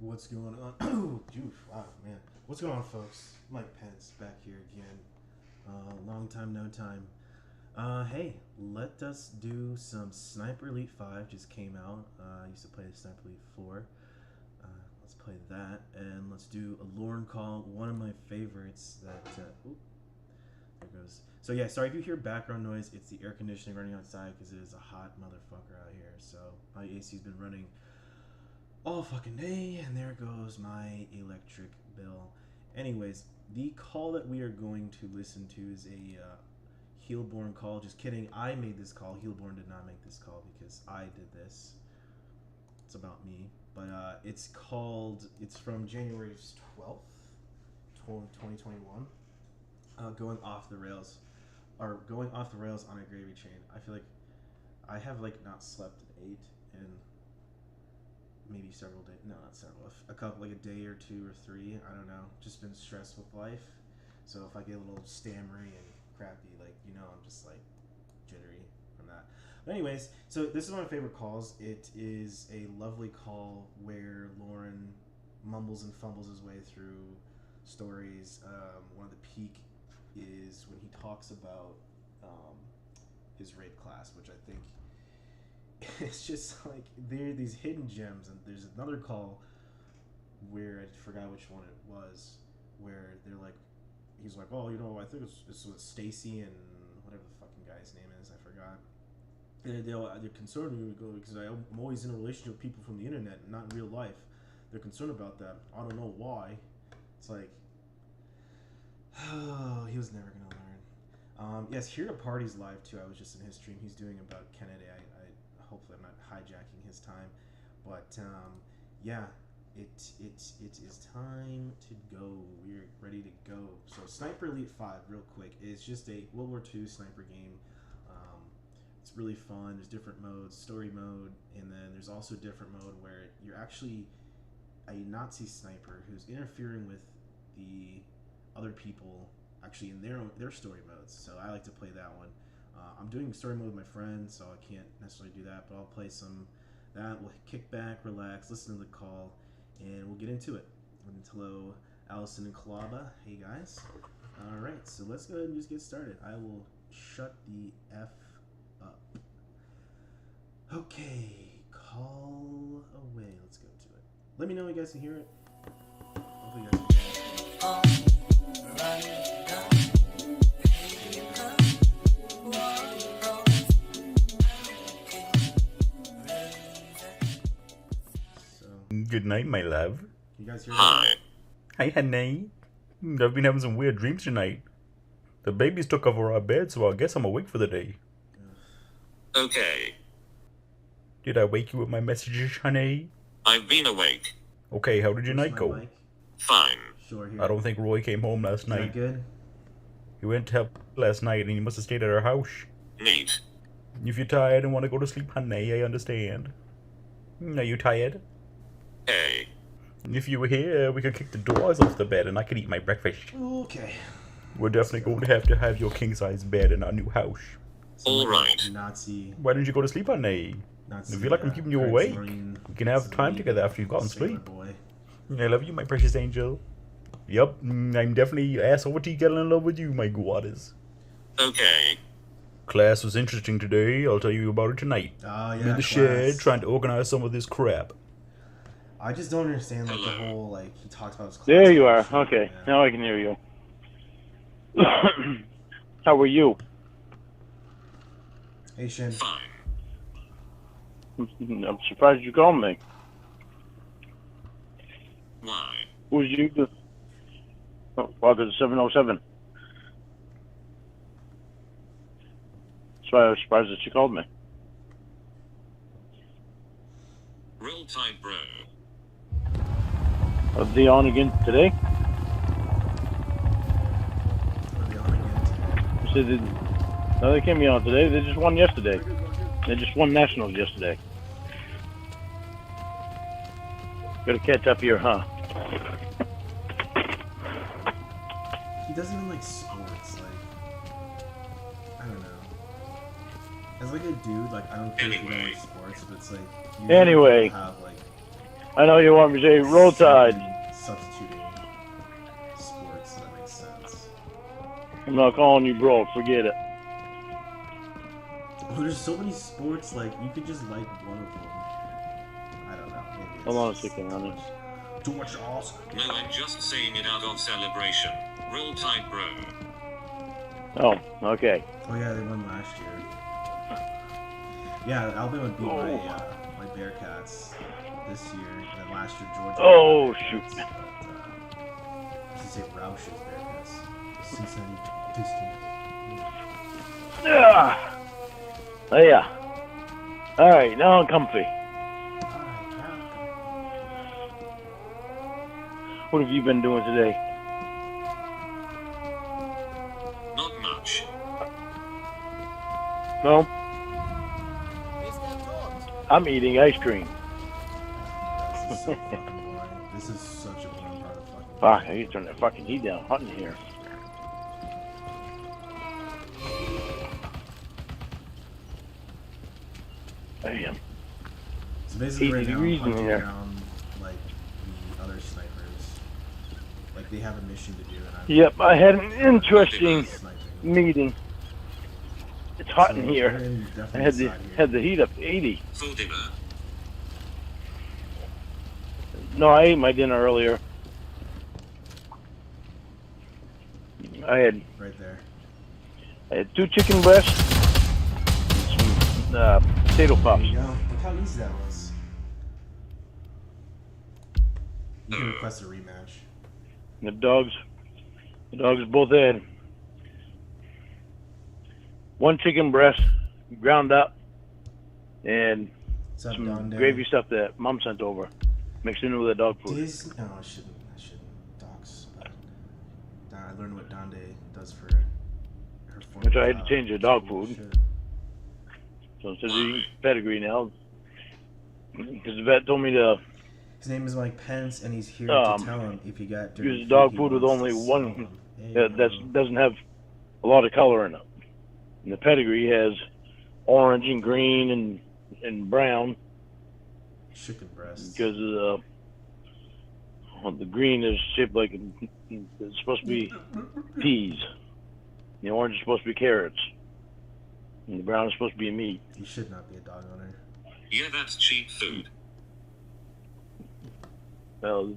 What's going on? Oh, wow, man. What's going on, folks? Mike Pence back here again. Long time, no time. Hey, let us do some Sniper Elite 5. Just came out. I used to play Sniper Elite 4. Let's play that. And let's do a Lorne call. One of my favorites that... Oop, there goes. So yeah, sorry if you hear background noise. It's the air conditioning running outside because it is a hot motherfucker out here. So my AC's been running all fucking day, and there goes my electric bill. Anyways, the call that we are going to listen to is a Heelborne call. Just kidding, I made this call. Heelborne did not make this call because I did this. It's about me. But it's from January 12th, 2021. Going off the rails. Or going off the rails on a gravy train. I feel like I have not slept at 8 and maybe several days, no, not several, a couple, like a day or 2 or 3, I don't know, just been stressed with life, so if I get a little stammery and crappy, I'm just jittery from that. But anyways, so this is one of my favorite calls. It is a lovely call where Lorne mumbles and fumbles his way through stories. One of the peak is when he talks about his raid class, which I think it's just there are these hidden gems. And there's another call where I forgot which one it was, where he's like, oh, I think it's with Stacy and whatever the fucking guy's name is, I forgot. And they're concerned with me because I'm always in a relationship with people from the internet and not in real life. They're concerned about that. I don't know why. It's oh, he was never gonna learn. Yes, Here to Party's live too. I was just in his stream. He's doing about Kennedy. Hopefully I'm not hijacking his time, but yeah, it is time to go. We're ready to go. So Sniper Elite 5, real quick, is just a World War II sniper game. It's really fun. There's different modes, story mode, and then there's also a different mode where you're actually a Nazi sniper who's interfering with the other people actually in their story modes. So I like to play that one. I'm doing story mode with my friends, so I can't necessarily do that, but I'll play some that. We'll kick back, relax, listen to the call, and we'll get into it. And hello, Allison and Kalaba. Hey, guys. All right, so let's go ahead and just get started. I will shut the F up. Okay, call away. Let's go to it. Let me know if you guys can hear it. Hopefully you guys can hear it. Good night, my love. You guys hear Hi. Hi, honey. I've been having some weird dreams tonight. The babies took over our bed, so I guess I'm awake for the day. Okay. Did I wake you with my messages, honey? I've been awake. Okay, how did your night go? Fine. Sure, here. I don't think Roy came home last Is that night. good? He went to help last night, and he must have stayed at our house. Neat. If you're tired and want to go to sleep, honey, I understand. Are you tired? Hey. If you were here, we could kick the doors off the bed, and I could eat my breakfast. Okay. We're definitely going to have your king-size bed in our new house. All right. Nazi. Why didn't you go to sleep, honey? Nazi. I feel like I'm keeping you awake. We can have time together after you've gotten sleep. Boy. I love you, my precious angel. Yep, I'm definitely ass over tea getting in love with you, my goddess. Okay. Class was interesting today. I'll tell you about it tonight. Oh, I'm yeah, in the shed trying to organize some of this crap. I just don't understand the whole he talks about his class. There you are. shit, Okay, man. now I can hear you. How are you? Hey Shin. Fine. I'm surprised you called me. Why? Who's you? Oh, welcome to 707. That's why I was surprised that you called me. Roll Tide, bro. Are they on again today? Are they on again today? You said no, they can't be on today. They just won yesterday. They just won nationals yesterday. Gotta catch up here, huh? He doesn't even like sports. I don't know. As a dude, I don't care if you don't Anyway. like sports, but it's you Anyway. have I know you want me to say roll tide. Substituting sports, so that makes sense. I'm not calling you bro. Forget it. Well, there's so many sports, like, you could just like one of them. I don't know. Maybe it's Hold on a just second, honey. too much sauce. No, I'm just saying it out of celebration. Roll Tide, bro. Oh, okay. Oh yeah, they won last year. Yeah, Alabama beat my Bearcats this year, and then last year Georgia. Oh, beat my shoot. Bearcats, I should say Roush's Bearcats. Cincinnati Pistons. Yeah. Oh, yeah. All right, now I'm comfy. What have you been doing today? Not much. No? I'm eating ice cream. This is so fucking boring. This is such a boring part of fucking. Fuck, I need to turn that fucking heat down. Hot in here. Damn. So basically, 80 right now, degrees I'm in hunting here. down like the other snipers. Like they have a mission to do, and I'm Yep, I had an interesting sniping. meeting. It's hot So in we're here. definitely I had inside here. the heat up to 80. Full dinner. No, I ate my dinner earlier. I had right there. 2 chicken breasts and some potato There puffs. you go. Look how easy that was. You can request a rematch. The dogs both had 1 chicken breast ground up and What's up, some Donde? gravy stuff that Mom sent over, mixed in with the dog food. No, I shouldn't. Docs. But I learned what Donde does for her former Which I had to job. change the dog Cool food. shit. So instead of eating pedigree now, because the vet told me to His name is Mike Pence, and he's here Um, to tell him if you got dirty use dog he food with wants only to one sell 'em. that doesn't have a lot of color in it. And the pedigree has orange and green and brown Chicken breasts. because the green is shaped like it's supposed to be peas. The orange is supposed to be carrots. And the brown is supposed to be meat. You should not be a dog owner. Yeah, that's cheap food. Well,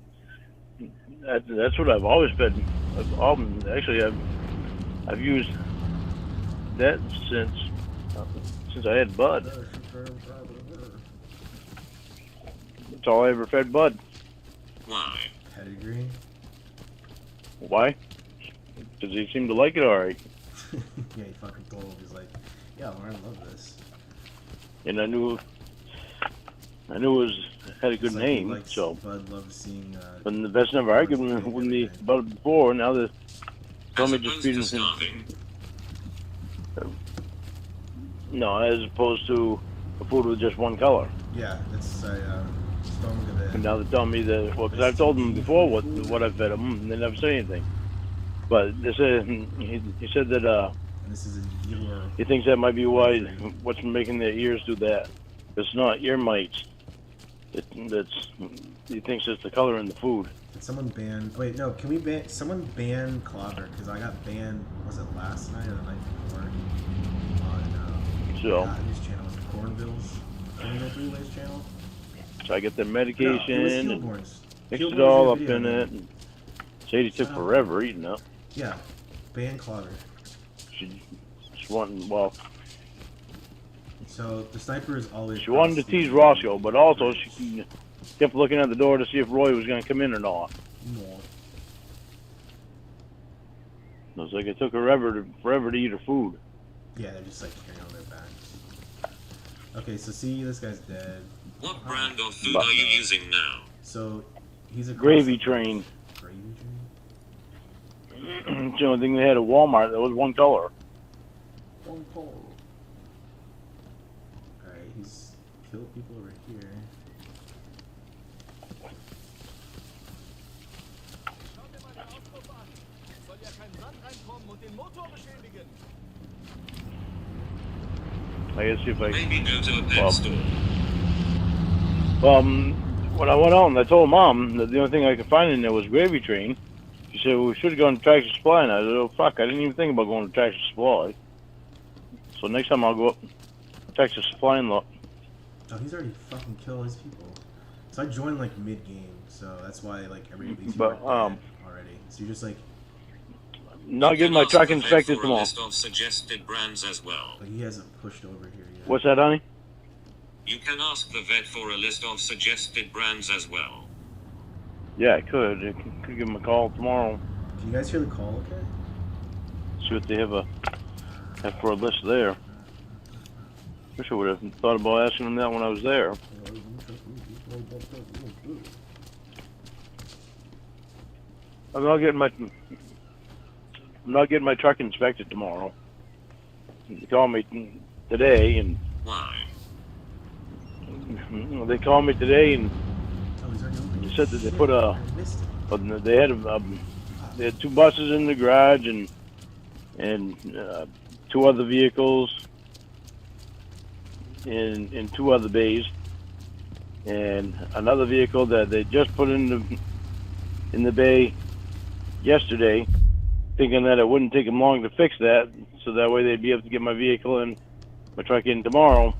that's what I've always been. I've used that since I had Bud. That's all I ever fed Bud. Why? Pedigree. Why? Because he seemed to like it all right. Yeah, he fucking told him. He's like, yeah, Lauren, I love this. And I knew it had a good It's like he name. likes- So, Bud loves seeing. but the vet's never argued with me about it before. Now they told me just feeding him. starving. No, as opposed to a food with just one color. Yeah, it's stomach of it. And now they're telling me that, well, because I've told them before what I fed them, and they never say anything. But they said he said that And this is a year. he thinks that might be why what's making their ears do that. It's not ear mites. He thinks it's the color in the food. Did someone ban? Wait, no. Can we ban? Someone ban Clobber because I got banned. Was it last night or the night before? On So, his channel was Cornville's Three-Ways channel. so I get their No, medication it was and Heelborne's. mix Heelborne's it all up video in game. it. And Sadie took forever eating it. Yeah, ban Clobber. She wanted, well, So the sniper is always. she wanted to tease Roscoe, but also she kept looking at the door to see if Roy was going to come in or not. No. It was like it took her forever to eat her food. Yeah, they're just like carrying on their backs. Okay, so see, this guy's dead. What brand of food are you using now? So he's a Gravy train. Gravy train. It's the only thing they had at Walmart that was one color. Alright, he's killed people over here. I guess if I Maybe go to a pet Well, store. when I went out and I told Mom that the only thing I could find in there was Gravy Train, she said, well, we should have gone to Tractor Supply. And I said, oh, fuck, I didn't even think about going to Tractor Supply. So next time I'll go up to Tractor Supply and look. Oh, he's already fucking killed his people. So I joined like mid-game, so that's why like everybody's dead already. So you're just like... Not getting my truck inspected tomorrow. List of suggested brands as well. But he hasn't pushed over here yet. What's that, honey? You can ask the vet for a list of suggested brands as well. Yeah, I could. I could give him a call tomorrow. Can you guys hear the call okay? See what they have for a list there. Wish I would have thought about asking him that when I was there. I'm not getting my truck inspected tomorrow. They called me today and Why? they called me today and Oh, he's already open. they said that they put I missed it. they had 2 buses in the garage and 2 other vehicles in 2 other bays and another vehicle that they just put in the bay yesterday, thinking that it wouldn't take them long to fix that, so that way they'd be able to get my vehicle and my truck in tomorrow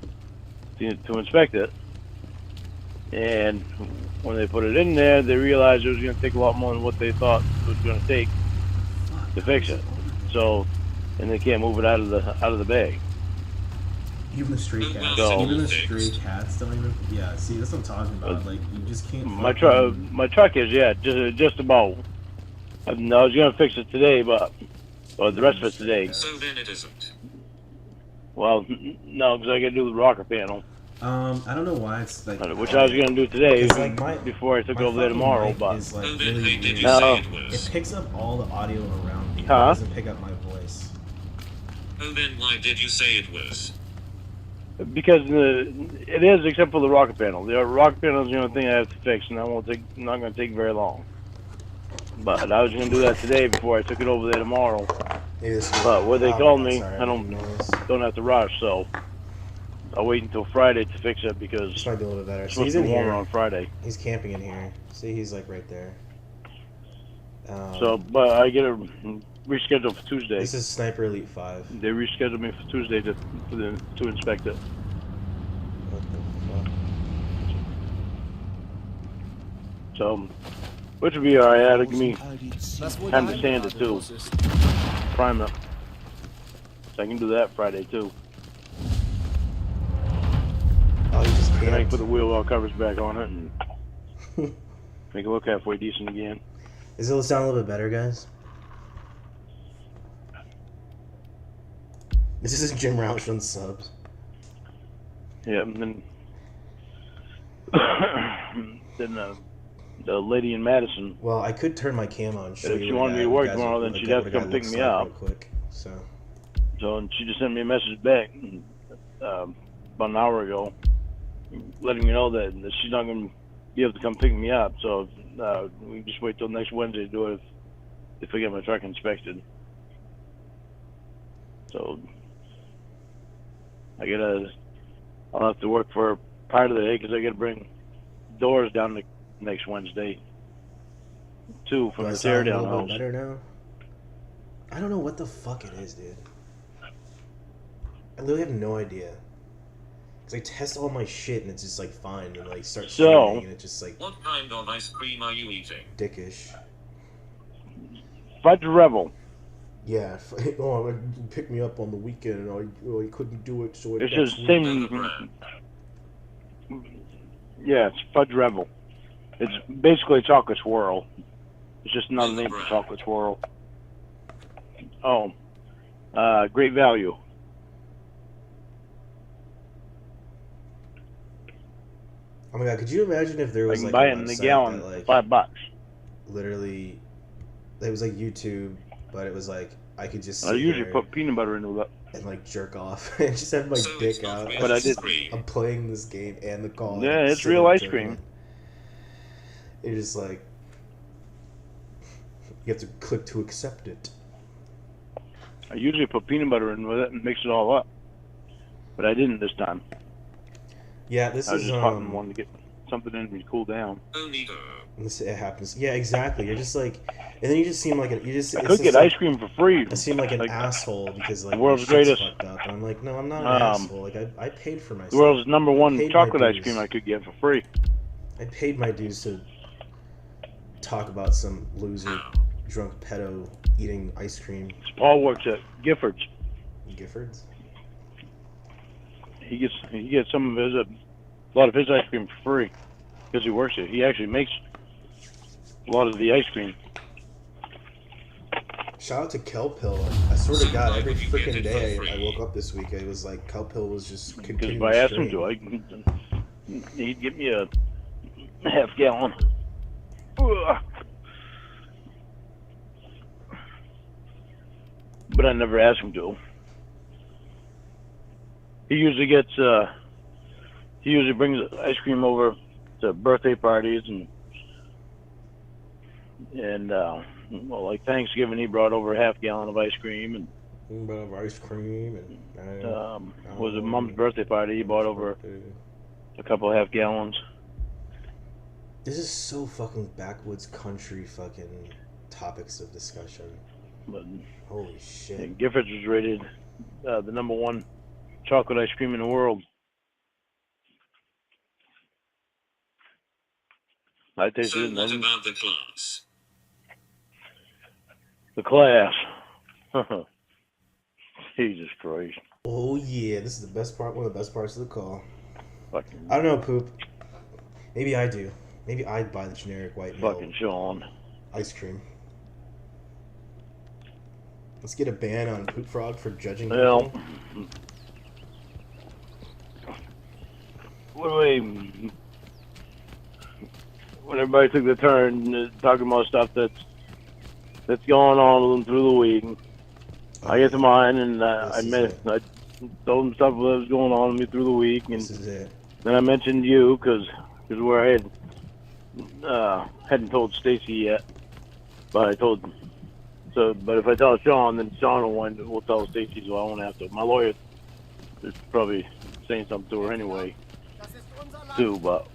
to inspect it. And when they put it in there, they realized it was going to take a lot more than what they thought it was going to take to fix it. So, and they can't move it out of the bay. Even the stray cats. So- Even the stray cats don't even... Yeah, see, that's what I'm talking about. Like, you just can't... My truck is just about. I was going to fix it today, but the rest of it today. So then it isn't. Well, no, because I got to do the rocker panel, I don't know why it's like... which I was going to do today It's like my- before I took my over there fucking tomorrow. mic But is, like, So then really hey, did weird. you No. say it It was? picks up all the audio around me. It Huh? doesn't pick up my voice. Oh, then why did you say it was? because it is, except for the rocker panel. The rocker panel is the only thing I have to fix, and that won't take. Not going to take very long. But I was going to do that today before I took it over there tomorrow. Maybe this But where they oh, called God, me, sorry, I don't noise. have to rush, so I'll wait until Friday to fix it because This it's might be a little bit better. So supposed he's to in be warmer here. on Friday. He's camping in here. See, he's like right there. So, but I get a rescheduled for Tuesday. This is Sniper Elite 5. They rescheduled me for Tuesday to inspect it. What the fuck? So, which would be alright. That'll give me time to sand it too, prime it. So I can do that Friday too. Oh, he just And I can camped. put the wheel well covers back on it and make it look halfway decent again. Does it sound a little bit better, guys? This is Jim Roush on subs. Yeah, and then the lady in Madison. Well, I could turn my cam on. And show If you she what wanted a me guy- to work guys- tomorrow, then what a she'd guy- have to what a come guy pick looks me like up. real quick. So So and she just sent me a message back about an hour ago, letting me know that she's not going to be able to come pick me up. So we just wait till next Wednesday to do it if I get my truck inspected. So I'll have to work for part of the day because I got to bring doors down the next Wednesday too from do I the sound a teardown little house. bit better now? I don't know what the fuck it is, dude. I literally have no idea. Cause I test all my shit and it's just like fine, and like start So- streaming and it's just like What kind of ice cream are you eating? dickish. Fudge Rebel. Yeah, oh, pick me up on the weekend, and I couldn't do it, so It's next just week. Another same. brand. Yeah, it's Fudge Rebel. It's basically a chocolate swirl. It's just another Another name for brand. chocolate swirl. Oh, great value. Oh my god, could you imagine if there I was can like buy a it in the website gallon that, like, for $5. literally, it was like YouTube, but it was like I could just I sit usually here put peanut butter into it. and like jerk off and just have my So it's dick not out. real But I ice did- cream. I'm playing this game and the call. Yeah, and it's sit real and ice jerk cream. it. It's just like you have to click to accept it. I usually put peanut butter in with it and mix it all up. But I didn't this time. Yeah, this I was is just hunting one to get. something in me to cool down. Only It happens. Yeah, exactly. You're just like, and then you just seem like you just. I it's could just get like, ice cream for free. I seem like an Like, asshole because like the my world's shit's greatest. fucked up. And I'm like, no, I'm not an asshole. Like I paid for myself. The world's number I one paid chocolate my ice dues. cream I could get for free. I paid my dues to talk about some loser, drunk pedo eating ice cream. Paul works at Gifford's. Giffords. He gets some of his a lot of his ice cream for free because he works it. He actually makes a lot of the ice cream. Shout out to Kelpill. I swear to God, every freaking day I woke up this week, it was like Kelpill was just Because continuing if I asked him stream. to, he'd give me a half gallon. Ugh. But I never asked him to. He usually brings ice cream over to birthday parties and well, like Thanksgiving, he brought over a half gallon of ice cream, and Ice cream and was a mom's birthday party. He brought over a couple of half gallons. This is so fucking backwoods country fucking topics of discussion. But Holy shit. Giffords was rated the number one chocolate ice cream in the world. I tasted So it. what about the class? The class. Jesus Christ. Oh yeah, this is the best part. One of the best parts of the call. Fucking, I don't know, Poop. Maybe I do. Maybe I'd buy the generic white male fucking Sean. ice cream. Let's get a ban on Poop Frog for judging Well, people. when everybody took the turn talking about stuff that's going on through the week, I get to mine, and I told them stuff that was going on with me through the week, and This is it. then I mentioned you because where I hadn't told Stacy yet, but I told. So, but if I tell Sean, then Sean will tell Stacy, so I won't have to. My lawyer is probably saying something to her anyway, too. But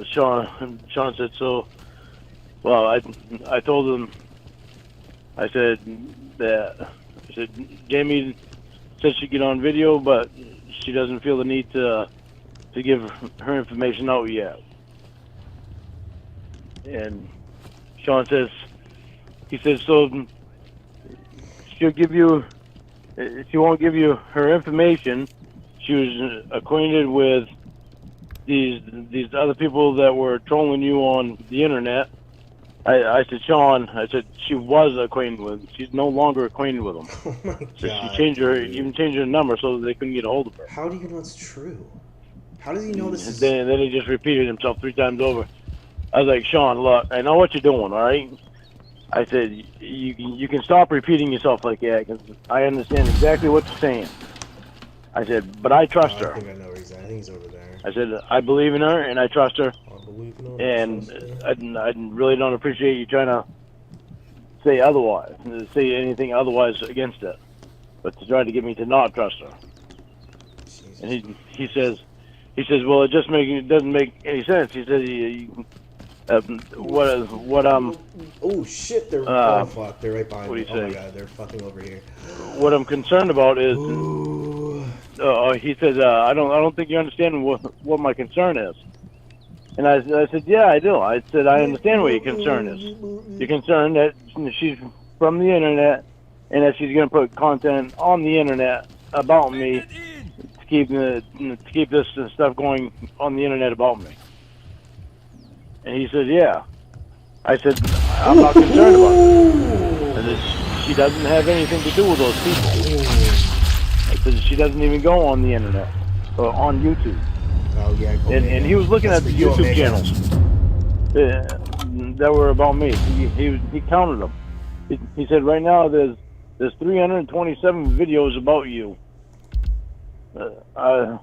Sean said so. Well, I told him. I said Jamie said she'd get on video, but she doesn't feel the need to give her information out yet. And Sean says, so she'll give you, she won't give you her information. She was acquainted with these other people that were trolling you on the internet. I said, Sean, she was acquainted with. She's no longer acquainted with them. Oh my God. So she changed her number so that they couldn't get a hold of her. How do you know it's true? How does he know this is... Then he just repeated himself 3 times over. I was like, Sean, look, I know what you're doing, all right? I said, you can stop repeating yourself like that, because I understand exactly what you're saying. I said, but I trust her. I think I know where he's at. I think he's over there. I said, I believe in her, and I trust her. I believe in her. And I really don't appreciate you trying to say otherwise, say anything otherwise against it, but to try to get me to not trust her. Jesus. And he says, well, it doesn't make any sense. He says, Oh shit! They're oh fuck! They're right behind what me. do you Oh my say? God! They're fucking over here. What I'm concerned about is, Ooh. he says, I don't think you understand what my concern is. And I said, yeah, I do. I said, I understand what your concern is. You're concerned that she's from the internet and that she's going to put content on the internet about me to keep this stuff going on the internet about me. And he said, yeah. I said, I'm not concerned about it. And she doesn't have anything to do with those people. I said, she doesn't even go on the internet or on YouTube. Oh yeah. And he was looking at the YouTube channels that were about me. He counted them. He said, right now there's 327 videos about you. I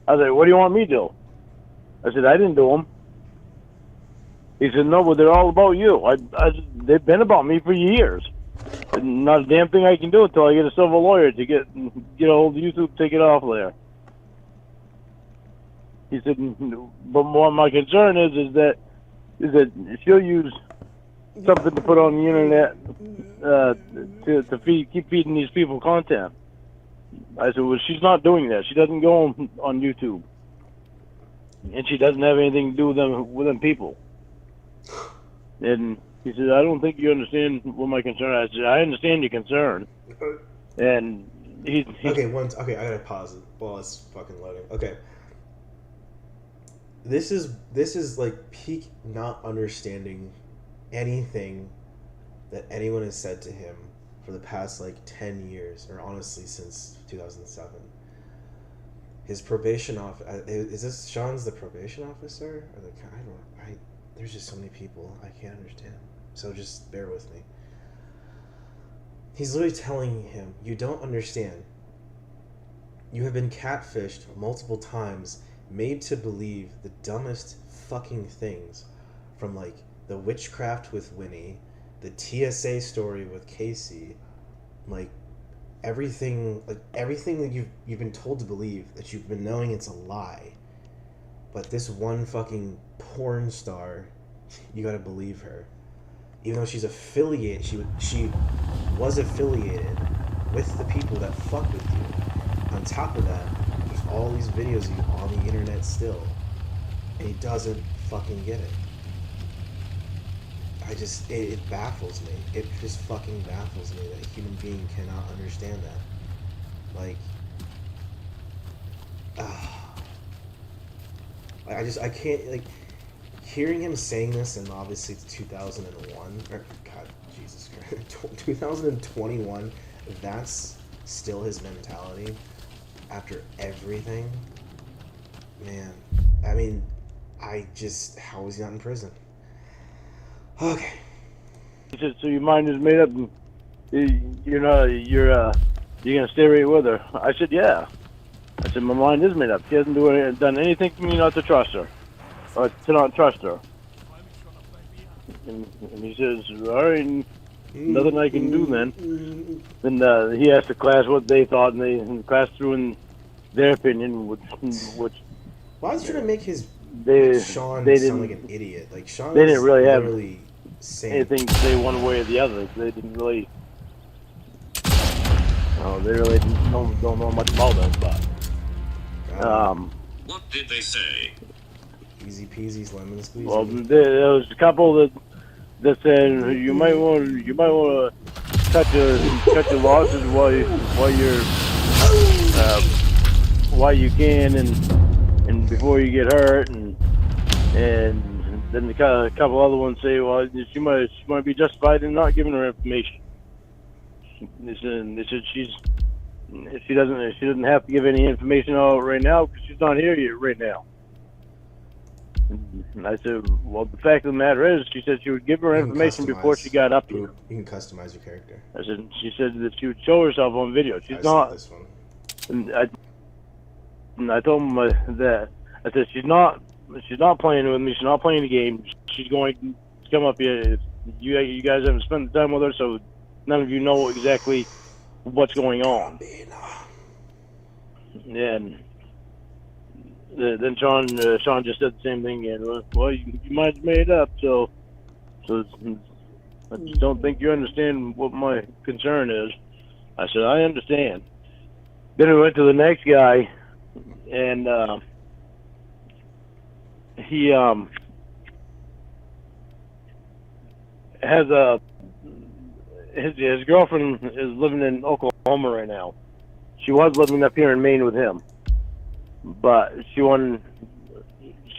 was like, what do you want me to do? I said, I didn't do them. He said, no, but they're all about you. They've been about me for years. And not a damn thing I can do until I get a civil lawyer to get a hold of YouTube, take it off there. He said, but more my concern is that she'll use something to put on the internet to keep feeding these people content. I said, well, she's not doing that. She doesn't go on YouTube, and she doesn't have anything to do with them people. And he said, I don't think you understand what my concern is. I said, I understand your concern. And he okay, I gotta pause it while it's fucking loading. Okay. This is like peak not understanding anything that anyone has said to him for the past like 10 years, or honestly since 2007. His probation is this Sean's the probation officer? Or there's just so many people I can't understand. So just bear with me. He's literally telling him, you don't understand. You have been catfished multiple times, made to believe the dumbest fucking things, from like the witchcraft with Winnie, the TSA story with Casey, like everything that you've been told to believe, that you've been knowing it's a lie. But this one fucking porn star, you gotta believe her. Even though she's affiliated, she was affiliated with the people that fuck with you. On top of that, there's all these videos of you on the internet still. And he doesn't fucking get it. It baffles me. It just fucking baffles me that a human being cannot understand that. Like, I can't, like, hearing him saying this, and obviously it's 2001, or, God, Jesus Christ, 2021, that's still his mentality after everything. Man, I mean, how is he not in prison? Okay. He said, so your mind is made up, and you're gonna stay right with her. I said, yeah. I said, my mind is made up. She hasn't done anything for me not to trust her, or to not trust her. And he says, all right, nothing I can do then. Then he asked the class what they thought, and the class threw in their opinion, which Why was he trying to make Sean sound like an idiot? Like, Sean they didn't really have anything to say one way or the other. They didn't really. They really don't know much about them, but. What did they say? Easy peasy, lemon squeezy. Well, there was a couple that said you might want to cut your losses while you can, and before you get hurt, and then a couple other ones say, well, she might be justified in not giving her information. They said she doesn't have to give any information out right now because she's not here yet right now. And I said, well, the fact of the matter is, she said she would give her information before she got up here. You can customize your character. She said that she would show herself on video. She's not. This one. And I told him that I said she's not playing with me. She's not playing the game. She's going to come up here. You guys haven't spent the time with her, so none of you know exactly what's going on. And then Sean just said the same thing, and well, you might have made it up. So I just don't think you understand what my concern is. I said I understand. Then we went to the next guy, and he has his girlfriend is living in Oklahoma right now. She was living up here in Maine with him, but she wanted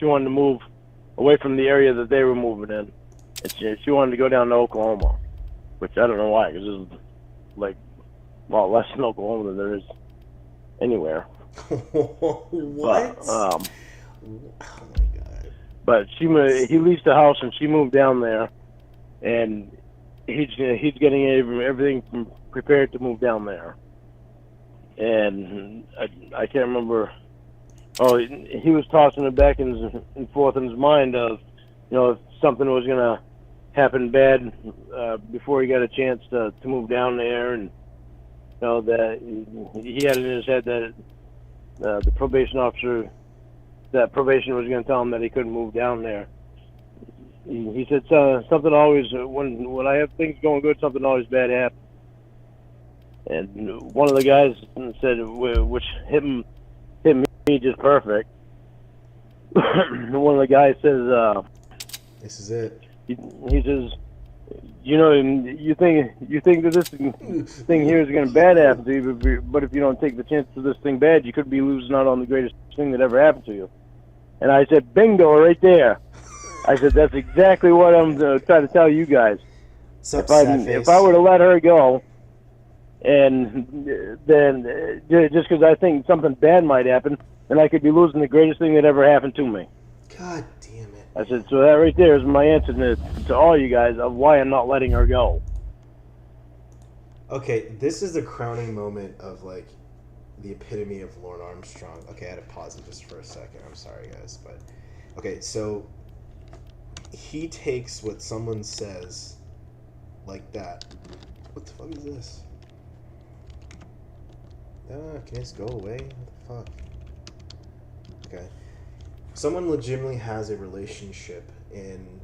to move away from the area that they were moving in. And she wanted to go down to Oklahoma, which I don't know why, because there's like a lot less in Oklahoma than there is anywhere. What? But, oh my God. But he leased a house and she moved down there, and he's getting everything prepared to move down there. And I can't remember. Oh, he was tossing it back and forth in his mind of, if something was gonna happen bad before he got a chance to move down there, and that he had in his head that the probation officer that probation was going to tell him that he couldn't move down there. He said something always when I have things going good, something always bad happens. And one of the guys said, which hit me just perfect. One of the guys says, This is it. he says, you think that this thing here is going to bad happen to you, but if you don't take the chance of this thing bad, you could be losing out on the greatest thing that ever happened to you. And I said, bingo, right there. I said, that's exactly what I'm trying to tell you guys. If I were to let her go, and then just because I think something bad might happen, then I could be losing the greatest thing that ever happened to me. God damn it. I said, so that right there is my answer to all you guys of why I'm not letting her go. Okay, this is the crowning moment of, like, the epitome of Lorne Armstrong. Okay, I had to pause it just for a second. I'm sorry, guys. But, okay, so he takes what someone says like that. What the fuck is this? Can I just go away? What the fuck? Okay. Someone legitimately has a relationship in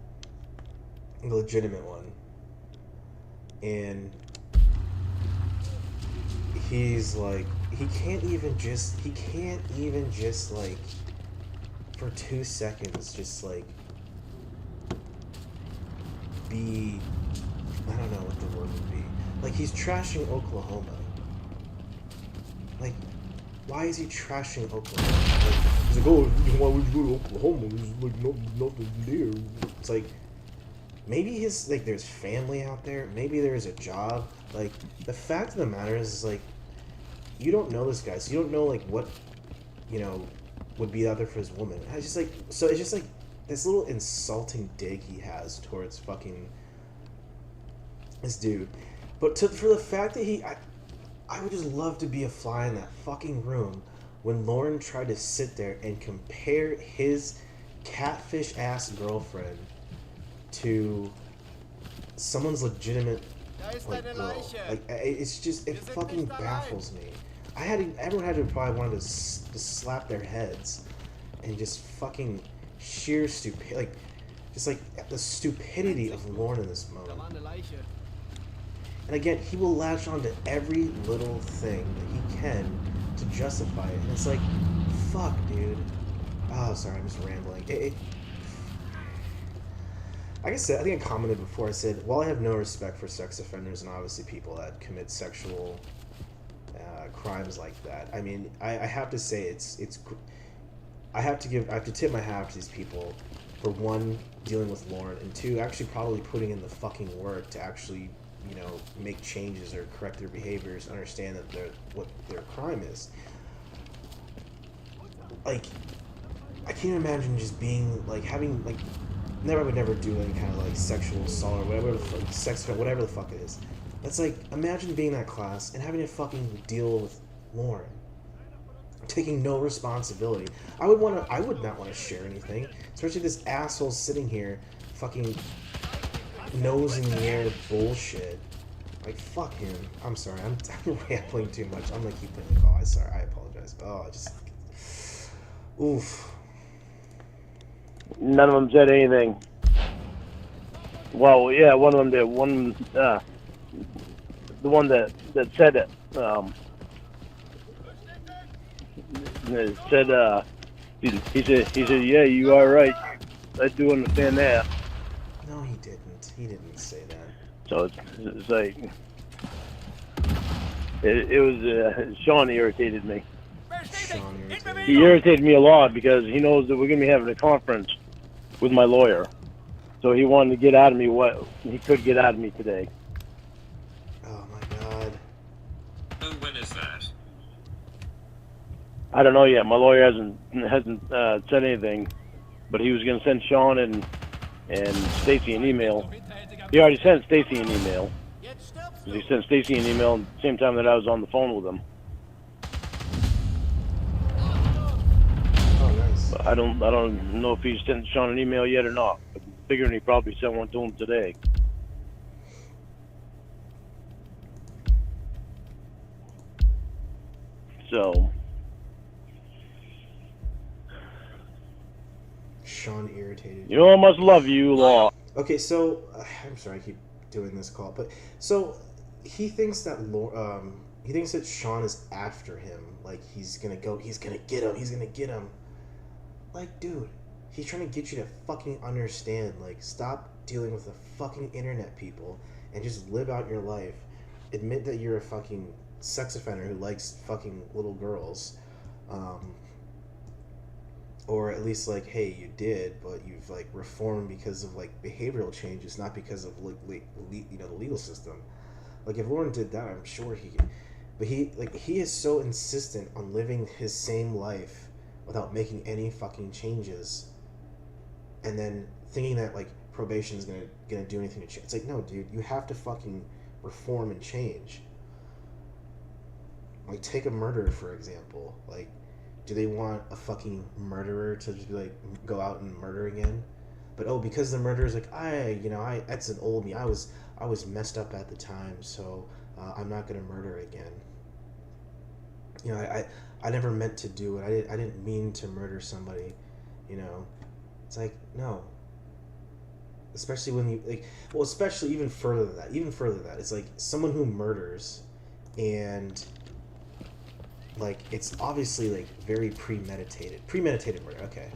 a legitimate one. And he's like, he can't even just like for 2 seconds just like be, I don't know what the word would be. Like, he's trashing Oklahoma. Like, why is he trashing Oklahoma? Like, he's like, oh, why would you go to Oklahoma? There's like nothing there. It's like, maybe his, like, there's family out there. Maybe there's a job. Like, the fact of the matter is like, you don't know this guy, so you don't know, like, what, you know, would be out there for his woman. It's just like, so it's just like this little insulting dig he has towards fucking this dude. But for the fact that I would just love to be a fly in that fucking room when Lorne tried to sit there and compare his catfish ass girlfriend to someone's legitimate, like, girl. Like, it's just, it fucking baffles me. Everyone had to probably wanted to slap their heads and just fucking sheer stupid, like, just like the stupidity of Lorne in this moment. And again, he will latch on to every little thing that he can to justify it. And it's like, fuck, dude. Oh, sorry, I'm just rambling. Like I said, I think I commented before, I said, while I have no respect for sex offenders and obviously people that commit sexual crimes like that, I mean, I have to say I have to tip my hat to these people for, one, dealing with Lorne, and two, actually probably putting in the fucking work to actually, you know, make changes or correct their behaviors, understand that what their crime is. Like, I can't imagine just being, like, having, like, I would never do any kind of, like, sexual assault or whatever, like, whatever the fuck it is. That's like, imagine being in that class and having to fucking deal with Lorne, taking no responsibility. I would not want to share anything, especially this asshole sitting here, fucking nose in the air bullshit. Like, fuck him. I'm sorry. I'm rambling too much. I'm gonna keep putting the call. I apologize. Oh, oof. None of them said anything. Well, yeah, one of them did. The one that said it, he said, yeah, you are right. I do understand that. No, he didn't. He didn't say that. So it's like, it was, Sean irritated me. He irritated me a lot because he knows that we're going to be having a conference with my lawyer. So he wanted to get out of me what he could get out of me today. Oh my God. Oh, when is that? I don't know yet. My lawyer hasn't said anything, but he was going to send Sean and Stacy an email. He already sent Stacy an email. He sent Stacy an email at the same time that I was on the phone with him. Oh, nice. But I don't know if he's sent Sean an email yet or not. I'm figuring he probably sent one to him today. So Sean irritated You know I must love you, Law. Okay, so I'm sorry I keep doing this call, but so he thinks that he thinks that Sean is after him. Like he's gonna get him. Like, dude, he's trying to get you to fucking understand. Like, stop dealing with the fucking internet people and just live out your life. Admit that you're a fucking sex offender who likes fucking little girls. Or at least, like, hey, you did, but you've, like, reformed because of, like, behavioral changes, not because of, like, the legal system. Like, if Lorne did that, I'm sure he could. But he is so insistent on living his same life without making any fucking changes. And then thinking that, like, probation is gonna do anything to change. It's like, no, dude, you have to fucking reform and change. Like, take a murderer, for example. Like, do they want a fucking murderer to just be like, go out and murder again? But because the murderer's like, that's an old me. I was messed up at the time, so I'm not gonna murder again. You know, I never meant to do it. I didn't mean to murder somebody. You know, it's like, no. Especially when you especially even further than that. It's like someone who murders, and like it's obviously like very premeditated murder. Okay,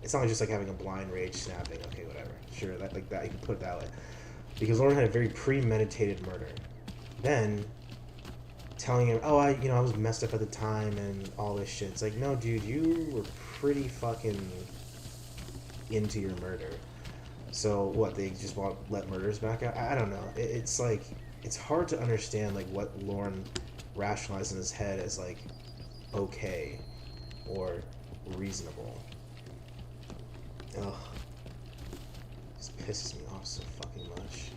it's not just like having a blind rage snapping. Okay, whatever, sure, that you can put it that way, because Lorne had a very premeditated murder. Then telling him, I was messed up at the time and all this shit. It's like, no, dude, you were pretty fucking into your murder. So what, they just won't let murders back out? I don't know. It's like, it's hard to understand like what Lorne rationalized in his head as like okay or reasonable. Ugh. This pisses me off so fucking much.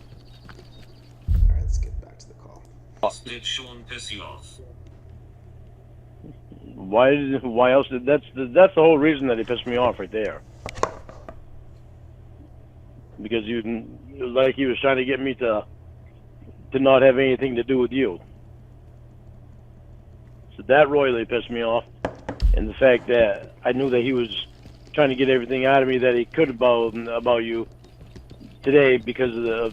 Alright, let's get back to the call. Did Sean piss you off? Why else? That's the whole reason that he pissed me off right there. Because he was trying to get me to not have anything to do with you. So that royally pissed me off, and the fact that I knew that he was trying to get everything out of me that he could about you today, because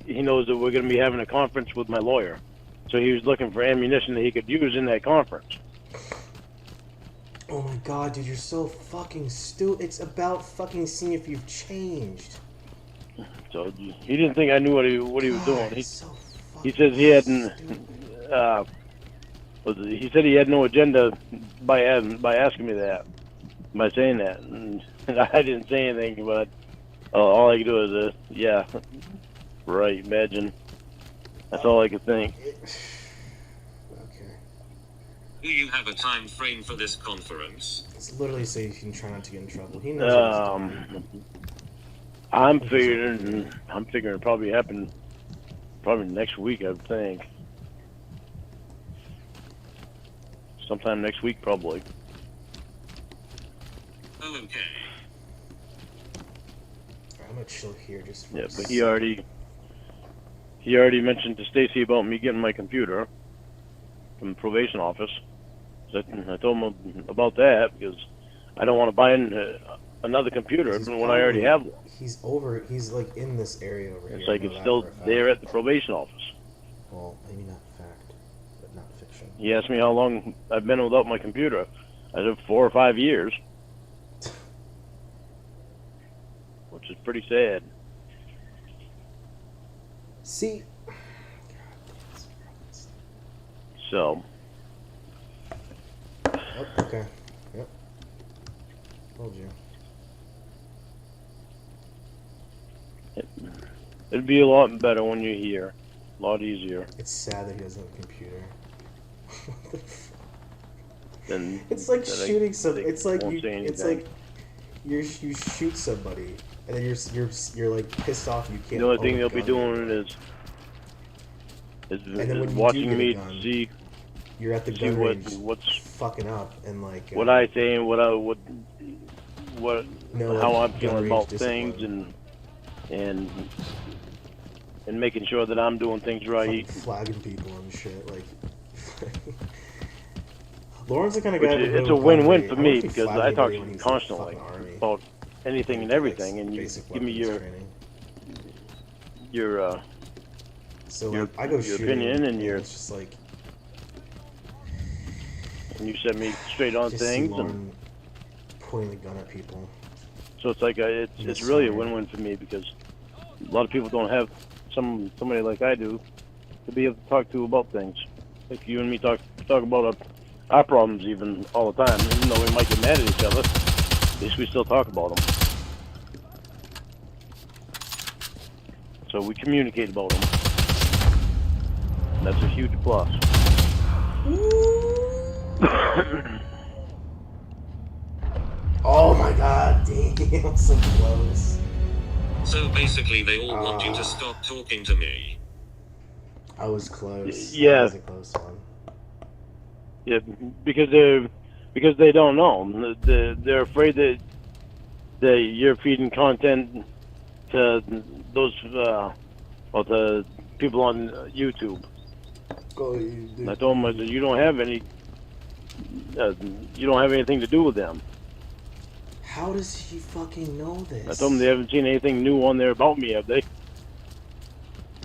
he knows that we're going to be having a conference with my lawyer. So he was looking for ammunition that he could use in that conference. Oh my god, dude, you're so fucking stupid. It's about fucking seeing if you've changed. So he didn't think I knew what he was doing. He says he hadn't. He said he had no agenda by asking me that, by saying that, and I didn't say anything. But all I could do is, yeah, right. Imagine. That's all I could think. Okay. Do you have a time frame for this conference? It's literally so you can try not to get in trouble. He knows what he's doing. I'm figuring it'll probably happen next week, I would think. Sometime next week, probably. Oh, okay. I'm gonna chill here just for Yeah, but he already mentioned to Stacy about me getting my computer from the probation office. So I told him about that because I don't want to buy another computer when I already have one. He's like in this area over here. It's like it's still there at the probation office. Well, maybe not fact, but not fiction. He asked me how long I've been without my computer. I said 4 or 5 years. Which is pretty sad. See? So. Oh, okay. Yep. Told you. It'd be a lot better when you're here. A lot easier. It's sad that he doesn't have a computer. Then it's like shooting some. It's like you shoot somebody, and then you're like pissed off. You can't. The only thing they'll be doing is watching me to see. You're at the gun range. What's fucking up and like. What I say and how I'm feeling about things and making sure that I'm doing things right. Flagging people and shit like. Lorne's the kind of guy. It's a win-win for me because I talk to him constantly about anything and everything, and you Basic give me weapons training. your So your- like, I go your shooting, opinion and your- it's just like and you set me straight on just see things, and Lorne pointing the gun at people. so it's like it's really a win-win for me because a lot of people don't have somebody like I do to be able to talk to about things. Like you and me talk about our problems even all the time, even though we might get mad at each other. At least we still talk about them. So we communicate about them. And that's a huge plus. Oh my god, damn, so close. So basically, they all want you to stop talking to me. I was close. Yeah. That was a close one. Yeah, because they don't know. They're afraid that you're feeding content to those to people on YouTube. I told them, I said, you don't have any. You don't have anything to do with them. How does he fucking know this? I told them they haven't seen anything new on there about me, have they?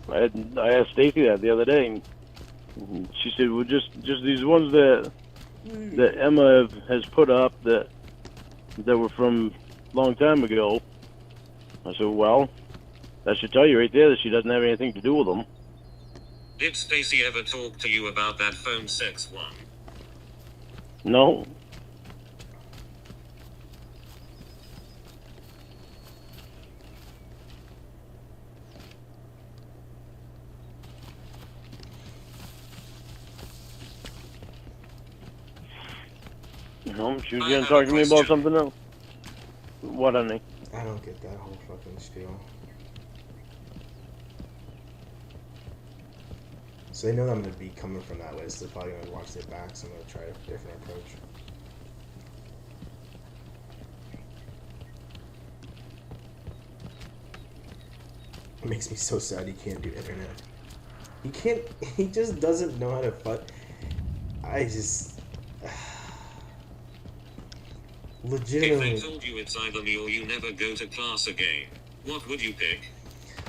I asked Stacy that the other day, and she said, "Well, just these ones that Emma has put up that were from a long time ago." I said, "Well, that should tell you right there that she doesn't have anything to do with them." Did Stacy ever talk to you about that phone sex one? No. No, she was I gonna have talk a to me about question. something else. What, honey? I don't get that whole fucking spiel. So they know that I'm gonna be coming from that way, so they're probably gonna watch their backs. I'm gonna try a different approach. It makes me so sad he can't do internet. He can't. He just doesn't know how to fuck. I just If legitimately. they told you it's either me or you never go to class again, what would you pick?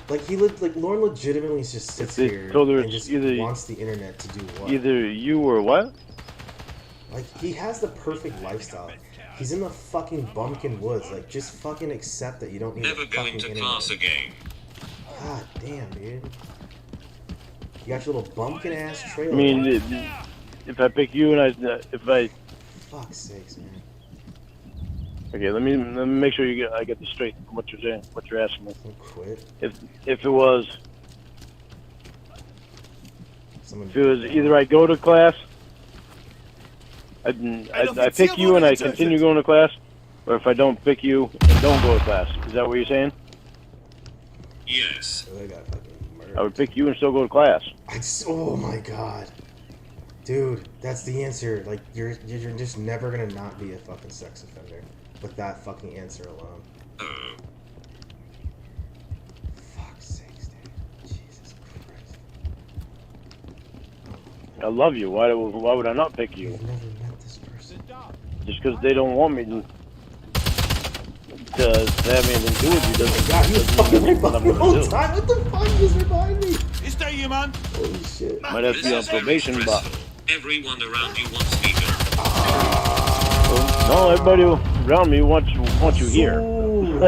Like Lorne legitimately just sits They here told her and it's just either- wants the internet to do what? Either you or what? Like, he has the perfect lifestyle. He's in the fucking bumpkin woods. Like, just fucking accept that you don't need Never a going fucking to internet. class again. God damn, dude. You got your little bumpkin ass trailer. I mean, if I pick you and Fuck's sakes, man. okay, let me make sure I get this straight. What you're saying, what you're asking me. Don't quit. If it was Someone. either I go to class, I pick you and I continue going to class, or if I don't pick you and don't go to class. Is that what you're saying? Yes. Oh, they got fucking murdered. I would pick you and still go to class. Oh my god. Dude, that's the answer. Like, you're just never gonna not be a fucking sex offender with that fucking answer alone. Oh. Fuck's sakes, dude. Jesus Christ. I love you. Why would I not pick you? You've never met this person. Just because they don't want me to have anything to do with you doesn't. God, he was fucking right what I'm behind me the gonna whole do. time. What the fuck? He was right behind me. Is that you, man? Holy shit. Might have to be on This is very probation, but stressful. Everyone around you wants me to. no, everybody around me wants you here. Sold.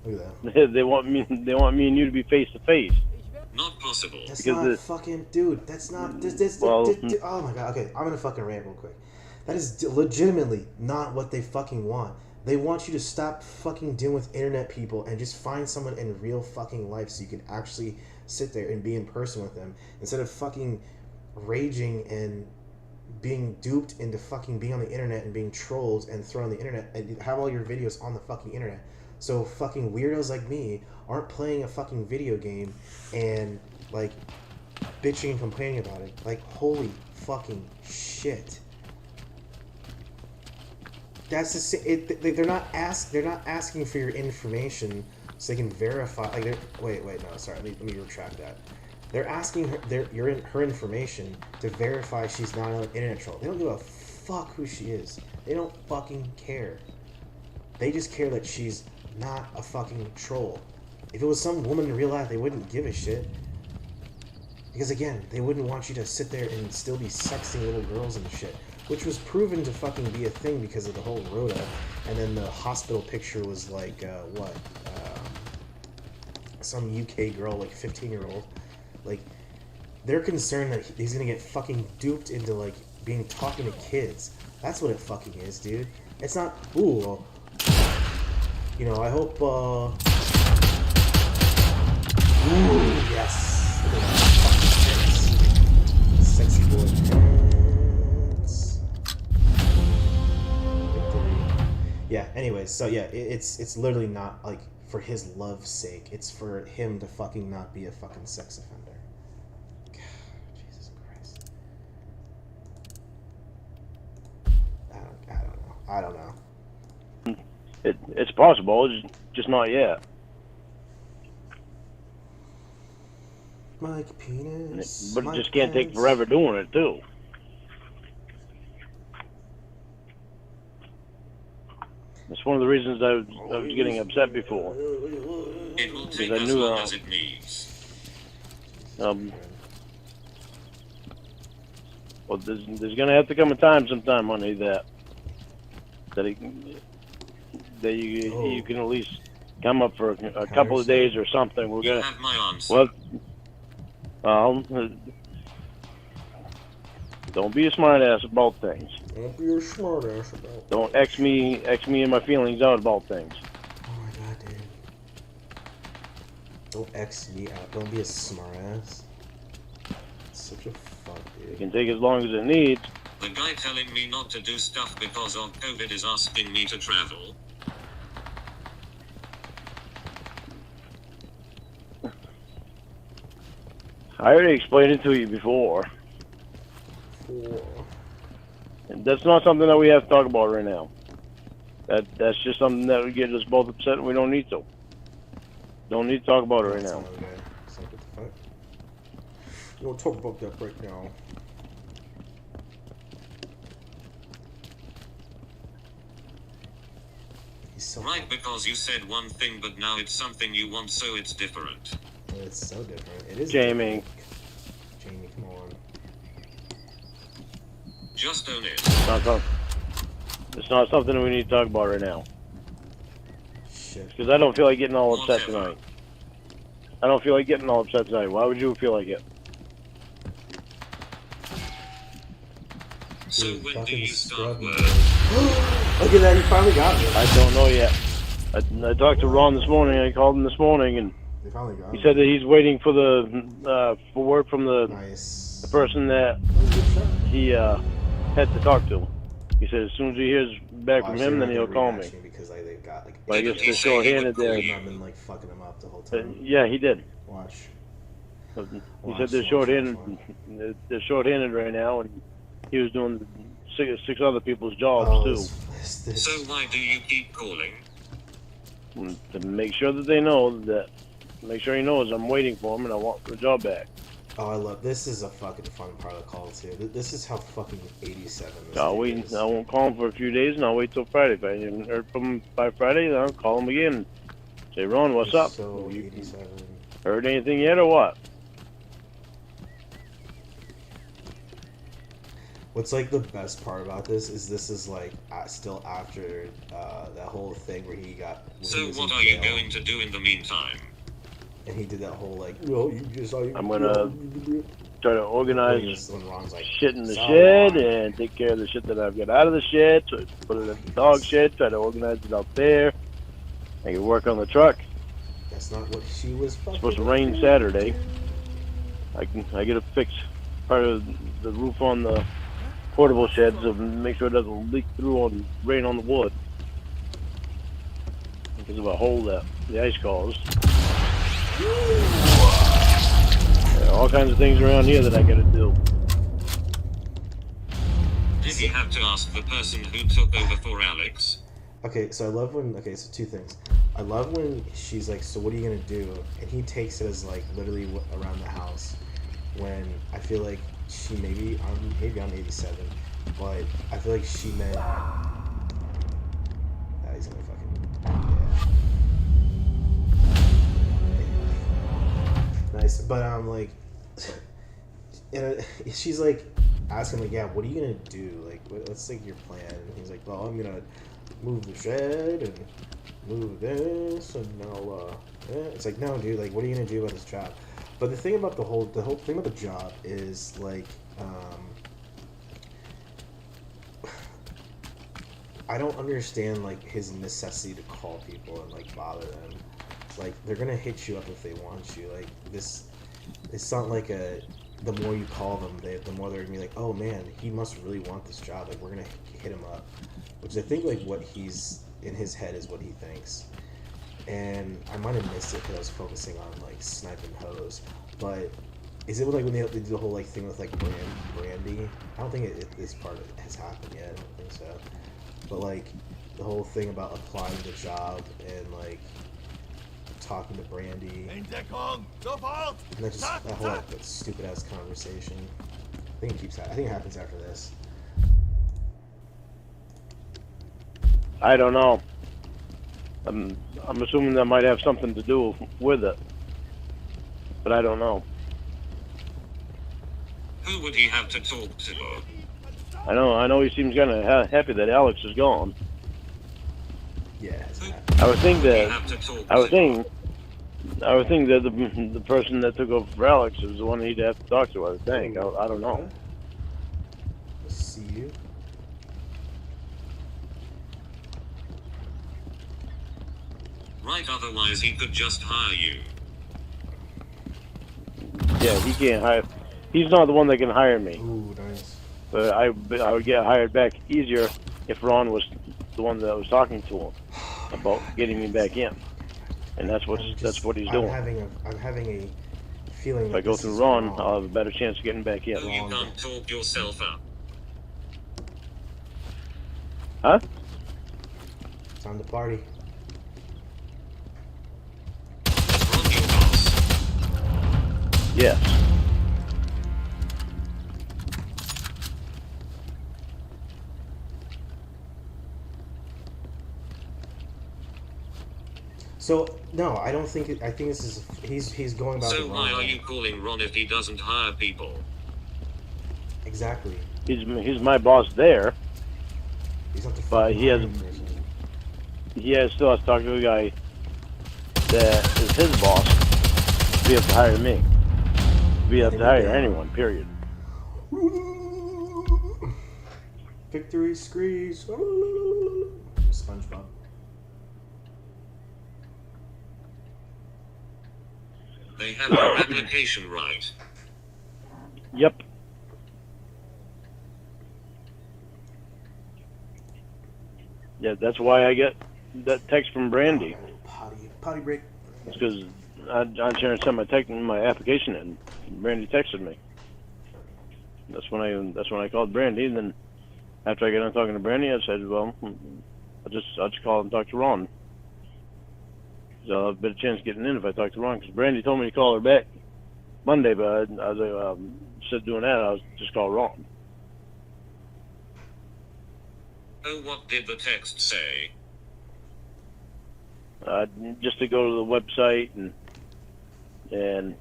Look at that. They want me and you to be face to face. Not possible. That's Because not the- fucking, dude. That's not. Well- Oh my god. Okay, I'm gonna fucking rant real quick. That is legitimately not what they fucking want. They want you to stop fucking dealing with internet people and just find someone in real fucking life so you can actually sit there and be in person with them instead of fucking raging and being duped into fucking being on the internet and being trolled and thrown on the internet and have all your videos on the fucking internet. So fucking weirdos like me aren't playing a fucking video game and like bitching and complaining about it. Like, holy fucking shit. That's they're not asking for your information so they can verify. Like, wait, no, sorry. Let me retract that. They're asking her information to verify she's not an internet troll. They don't give a fuck who she is. They don't fucking care. They just care that she's not a fucking troll. If it was some woman in real life, they wouldn't give a shit. Because again, they wouldn't want you to sit there and still be sexting little girls and shit. Which was proven to fucking be a thing because of the whole Rhoda. And then the hospital picture was like, some UK girl, like 15-year-old. Like, they're concerned that he's gonna get fucking duped into, like, being talking to kids. That's what it fucking is, dude. It's not, ooh, well, you know, I hope, ooh, yes. Look at that fucking tits. Sexy boy pants. Victory. Yeah, anyways, so yeah, it's literally not, like, for his love's sake. It's for him to fucking not be a fucking sex offender. God, Jesus Christ. I don't know. It's possible, it's just not yet. Mike penis. But it Mike just can't take pants. forever doing it, too. That's one of the reasons I was getting upset before. It will take I as knew, long as it needs. Well, there's gonna have to come a time sometime, honey, that you can at least come up for a couple of days or something. We're You gonna. have my answer. Well, don't be a smartass about things. Don't be a smartass about. Don't X me and my feelings out about things. Oh my god, dude. Don't X me out. Don't be a smartass. Such a fuck, It dude. can take as long as it needs. The guy telling me not to do stuff because of COVID is asking me to travel. I already explained it to you before. And that's not something that we have to talk about right now. That's just something that would get us both upset, and we don't need to. Don't need to talk about it right now. It's like, what the fuck? You don't talk about that right now. He's so Right, because you said one thing but now it's something you want, so it's different. It's so different. It is Jamie. different. Jamie, come on. Just own it. It's not something we need to talk about right now. Shit. Because I don't feel like getting all upset Whatever. tonight. I don't feel like getting all upset tonight. Why would you feel like it? So Dude, when do fucking you start scrub work? Look at that, you finally got me. I don't know yet. I talked to Ron this morning. I called him this morning, and They finally got he me. said that he's waiting for for word from the Nice. person that he had to talk to. He said as soon as he hears back from him, then he'll call me. Because they got like. But I guess He they're said he would short-handed call there. you. I've been like fucking them up the whole time. Yeah, he did. Watch. He said they're short-handed. They're short-handed right now, and he was doing six other people's jobs too. So why do you keep calling? To make sure that they know that. Make sure he knows I'm waiting for him and I want the job back. Oh, I love this. Is a fucking fun part of the call too. This is how fucking 87. This I'll dude wait. is. I won't call him for a few days, and I'll wait till Friday. If I haven't heard from him by Friday, then I'll call him again. Say, Ron, what's up? So You 87. heard anything yet, or what? What's like the best part about this is like still after that whole thing where he got. When So he was what in are you jail, going to do in the meantime? And he did that whole like. Well, you just. I'm gonna try to organize When Ron's like, shit in the "So shed Ron." and take care of the shit that I've got out of the shed. So put it in the dog shed. Try to organize it out there. I can work on the truck. That's not what she was. It's supposed to rain Saturday. I get to fix part of the roof on the portable sheds to make sure it doesn't leak through on rain on the wood because of a hole that the ice caused. There are all kinds of things around here that I got to do. Did he have to ask the person who took over for Alex? Okay, so I love when. Okay, so two things. I love when she's like, "So what are you gonna do?" And he takes it as like literally around the house. When I feel like she maybe I'm 87, but I feel like she meant. He's gonna fucking But I'm like, and she's like asking like, yeah, what are you gonna do? Like, what's like your plan? And he's like, well, I'm gonna move the shed and move this, and I'll it's like, no, dude, like, what are you gonna do about this job? But the thing about the whole thing about the job is like, I don't understand like his necessity to call people and like bother them. Like, they're gonna hit you up if they want you. Like, this, it's not like the more you call them, the more they're gonna be like, oh man, he must really want this job. Like, we're gonna hit him up, which I think like what he's in his head is what he thinks. And I might have missed it because I was focusing on like sniping hoes. But is it like when they do the whole like thing with like Brandy? I don't think this part has happened yet. I don't think so. But like the whole thing about applying the job and like talking to Brandy. And that just that whole like, that stupid ass conversation. I think it keeps. I think it happens after this. I don't know. I'm assuming that might have something to do with it, but I don't know. Who would he have to talk to? I know. He seems kind of happy that Alex is gone. Yeah. I would think that. I would think that the person that took over for Alex is the one he'd have to talk to. I would think. I don't know. See you. Right, otherwise he could just hire you. Yeah, he can't hire. He's not the one that can hire me. Ooh, nice. But I would get hired back easier if Ron was the one that was talking to him about getting me back in, and that's what he's doing. I'm having a feeling. If I go through Ron, I'll have a better chance of getting back in. Oh, you can't talk yourself up. Huh? Time to party. Ron, your boss. Yes. So no, I don't think. I think this is he's going about. So why are you calling Ron if he doesn't hire people? Exactly. He's my boss there, He's not the but fucking he has hiring person. still has to talk to a guy that is his boss to be able to hire me. To be able to hire anyone. Period. Victory screes. SpongeBob. They have your application right. Yep. Yeah, that's why I get that text from Brandy. Potty break. It's because I'm trying to send my application in. Brandy texted me. That's when I called Brandy, and then after I got done talking to Brandy, I said, well, I'll just call and talk to Ron. So I'll have a better chance of getting in if I talk to Ron, because Brandy told me to call her back Monday, but I was instead of doing that, I was just call Ron. Oh, what did the text say? Just to go to the website and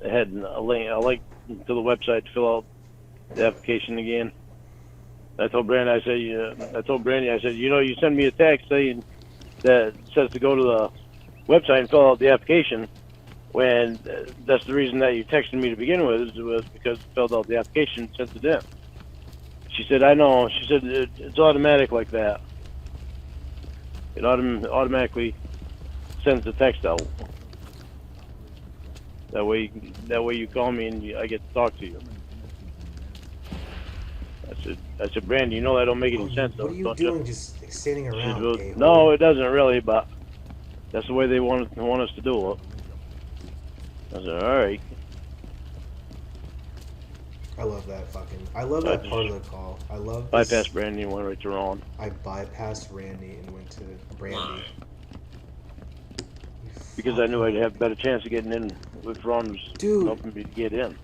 I had a link to the website to fill out the application again. I told Brandy, I said, you send me a text saying that says to go to the website and fill out the application, when that's the reason that you texted me to begin with, was because I filled out the application and sent it in. She said, I know. She said, it's automatic like that. It automatically sends the text out. That way you call me and I get to talk to you. I said, Brandy, you know that don't make any sense. What are you doing just standing around? No, it doesn't really, but that's the way they want us to do it. I said, all right. I love that that part of the call. I love this. Bypassed Brandy and went right to Ron. I bypassed Randy and went to Brandy. Because I knew I'd have a better chance of getting in with Ron was helping me to get in.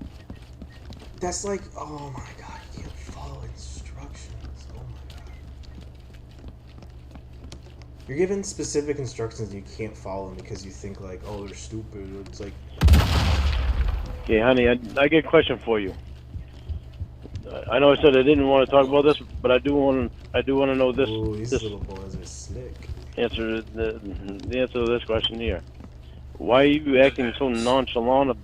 That's like, oh my god, you can't follow instructions. Oh my god. You're given specific instructions and you can't follow them because you think like, oh, they're stupid. It's like, Okay, honey, I get a question for you. I know I said I didn't want to talk about this, but I do want to know this. Ooh, these This little boys are slick. answer the answer to this question here. Why are you acting so nonchalant?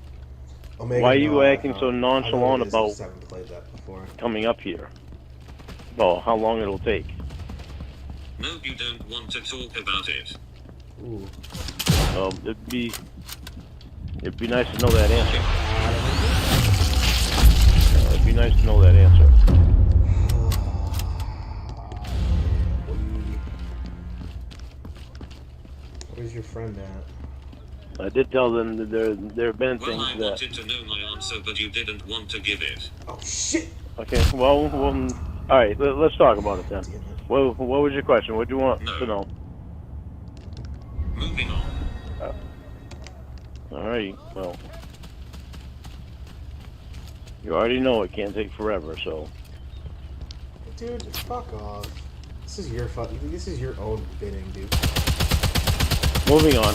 Omega, Why are no, you acting so I know what nonchalant it is. I about just haven't played that before. coming up here? About how long it'll take? No, you don't want to talk about it. Ooh. It'd be nice to know that answer. It'd be nice to know that answer. Where's your friend at? I did tell them that there have been Well, things I that. wanted to know my answer, but you didn't want to give it. Oh shit! Okay, well, all right. Let's talk about it then. Damn it. Well, what was your question? What do you want to know? Moving on. All right. Well, you already know it can't take forever, so. Dude, fuck off. This is your This is your own bidding, dude. Moving on.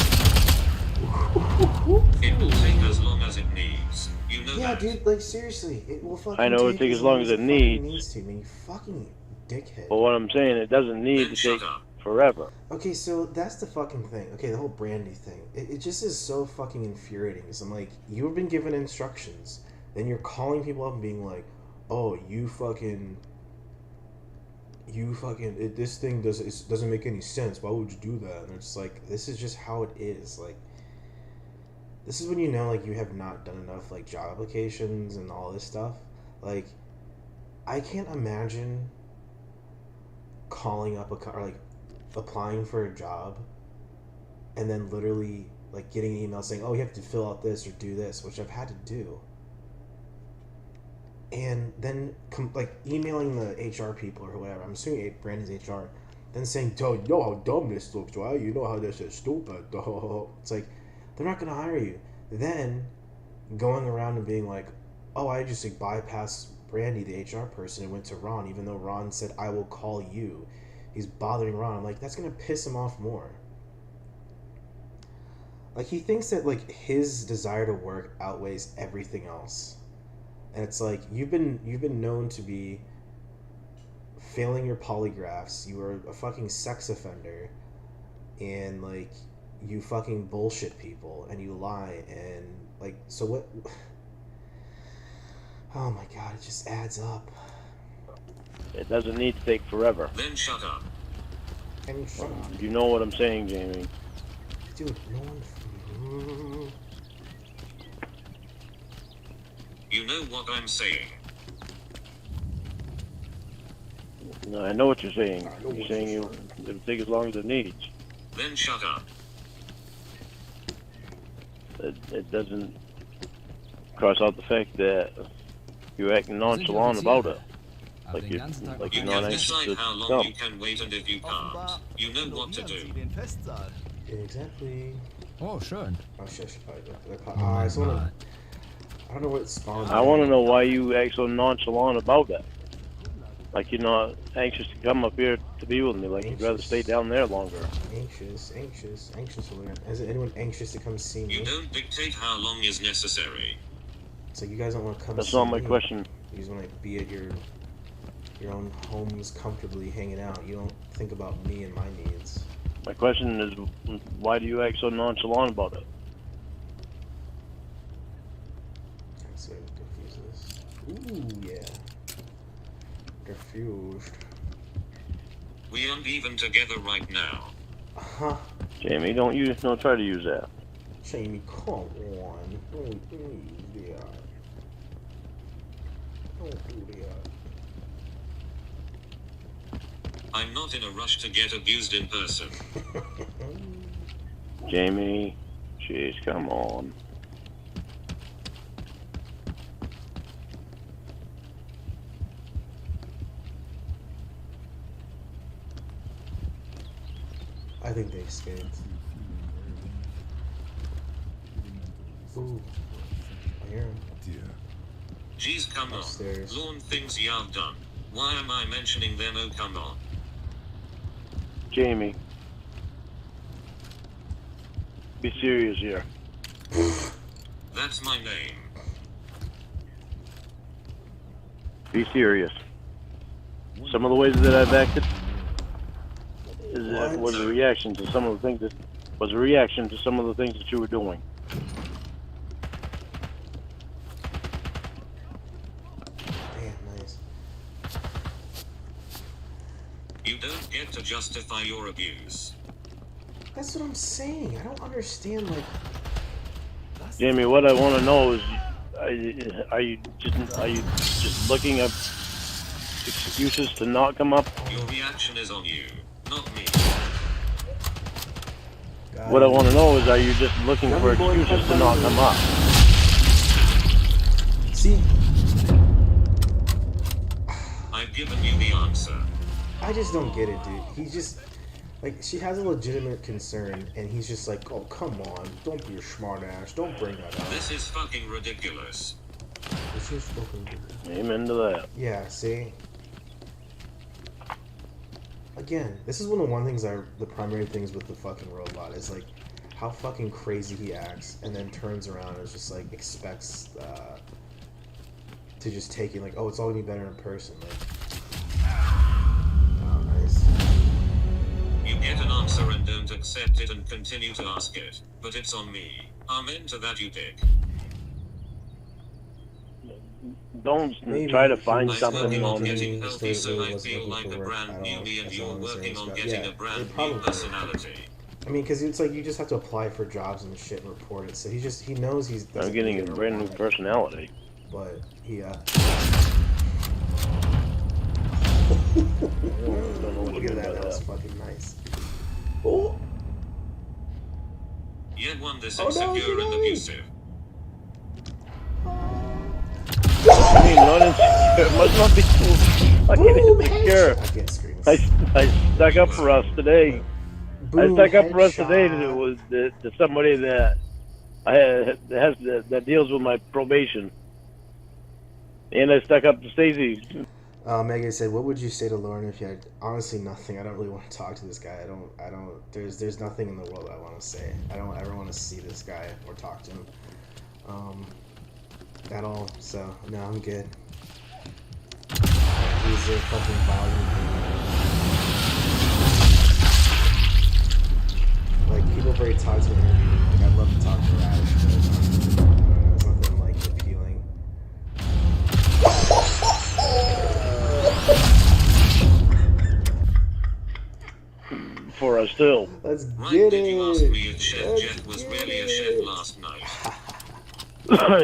It will take as long as it needs. You know Yeah, that. dude, like seriously, it will fucking I know it'll take as long as it fucking needs. to, man. You fucking dickhead. But what I'm saying, it doesn't need Then to shut take up. forever. Okay, so that's the fucking thing. Okay, the whole brandy thing. It just is so fucking infuriating. Because I'm like, you've been given instructions, then you're calling people up and being like, oh, this thing doesn't make any sense. Why would you do that? And it's like, this is just how it is. Like, this is when you know, like, you have not done enough, like, job applications and all this stuff. Like, I can't imagine calling up or like applying for a job and then literally like getting an email saying, oh, you have to fill out this or do this, which I've had to do, and then like emailing the HR people or whatever, I'm assuming Brandon's HR, then saying, oh, you know how dumb this looks, right? You know how this is stupid. It's like, they're not gonna hire you. Then going around and being like, oh, I just like bypassed Brandy, the HR person, and went to Ron, even though Ron said, I will call you. He's bothering Ron. I'm like, that's gonna piss him off more. Like, he thinks that like his desire to work outweighs everything else, and it's like, you've been known to be failing your polygraphs. You were a fucking sex offender, and like, you fucking bullshit people and you lie, and like, so what? Oh my god, it just adds up. It doesn't need to take forever. Then shut up. And shut up. You know what I'm saying, Jamie. Dude, no one... You know what I'm saying. No, I know what you're saying. You're saying it'll take as long as it needs. Then shut up. It doesn't cross out the fact that you're acting nonchalant about it. Like you're You not can anxious decide to how long come. you can wait, and if you can't, you know what to do. Exactly. Oh, schön. Oh shit, I should probably do that. I just wanna... I don't know what spawned. I want to know why you act so nonchalant about that. Like you're not anxious to come up here to be with me. Like you'd rather stay down there longer. Anxious to learn. Is anyone anxious to come see me? You don't dictate how long is necessary. So you guys don't want to come That's see not my me. question. You just want to be at your own homes comfortably hanging out. You don't think about me and my needs. My question is, why do you act so nonchalant about it? Let's see if I can confuse this. Ooh, yeah. Confused. We aren't even together right now. Huh. Jamie, don't try to use that. Jamie, come on. Don't use that. Don't do that. I'm not in a rush to get abused in person. Jamie, jeez, come on. I think they escaped. Ooh. I hear him. Geez, come Upstairs. on. Lorne things you've done. Why am I mentioning them? Oh, come on. Jamie, be serious here. That's my name. Be serious. Some of the ways that I've acted was a reaction to some of the things that you were doing. Damn, nice. You don't get to justify your abuse. That's what I'm saying. I don't understand, like... Jamie, what I want to know is, are you just looking at excuses to not come up? Your reaction is on you, not me. What I want to know is, are you just looking for excuses to not come up? See? I've given you the answer. I just don't get it, dude. He's just... Like, she has a legitimate concern, and he's just like, oh, come on. Don't be a smart ass. Don't bring that up. This is fucking ridiculous. This is fucking ridiculous. Amen to that. Yeah, see? Again, this is one of the primary things with the fucking robot is, like, how fucking crazy he acts, and then turns around and is just, like, expects, to just take it, like, oh, it's all gonna be better in person. Like, oh, nice. You get an answer and don't accept it and continue to ask it, but it's on me. Amen to that, you dick. Don't Maybe try to he find was something working on on getting just healthy, really so I wasn't feel looking like for a work brand at all. newbie and That's you're all I'm saying. working on But getting yeah, a brand it new probably- personality. I mean, because it's like you just have to apply for jobs and shit and report it. So he knows he's. I'm getting a brand new personality. But he. Don't know Look what you at mean that. by That was that. fucking nice. Oh. Yet one this Oh, no, insecure he and died. abusive. I mean, not insecure. It must not be fucking Boom, insecure. headshot. I can't scream. I stuck up for us today. Boom, I stuck up for us headshot. today to somebody that that deals with my probation, and I stuck up to Stacey. Megan said, "What would you say to Lorne if you had honestly nothing? I don't really want to talk to this guy. I don't. There's nothing in the world I want to say. I don't ever want to see this guy or talk to him, at all. So no, I'm good. He's a fucking volume. Like people very talk to interview. Like I'd love to talk to Radish, but I don't know. It's nothing like appealing." For us too. Let's Right, get did it. you ask me if Chef Let's Jeff was get really a chef it. last night?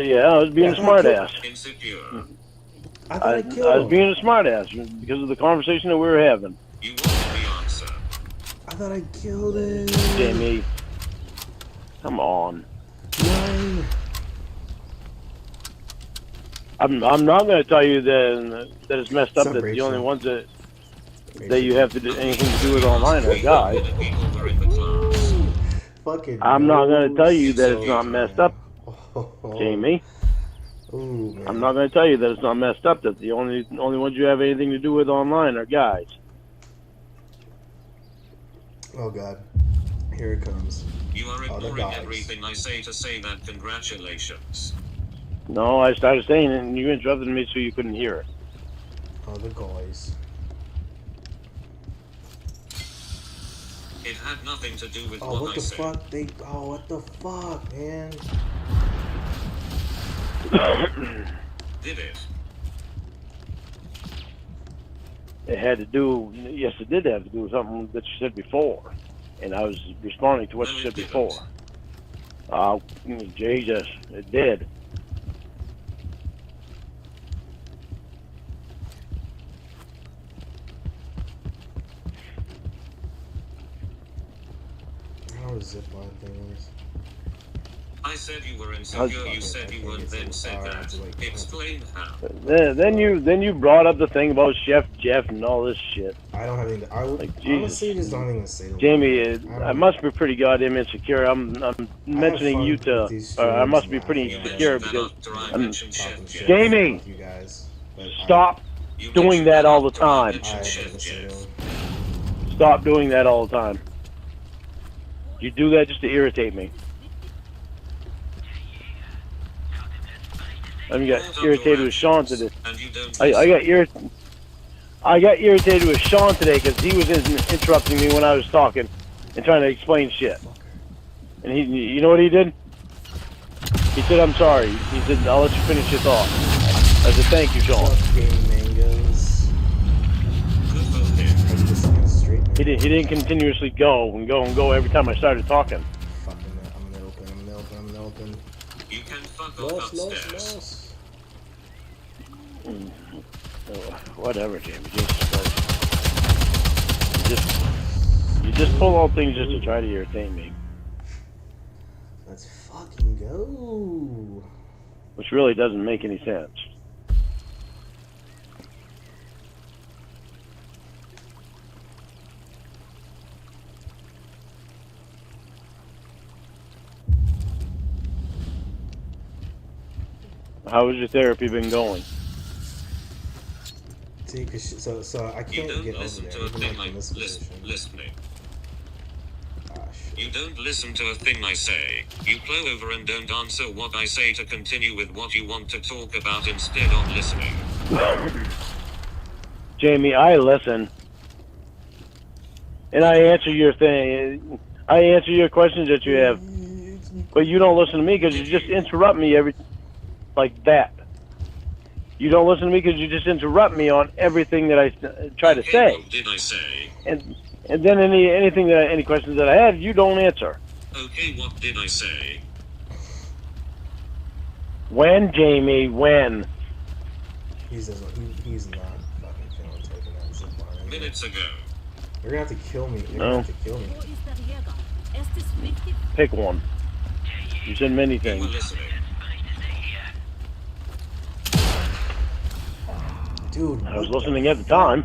Yeah, I was being a smartass. Insecure. I thought I I killed was him. being a smartass because of the conversation that we were having. You wanted the answer. I thought I killed him. Jamie, come on. Nine. I'm not going to tell you that it's messed up Some that the Rachel. only ones that you have to do anything to do with online are guys. People were in the class. Fucking. I'm not going to tell you that it's so not messed up, Oh. Jamie. Ooh, man. I'm not going to tell you that it's not messed up. That the only ones you have anything to do with online are guys. Oh god. Here it comes. You are Oh, the ignoring dogs. everything I say to say that congratulations. No, I started saying it and you interrupted me so you couldn't hear it. Oh, the guys. It had nothing to do with Oh, what what I the said. fuck? Oh, what the fuck, man? Did it? It had to do, yes, it did have to do with something that you said before. And I was responding to what No, you it said didn't. before. Oh, Jesus, it did. How the zipline thing is. I said you were insecure, you Okay, said you okay, weren't, it's then a- said alright, that. so, like, Explain how. Then you brought up the thing about Chef Jeff and all this shit. I don't have anything. I would Like, honestly Jesus. just don't have anything to say. To Jamie, him. I must be pretty goddamn insecure. I'm mentioning fun you with to. these I streams must be and pretty laughing at insecure it. because After I I'm mentioned Chef Talking Jeff. shit Jamie! with you guys. But stop You doing mentioned that all the after I time. I mentioned have Chef nothing to say to Jeff. him. Stop doing that all the time. You do that just to irritate me. I got Hold up irritated your with Sean actions, today. and you don't I listen. got irritated with Sean today because he was interrupting me when I was talking and trying to explain shit. And you know what he did? He said, "I'm sorry." He said, "I'll let you finish your thought." I said, "Thank you, Sean." Mangoes. Good for him. This is straight. He didn't continuously go and go every time I started talking. Fucking I'm gonna open. You can fuck off upstairs. Whatever, Jamie. You just pull all things just to try to irritate me, Let's fucking go. which really doesn't make any sense. How has your therapy been going? See, cause so I You can't don't get over listen there. to a Even thing like I in this position. listening. Ah, shit. You don't listen to a thing I say. You plow over and don't answer what I say to continue with what you want to talk about instead of listening. Jamie, I listen. And I answer your thing. I answer your questions that you have. But you don't listen to me because you just interrupt me like that. You don't listen to me because you just interrupt me on everything that I try to Okay, say. what did I say? And then any questions that I have, you don't answer. Okay, what did I say? When, Jamie? When? He's not fucking feeling taking that zip line. Minutes ago. You're gonna have to kill me. You're No. gonna have to kill me. Pick one. You said many You were things. listening. Dude, I was what listening the at the time.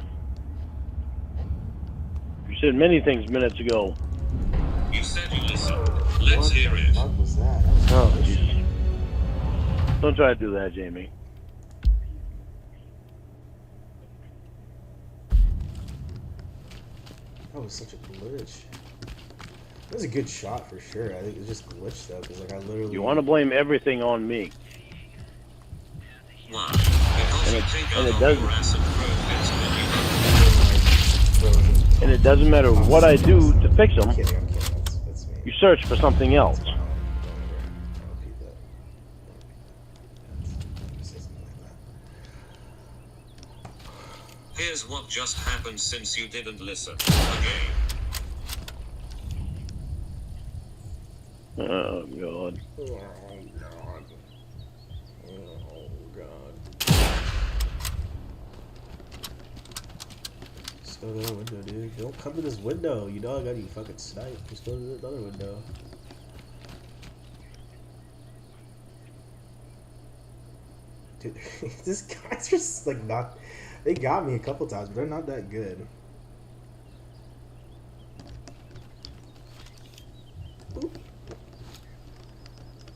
You said many things minutes ago. You said you listened. Let's What hear the it. fuck was that? That was Oh, delicious. Jesus. Don't try to do that, Jamie. That was such a glitch. It was a good shot for sure. I think it just glitched though, because like I literally. You want to blame everything on me. Why? Because you take and out it all doesn't- your acid programs when you have And it doesn't matter what I do to fix them. I'm kidding. That's me. You search for something else. Don't repeat that. Don't say something like that. Here's what just happened since you didn't listen. Again. Oh, God. Oh god. Oh god. Just go to the window, dude. Don't come to this window. You know I got you fucking sniped. Just go to the other window. Dude, these guys are just like not. They got me a couple times, but they're not that good.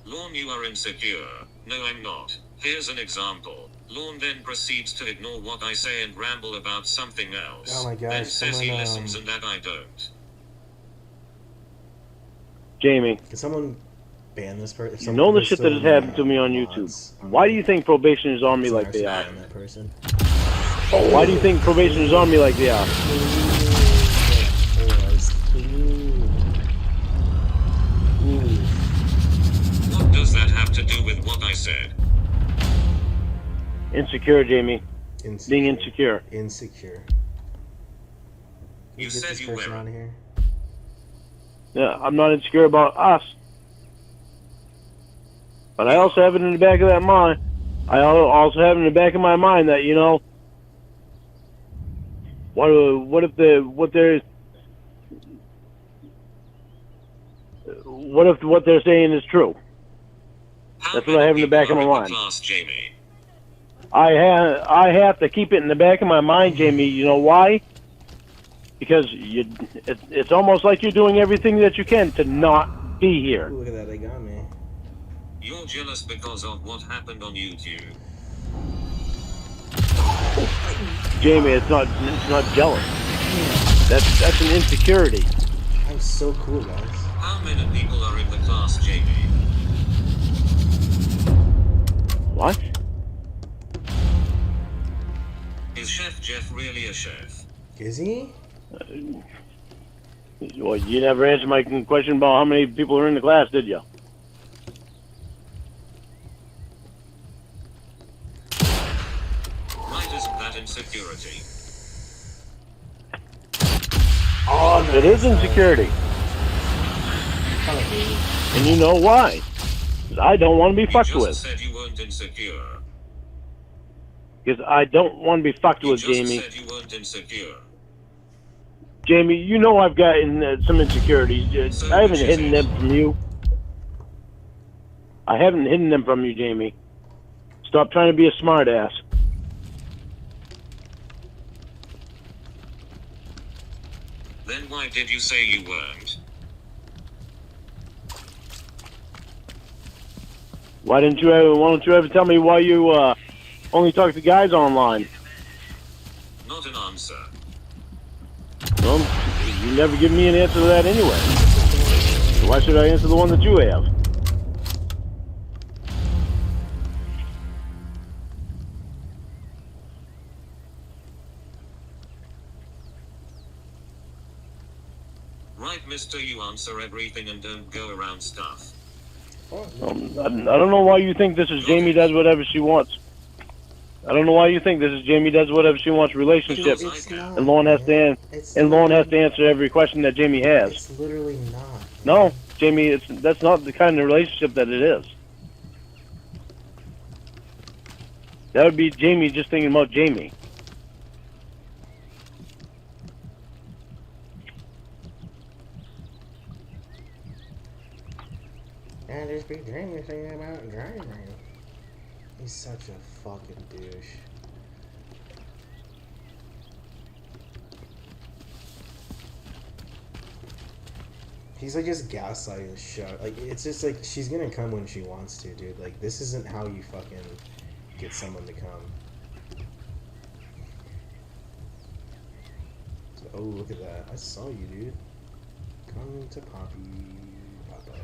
Lorne, you are insecure. No, I'm not. Here's an example. Lorne then proceeds to ignore what I say and ramble about something else. Oh my gosh, Then says he someone, listens and that I don't. Jamie, Can someone ban this person? you know the shit that has happened to me on YouTube. Why do you think probation is on me like they are? That person. Why do you think probation is on me like they are? What does that have to do with what I said? Insecure, Jamie. Being insecure. Insecure. Can You get said this you person were. out of here? Yeah, I'm not insecure about us. But I also have it in the back of that mind. I also have it in the back of my mind that, you know, what if what they're saying is true? How That's what I have in the back of my people are in mind. the class, Jamie? I have to keep it in the back of my mind, Jamie. You know why? Because it's almost like you're doing everything that you can to not be here. Ooh, look at that, they got me. You're jealous because of what happened on YouTube. Jamie, it's not jealous. That's an insecurity. I'm so cool, guys. How many people are in the class, Jamie? What? Is Chef Jeff really a chef? Is he? Well, you never answered my question about how many people are in the class, did you? Right, isn't that insecurity? Oh, no. It is insecurity. And you know why? 'Cause I don't want to be You fucked just with. said you weren't insecure. Because I don't want to be fucked You with, just Jamie. said you weren't insecure. Jamie, you know I've got some insecurities. So I haven't which is hidden it? them from you. I haven't hidden them from you, Jamie. Stop trying to be a smartass. Then why did you say you weren't? Why don't you ever tell me why you only talk to guys online? Not an answer. Well, you never give me an answer to that anyway. So why should I answer the one that you have? Right, mister, you answer everything and don't go around stuff. I don't know why you think this is Jamie does whatever she wants. I don't know why you think this is Jamie does whatever she wants relationship. It's not. And Lorne has to answer every question that Jamie has. It's literally not. No, Jamie, that's not the kind of relationship that it is. That would be Jamie just thinking about Jamie. And just be dreaming thinking about driving. He's such a fucking douche. He's like just gaslighting the shit. Like it's just like she's gonna come when she wants to, dude. Like this isn't how you fucking get someone to come. So, oh, look at that! I saw you, dude. Come to Poppy, Papa.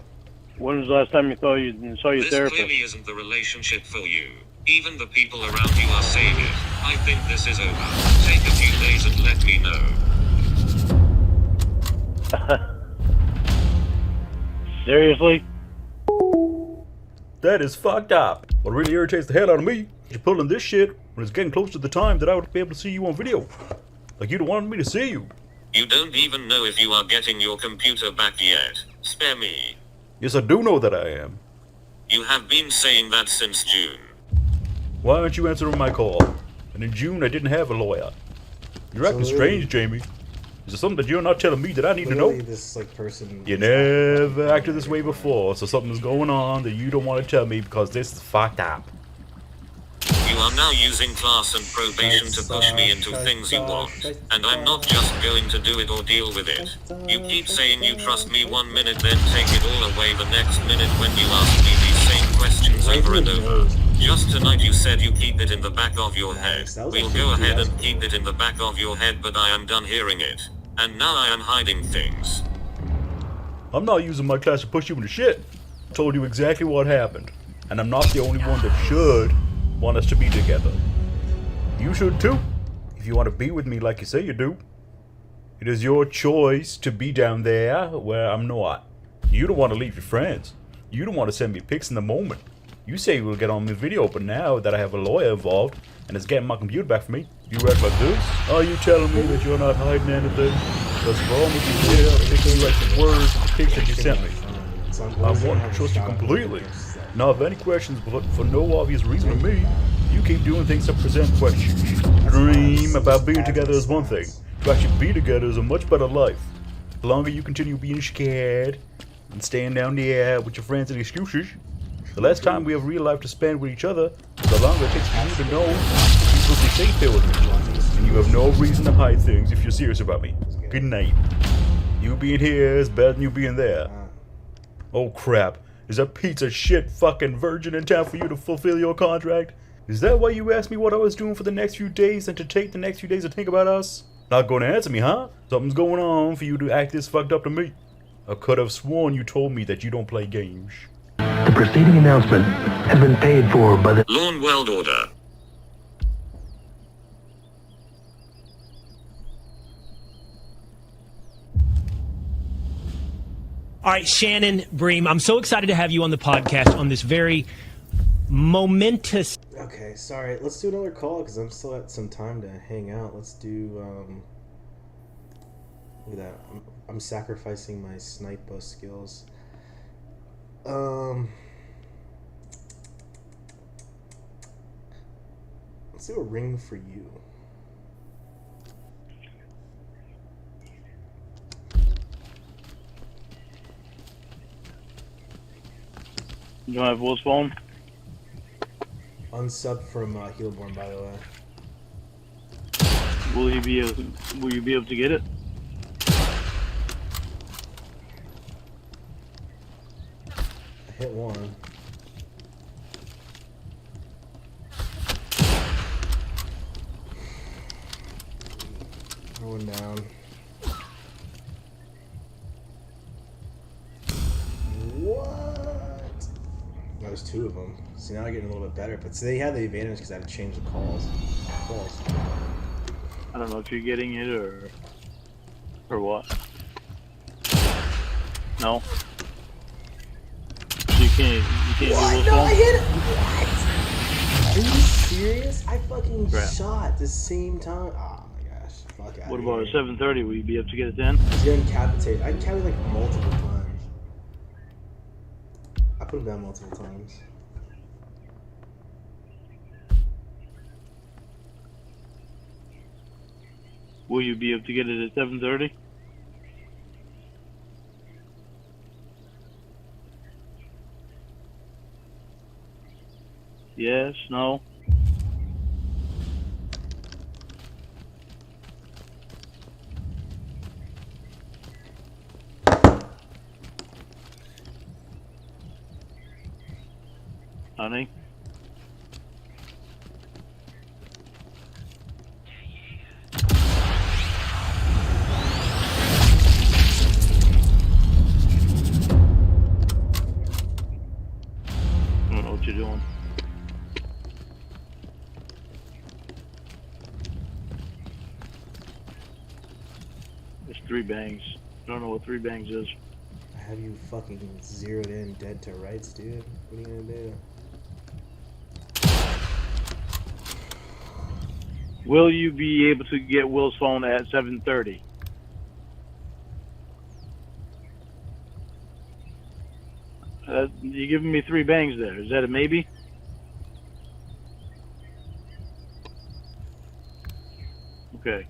When was the last time you saw your This therapist? clearly isn't the relationship for you. Even the people around you are saying it. I think this is over. Take a few days and let me know. Seriously? That is fucked up. What really irritates the hell out of me is you're pulling this shit when it's getting close to the time that I would be able to see you on video. Like you don't want me to see you. You don't even know if you are getting your computer back yet. Spare me. Yes, I do know that I am. You have been saying that since June. Why aren't you answering my call? And in June, I didn't have a lawyer. You're acting So strange, Jamie. Is there something that you're not telling me that I need to know? Literally, this like person. You never acted this way before, so something's going on that you don't want to tell me because this is fucked up. You are now using class and probation to push me into things you want, and I'm not just going to do it or deal with it. You keep saying you trust me 1 minute, then take it all away the next minute when you ask me these same questions over and over. Just tonight you said you keep it in the back of your head. We'll go ahead and keep it in the back of your head, but I am done hearing it. And now I am hiding things. I'm not using my class to push you into shit. I told you exactly what happened. And I'm not the only one that should want us to be together. You should too, if you want to be with me like you say you do. It is your choice to be down there where I'm not. You don't want to leave your friends. You don't want to send me pics in the moment. You say we'll get on the video, but now that I have a lawyer involved and it's getting my computer back for me, you act like this? Are you telling me that you're not hiding anything? Because for all of you here, I'm taking you like the words of the pics that you sent me. I want to trust you completely. Now, if any questions, but for no obvious reason to me, you keep doing things to present questions. Dream about being together is one thing. To actually be together is a much better life. The longer you continue being scared and staying down there with your friends and excuses, the less time we have real life to spend with each other, the longer it takes for you to know you will be safe here with me. And you have no reason to hide things if you're serious about me. Good night. You being here is better than you being there. Oh crap. Is that pizza shit fucking virgin in town for you to fulfill your contract? Is that why you asked me what I was doing for the next few days and to take the next few days to think about us? Not gonna answer me, huh? Something's going on for you to act this fucked up to me. I could have sworn you told me that you don't play games. The preceding announcement has been paid for by the Lorne World Order. All right, Shannon Bream, I'm so excited to have you on the podcast on this very momentous... Okay, sorry. Let's do another call because I'm still at some time to hang out. Let's do, look at that. I'm sacrificing my snipe bus skills. Let's do a ring for you. You don't have Will's phone? Unsub from Heelborne, by the way. Will you be able to get it? I hit one. Going down. What? There's two of them. See, now I'm getting a little bit better, but see, they had the advantage because I had to change the calls. I don't know if you're getting it or what. No. So you can't do Will's No, I phone? hit it! What? Are you serious? I fucking Crap. shot the same time. Oh my gosh. Fuck out. What about at 7:30? Will you be able to get it then? He's getting decapitated. I capped like multiple times. I put him down multiple times. Will you be able to get it at 7:30? Yes, no. Honey? I don't know what you're doing. It's 3 bangs. I don't know what 3 bangs is. I have you fucking zeroed in dead to rights, dude. What are you gonna do? Will you be able to get Will's phone at 7:30? You're giving me 3 bangs there. Is that a maybe? Okay.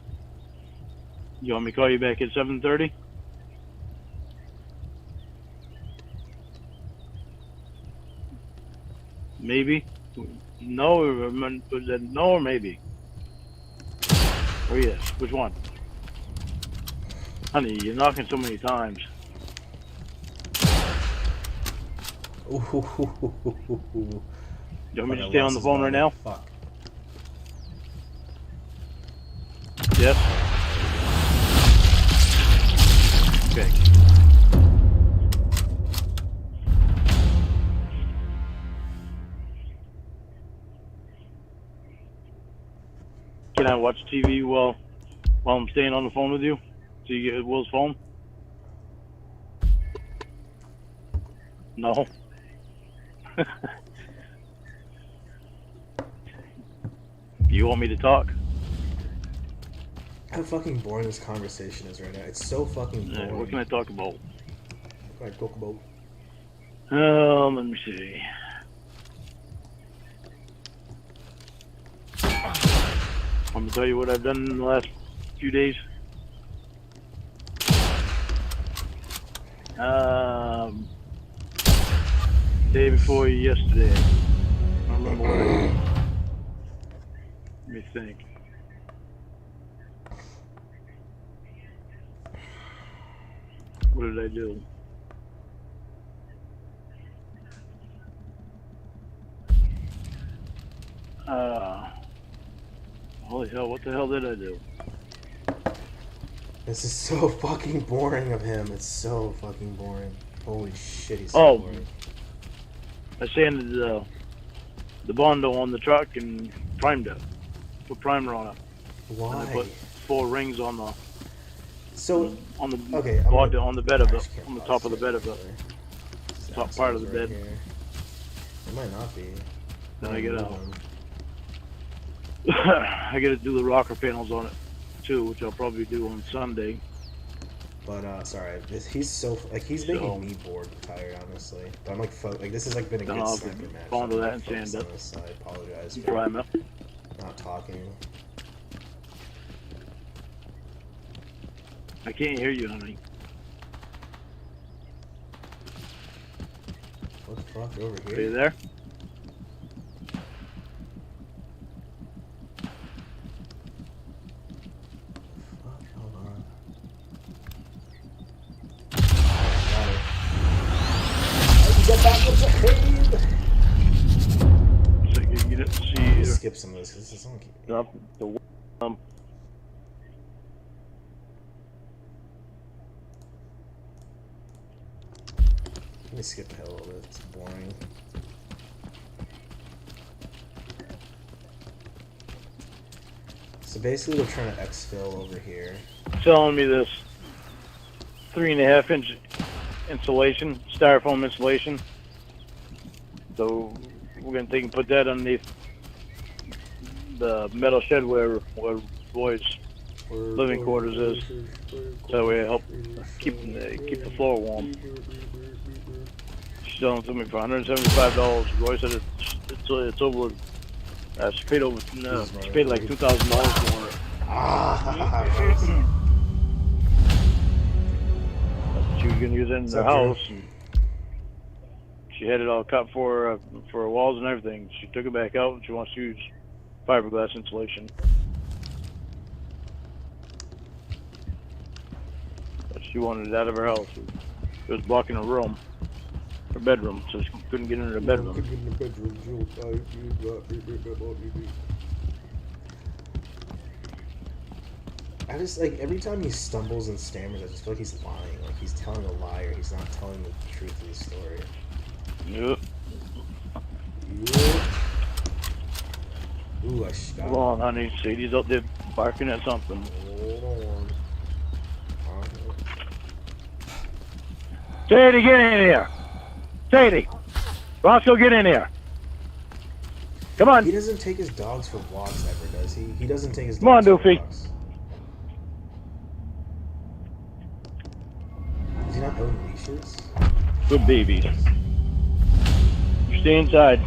You want me to call you back at 7:30? Maybe? No, was that no or maybe? Or yes? Which one? Honey, you're knocking so many times. Ooh. You want me to stay on the phone right now? Fuck. Yes? Okay. Can I watch TV while I'm staying on the phone with you? So you get Will's phone? No. You want me to talk? How fucking boring this conversation is right now. It's so fucking boring. What can I talk about? What can I talk about? Let me see. I'm gonna tell you what I've done in the last few days. Day before yesterday. I don't remember what I did. Let me think. What did I do? Holy hell, what the hell did I do? This is so fucking boring of him. It's so fucking boring. Holy shit, he's so boring. I sanded the Bondo on the truck and primed it. Put primer on it. Why? And I put 4 rings on the So on the okay, on the bed of I it, just can't on the pause top of the it bed of it, actually. This top part of the asshole's bed. here. It might not be. Then I get Move out. him. I got to do the rocker panels on it too, which I'll probably do on Sunday. But sorry, he's so like he's making me bored and tired, honestly. But I'm like, this has like been a good I'll sniper match. fall into I'm, that like, and focused stand on up. this. I apologize for Try 'em up. not talking. I can't hear you, honey. What the fuck over here? Are you there? Fuck, hold on. So you didn't see Let's either. skip some of this because this is only keep. Up the Let me skip ahead a little bit. It's boring. So basically, they're trying to exfil over here. telling me this 3.5-inch insulation, styrofoam insulation. So we're gonna take and put that underneath the metal shed where Roy's living quarters is. So we help keep the floor warm. She's selling to me for $175. Roy said it's over. She paid over. No, she paid like $2,000 for it. She was gonna use it in her house. And she had it all cut for her walls and everything. She took it back out and she wants to use fiberglass insulation. But she wanted it out of her house. It was blocking her room, her bedroom, so she couldn't get into her bedroom. I just like every time he stumbles and stammers, I just feel like he's lying, like he's telling a lie or he's not telling the truth of the story. Yep. Ooh, I shot. Hold on, honey. Sadie's up there barking at something. Hold on. Sadie, get in here. Sadie, Roscoe, get in here. Come on. He doesn't take his dogs for walks ever, does he? He doesn't take his dogs Come on, for Doofy. walks. Does he not own leashes? Good babies. You stay inside.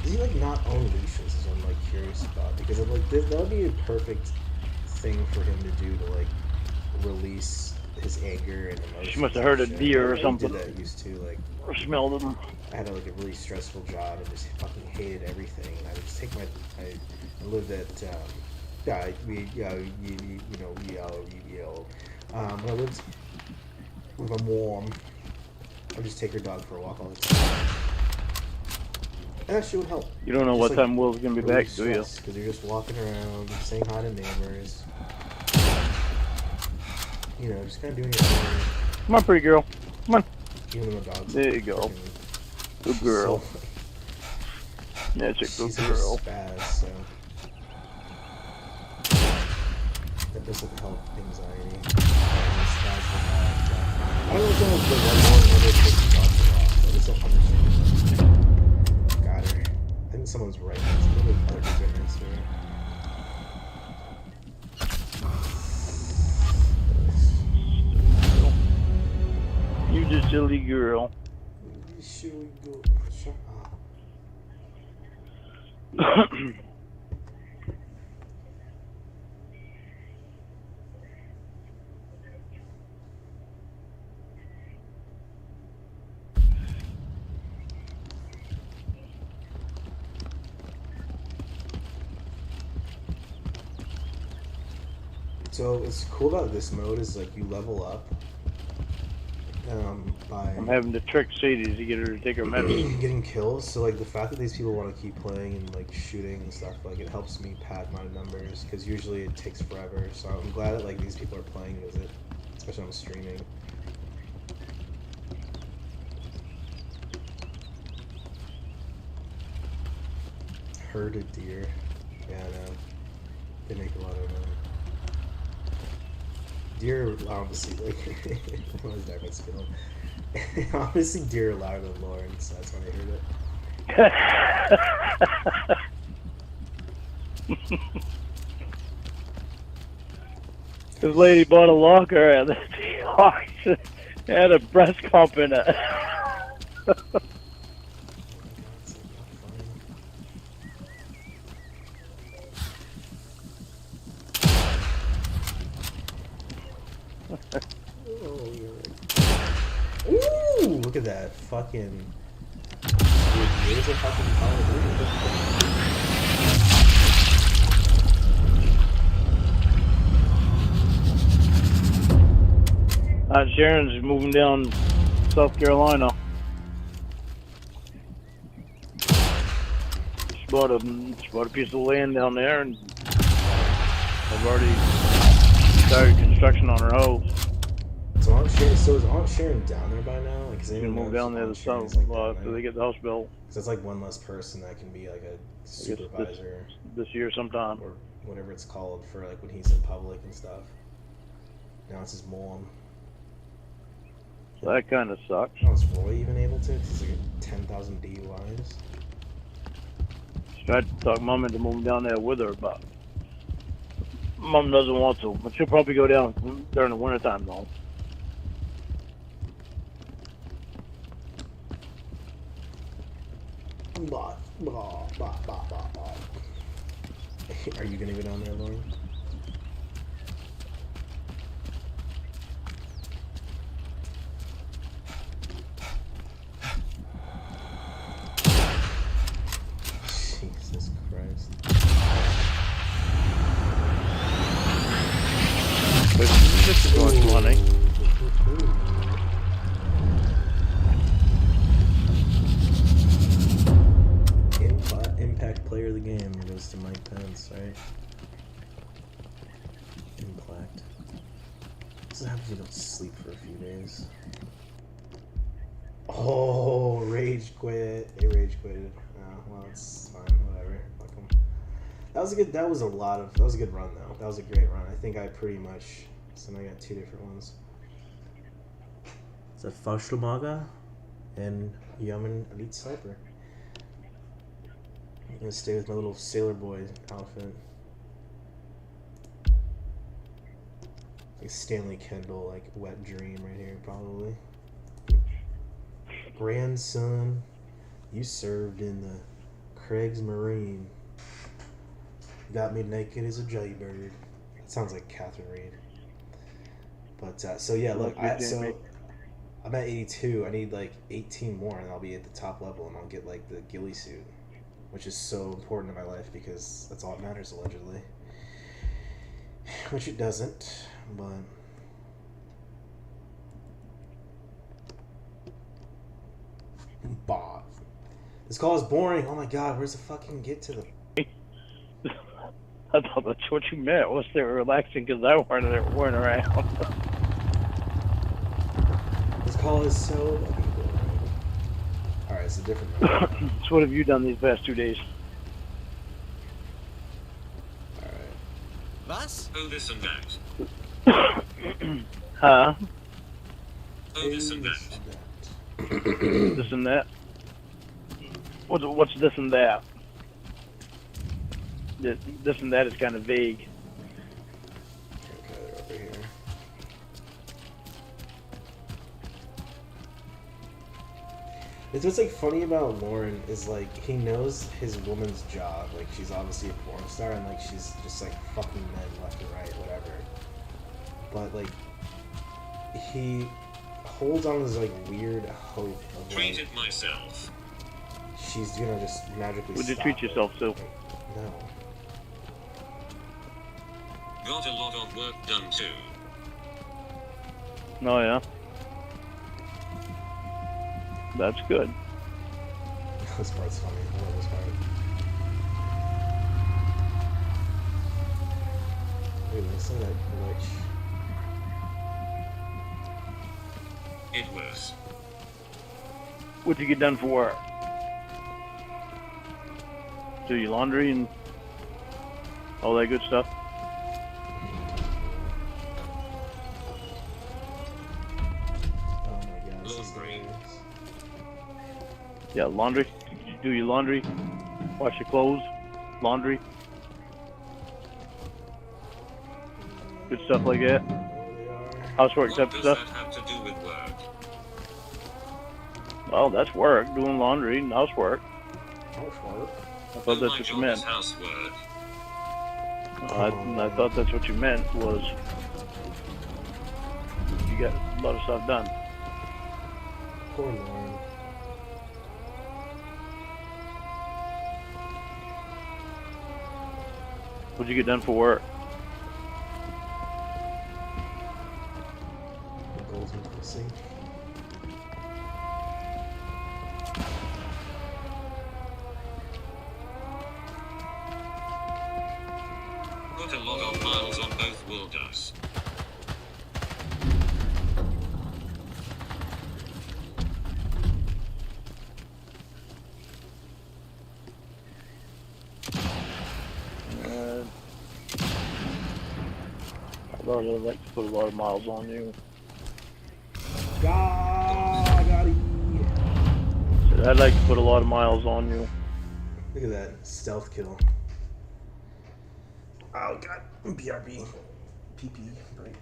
Does he like not own leashes? Is what I'm like curious about, because I'm like that would be a perfect thing for him to do to like release his anger and emotions. She must have heard a and shit. deer or I something. did that used to like. Or smelled them. I had like a really stressful job and just fucking hated everything. And I would just take I lived at I lived with my mom. I'd just take her dog for a walk all the time. And that shit would help. You don't know Just, what like, time Will's gonna be back, do you? Because you're just walking around, saying hi to neighbors. You know, just kind of doing your thing. Come on, pretty girl. Come on. Even though the dog's There you go. Good girl. So, That's a she's good such a girl. spaz, so that doesn't help anxiety. I don't know if that was the one more whether it's just dogs or off. I just don't understand. Got her. I think someone's right. There's a little bit other goodness here. You just silly girl. Should we go? Shut up. So what's cool about this mode is like you level up by I'm having to trick Sadie to get her to take her medicine. getting kills. So like the fact that these people want to keep playing and like shooting and stuff, like it helps me pad my numbers because usually it takes forever. So I'm glad that like these people are playing with it, especially when I'm streaming. Herd a deer. Yeah, I know. They make a lot of money. Deer, obviously, like, what was that skill? Obviously, deer are louder than Lorne, so that's why I heard it. This lady bought a locker and the Seahawks had a breast pump in it. Ooh, look at that fucking. Dude, there's a fucking Sharon's moving down South Carolina. She bought a piece of land down there, and I've already started construction on her house. So is Aunt Sharon down there by now? Like, She's gonna move down there this summer after they get the house built. Because that's like one less person that can be like a supervisor. This year sometime. Or whatever it's called for like when he's in public and stuff. Now it's his mom. So that kind of sucks. How is Roy even able to? He's like 10,000 DUIs. She tried to talk Mom into moving down there with her, but Mom doesn't want to. But she'll probably go down during the wintertime though. Are you gonna go down there, Lorne? Jesus Christ. This is going money. Impact player of the game goes to Mike Pence, right? Impact. This happens if you don't sleep for a few days. Oh, rage quit. He rage quitted. Oh, well, it's fine. Whatever. Fuck him. That was a good run though. That was a great run. I think I pretty much. So now I got two different ones. It's a Faschlamaga and Yaman Elite Sniper. I'm gonna stay with my little sailor boy outfit. Like Stanley Kendall, like wet dream right here, probably. Grandson, you served in the Kriegsmarine. Got me naked as a jaybird. That sounds like Catherine Reed. But so yeah, look, I'm at 82. I need like 18 more, and I'll be at the top level, and I'll get like the ghillie suit, which is so important in my life because that's all that matters allegedly. Which it doesn't, but. Bob. This call is boring. Oh my god, where's the fucking get to the. I thought that's what you meant. Was they were relaxing because I weren't around. This call is so fucking boring. Alright, it's a different number. So what have you done these past 2 days? Alright. Was? Oh, this and that. Huh? Oh, this and that. This and that? What's this and that? This and that is kind of vague. Okay, they're over here. It's what's like funny about Lorne is like he knows his woman's job. Like she's obviously a porn star and like she's just like fucking men left and right, whatever. But like he holds on to this like weird hope of Treated myself. she's gonna just magically. Would you stop treat yourself it. to? Like, no. Got a lot of work done too. Oh yeah. That's good. This part's funny. I love this part. Wait, listen to that glitch. It was. What'd you get done for work? Do your laundry and all that good stuff. Oh my god, this is Laundry. Yeah, laundry. You do your laundry, wash your clothes, laundry, good stuff like that. Housework What type does stuff. that have to do with work? Well, that's work, doing laundry and housework. Housework. I thought Oh, that's my what you job meant. is housework. I thought that's what you meant was you got a lot of stuff done. Poor Lorne. What'd you get done for work? The golden pussy. Put a lot of miles on both wilders. I'd like to put a lot of miles on you. Got it. Said I'd like to put a lot of miles on you. Look at that stealth kill. Oh god, BRB, PP break.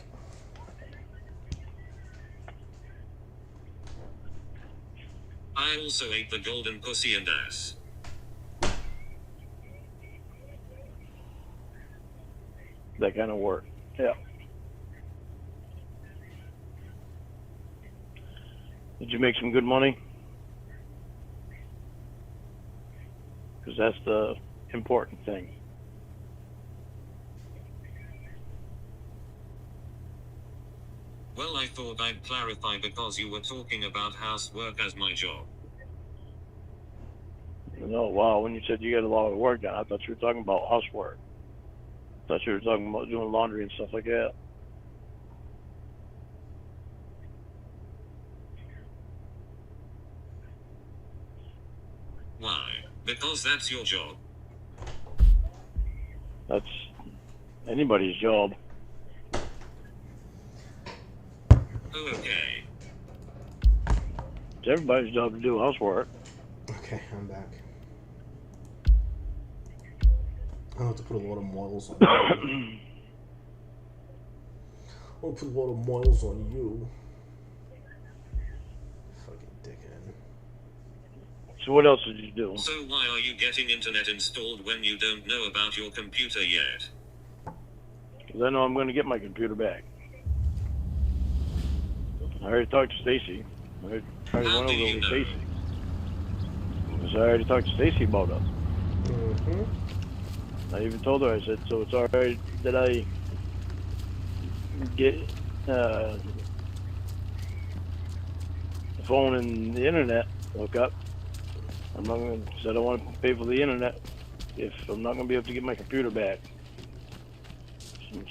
I also ate the golden pussy and ass. That kind of work. Yeah. Did you make some good money? Because that's the important thing. Well, I thought I'd clarify because you were talking about housework as my job. No, wow, when you said you got a lot of work done, I thought you were talking about housework. I thought you were talking about doing laundry and stuff like that. Why? Because that's your job. That's anybody's job. Oh, okay. It's everybody's job to do housework. Okay, I'm back. I have to put a lot of miles on you. I'll put a lot of miles on you. Fucking dickhead. So what else did you do? So why are you getting internet installed when you don't know about your computer yet? Because I know I'm going to get my computer back. I already talked to Stacy. I already How went do over you with know? Stacy. Because I already talked to Stacy about it. Mm-hmm. I even told her, I said, so it's alright that I get the phone and the internet hook up. I'm not going to, said I want to pay for the internet if I'm not going to be able to get my computer back.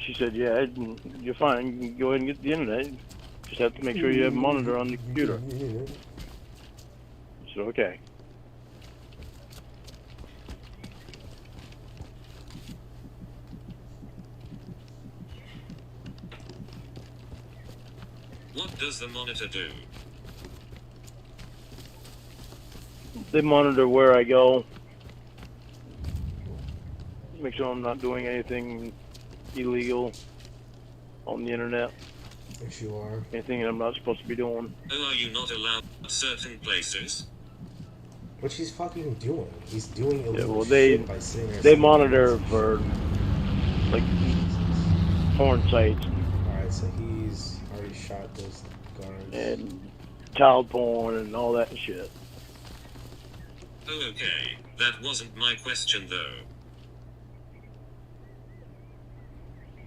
She said, yeah, you're fine. You can go ahead and get the internet. Just have to make sure you have a monitor on the computer. I said, okay. What does the monitor do? They monitor where I go. Make sure I'm not doing anything illegal on the internet. If you are. Anything that I'm not supposed to be doing. Oh, are you not allowed certain places? What he's fucking doing? He's doing illegal well, shit by sitting there. They monitor for like porn sites Alright, so he's already shot those guards. and child porn and all that shit. Oh, okay. That wasn't my question though.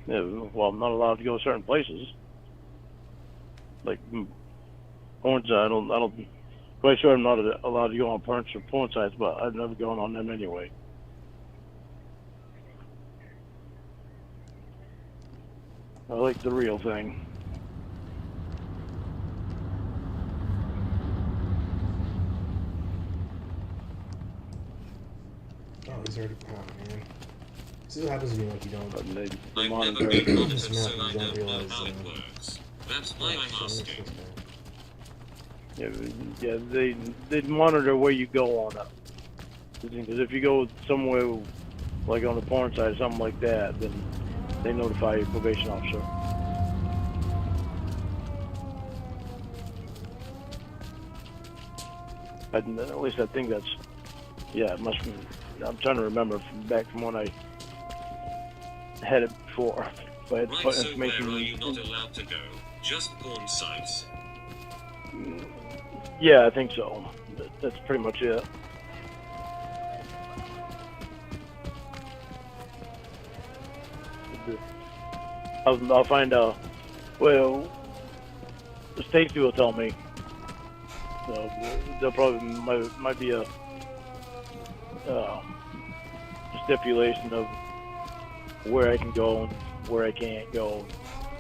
Yeah, well, I'm not allowed to go to certain places. Like porn sites, I don't. Quite sure I'm not allowed to go on porn sites, but I've never gone on them anyway. I like the real thing. Oh, he's already. Oh man. See what happens when you don't. But they I've monitor. never been monitored, Just so math, I you don't don't know realize, how it works. That's why Oh, I'm shit, asking. Yeah, they monitor where you go on it. Because if you go somewhere like on the porn site or something like that, then they notify your probation officer. At least I think that's, yeah, it must be. I'm trying to remember back from when I had it before. If I had to Right, put so where information. are you not allowed to go? Just porn sites? Yeah, I think so. That's pretty much it. I'll find out. Well, Stacy will tell me. There probably might be a stipulation of where I can go and where I can't go,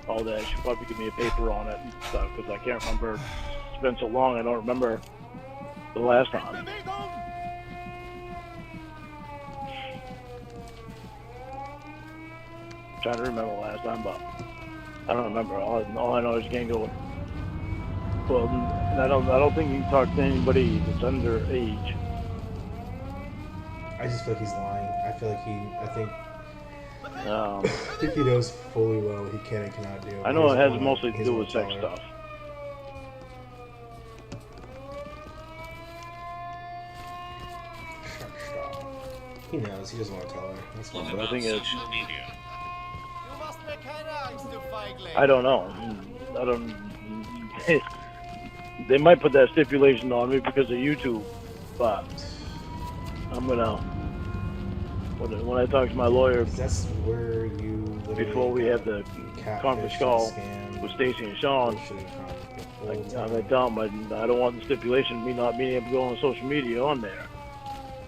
all that. She'll probably give me a paper on it and stuff because I can't remember. It's been so long, I don't remember the last time. Trying to remember the last time, but I don't remember. All I know is you can't go. Well, and I don't think you can talk to anybody that's underage. I just feel like he's lying. I feel like Um, I think he knows fully well what he can and cannot do. I know it has mostly to do with sex stuff. He knows. He doesn't want to tell her. That's What fine. But I about think it's. social media? I don't know. I don't. They might put that stipulation on me because of YouTube, but I'm gonna. When I talk to my lawyer That's where you literally before we have the conference call with Stacy and Sean, I'm gonna tell them I don't want the stipulation of me not being able to go on social media on there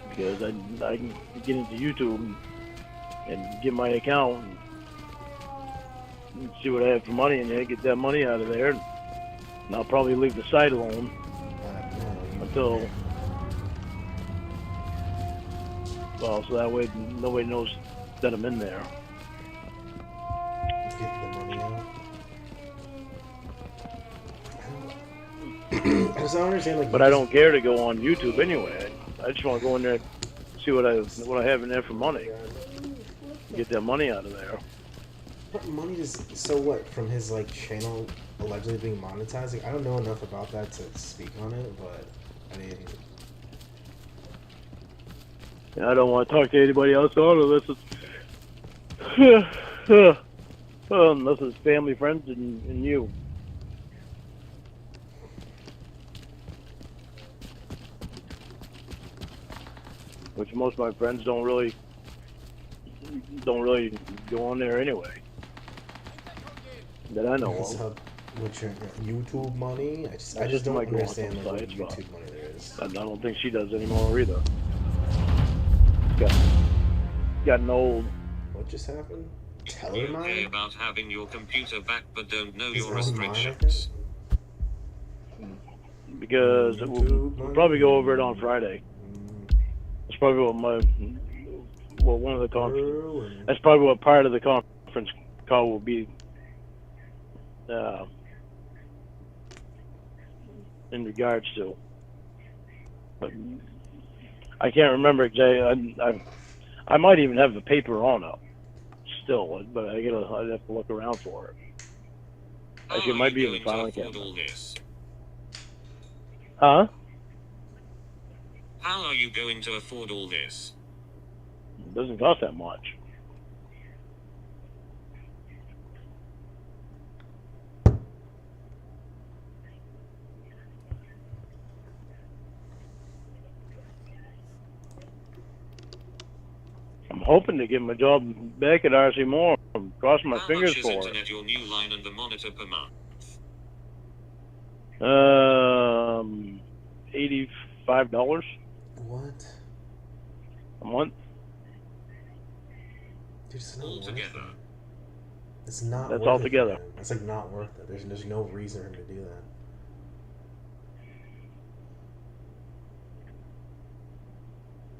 because I can get into YouTube and get my account and see what I have for money in there, get that money out of there, and I'll probably leave the site alone until. Well, so that way nobody knows that I'm in there. Get the money out. I just don't understand, like. But I don't care to go on YouTube anyway. I just want to go in there, and see what I have in there for money, get that money out of there. What money does? So what? From his like channel allegedly being monetized? Like, I don't know enough about that to speak on it, but I mean. I don't want to talk to anybody else on it unless it's family, friends, and you. Which most of my friends don't really go on there anyway. That I know What's of. up with your YouTube money? I just don't might go on understand some like, what sites, but YouTube money there is. I don't think she does anymore either. Gotten old. What just happened? Tell You her okay mine? about having your computer back but don't know Is your it on mine, I restrictions? Because we'll probably go over it on Friday. That's probably one of the conference. That's probably what part of the conference call will be. In regards to, but I can't remember exactly. I might even have the paper on it still, but I'd have to look around for it. Actually, it might be in the filing cabinet. All this? Huh? How are you going to afford all this? It doesn't cost that much. I'm hoping to get my job back at RC Moore. I'm crossing my fingers How much is for internet, your new line, and the monitor per month? $85 What? a month. Dude, it's not All worth together. it. It's not That's worth all it for together. him. It's like not worth it. There's no reason for him to do that.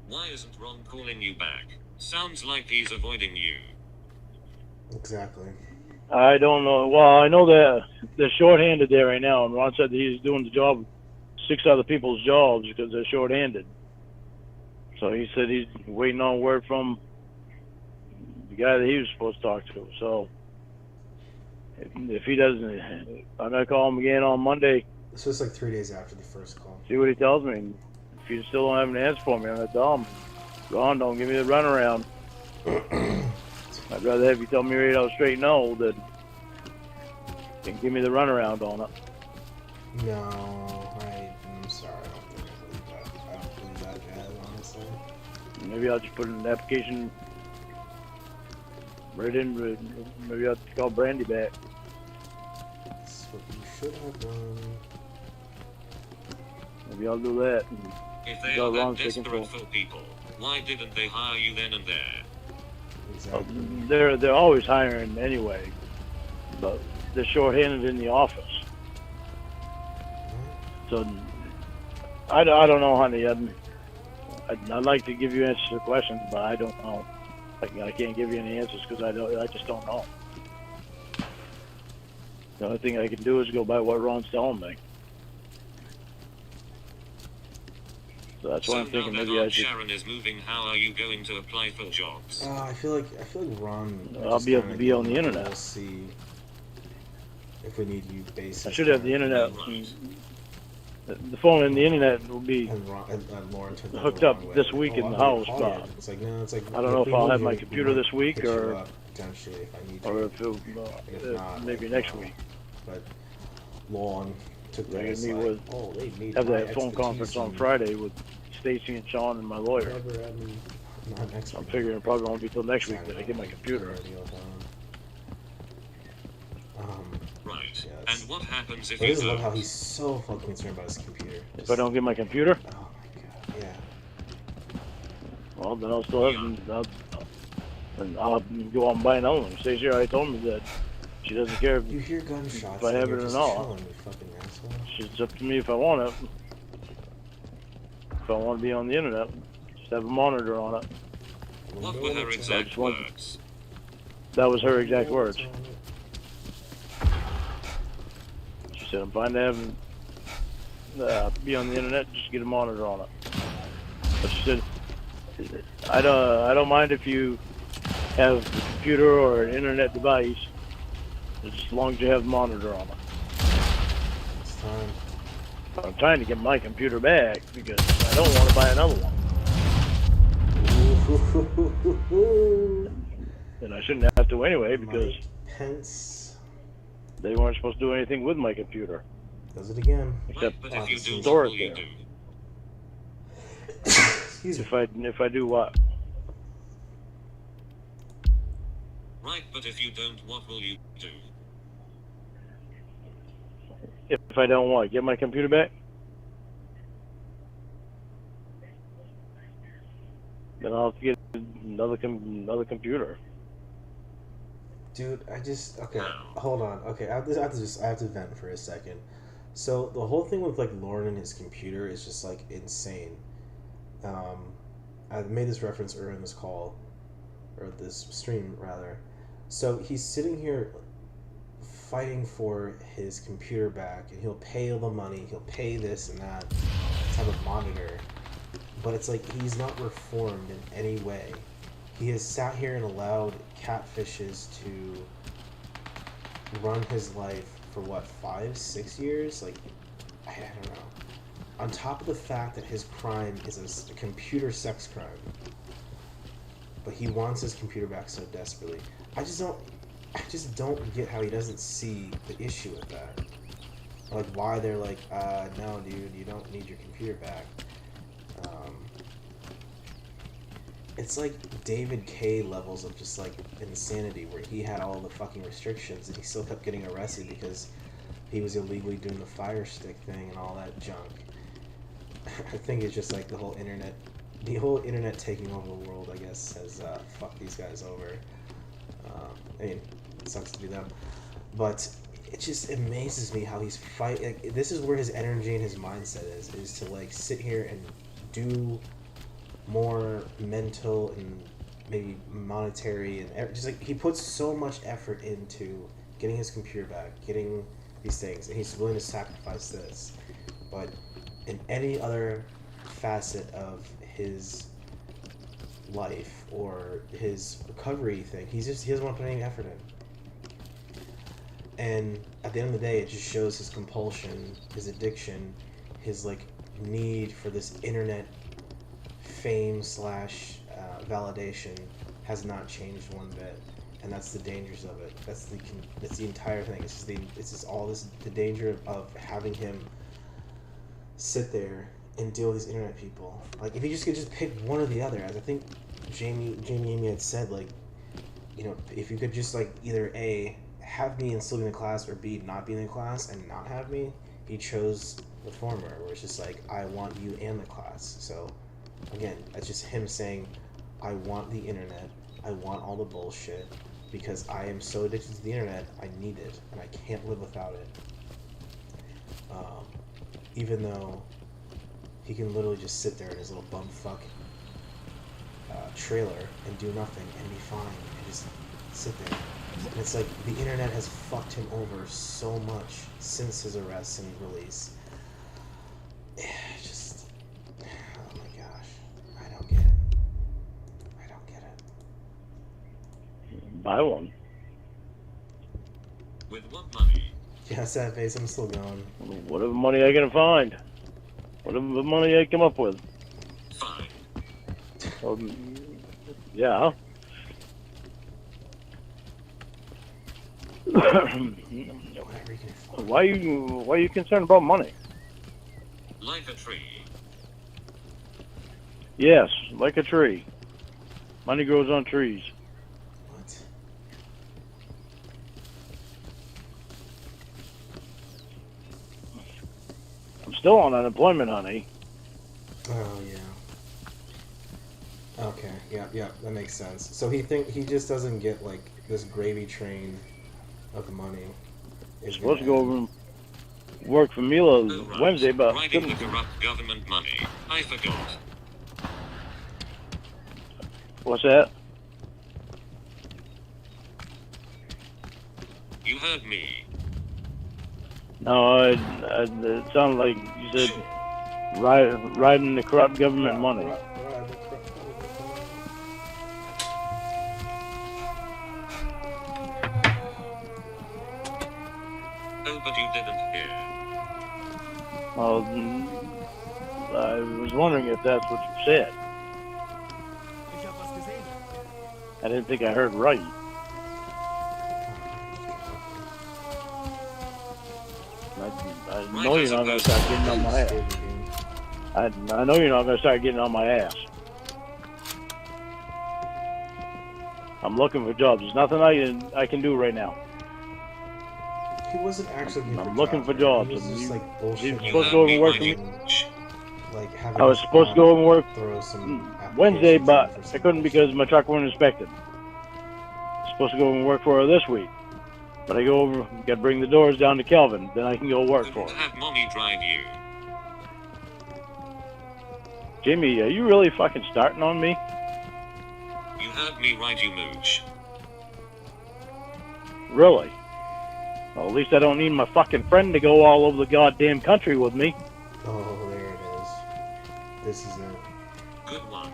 Why isn't Ron calling you back? Sounds like he's avoiding you. Exactly. I don't know. Well, I know that they're shorthanded there right now, and Ron said that he's doing the job of 6 other people's jobs because they're shorthanded. So he said he's waiting on word from the guy that he was supposed to talk to. So if he doesn't, I'm gonna call him again on Monday. This was like 3 days after the first call. See what he tells me. And if he still don't have an answer for me, I'm gonna tell him, Ron, don't give me the runaround. I'd rather have you tell me right out straight no than give me the runaround on it. No, I'm sorry. I don't believe that bad, honestly. Maybe I'll just put an application right in. Maybe I'll call Brandy back. That's what you should have done. Maybe I'll do that. If they are that desperate for people, why didn't they hire you then and there? Exactly. They're always hiring anyway, but they're shorthanded in the office. So I don't know, honey. I'd like to give you answers to questions, but I don't know. I can't give you any answers because I just don't know. The only thing I can do is go by what Ron's telling me. So that's why I'm thinking maybe I should. Sharon is moving. How are you going to apply for jobs? I feel like Ron. I'll be able to be on the internet. We'll see if we need you. Basic. I should have the internet. Right. The phone and the internet will be And Lorne took hooked up this week in the house, but it's like no, it's like I don't know if I'll have my computer this week or potentially if I need or to. if it'll, maybe next week. But Lorne took that They as need like, with- oh, they need Have my that phone expertise conference on in Friday with Stacy and Sean and my lawyer. whatever, I mean, not next I'm week. figuring it probably won't be till next week that I get my computer. Right. Yeah, And what happens if I you just love how don't? he's so fucking concerned about his computer. If I don't get my computer, Oh my god, yeah. well, then I'll still have, I'll go out and buy another one. Stacy already told me that she doesn't care You hear gunshots if I and have you're it or just not. chilling, you fucking asshole. It's up to me if I want it. If I want to be on the internet, just have a monitor on it. What were her exact words? That was her exact words. She said, I'm fine to have be on the internet, just get a monitor on it. But she said, I don't mind if you have a computer or an internet device, as long as you have a monitor on it. It's time. I'm trying to get my computer back because I don't want to buy another one. And I shouldn't have to anyway because Mike Pence they weren't supposed to do anything with my computer does it again. except Right, but if you do, store what it will you there. do? Excuse me. If I do what? Right, but if you don't, what will you do? If I don't what? Get my computer back? Then I'll have to get another computer. Dude, okay, hold on. Okay, I have to vent for a second. So the whole thing with like Lorne and his computer is just like insane. I made this reference earlier in this call, or this stream rather. So he's sitting here fighting for his computer back, and he'll pay all the money, he'll pay this and that to have a monitor, but it's like he's not reformed in any way. He has sat here and allowed catfishes to run his life for what, 5-6 years? Like, I don't know. On top of the fact that his crime is a computer sex crime, but he wants his computer back so desperately. I just don't get how he doesn't see the issue with that. Like, why they're like, no, dude, you don't need your computer back. It's like David K levels of just like insanity, where he had all the fucking restrictions and he still kept getting arrested because he was illegally doing the Fire Stick thing and all that junk. I think it's just like the whole internet taking over the world, I guess, has fucked these guys over. I mean, it sucks to be them, but it just amazes me how he's fighting. Like, this is where his energy and his mindset is to like sit here and do more mental and maybe monetary and just like he puts so much effort into getting his computer back, getting these things, and he's willing to sacrifice this. But in any other facet of his life or his recovery thing, he doesn't want to put any effort in. And at the end of the day, it just shows his compulsion, his addiction, his like need for this internet fame slash validation has not changed one bit, and that's the dangers of it. That's the entire thing. It's just all this, the danger of having him sit there and deal with these internet people. Like if he just could just pick one or the other, as I think Jamie Amy had said, like, you know, if you could just like either A, have me and still be in the class, or B, not be in the class and not have me. He chose the former, where it's just like, I want you and the class. So again, that's just him saying, I want the internet, I want all the bullshit, because I am so addicted to the internet, I need it, and I can't live without it. Even though he can literally just sit there in his little bumfuck trailer and do nothing and be fine and just sit there. And it's like the internet has fucked him over so much since his arrest and release. Just, oh my gosh, I don't get it. I don't get it. Buy one. With what money? Yeah, sad face, I'm still going. Whatever money I can find. Whatever money I come up with. Fine. Yeah. Whatever you can afford. Why are you concerned about money? Like a tree. Yes, like a tree. Money grows on trees. What? I'm still on unemployment, honey. Oh yeah. Okay, yeah, that makes sense. So he just doesn't get like this gravy train of money. I'm supposed to go over and work for Mila Oh, right. Wednesday, but Riding the corrupt government money. I forgot. what's that? You heard me. No, it sounded like you said riding the corrupt government money. Oh, but you didn't hear. Well, I was wondering if that's what you said. I didn't think I heard right. I know you're not going to start getting on my ass. I know you're not going to start getting on my ass. I'm looking for jobs. There's nothing I can do right now. He wasn't actually looking I'm looking for jobs. He was just like bullshit. You're supposed to go over and work for me. Like having I was supposed to go over and work throw some Wednesday, applications but in for I some couldn't jobs. because my truck wasn't inspected. Supposed to go over and work for her this week. But I go over, got to bring the doors down to Kelvin, then I can go work for Couldn't her. have mommy drive you. Jimmy, are you really fucking starting on me? You heard me right, you mooch. Really? Well, at least I don't need my fucking friend to go all over the goddamn country with me. Oh, there it is. This is it. Good one.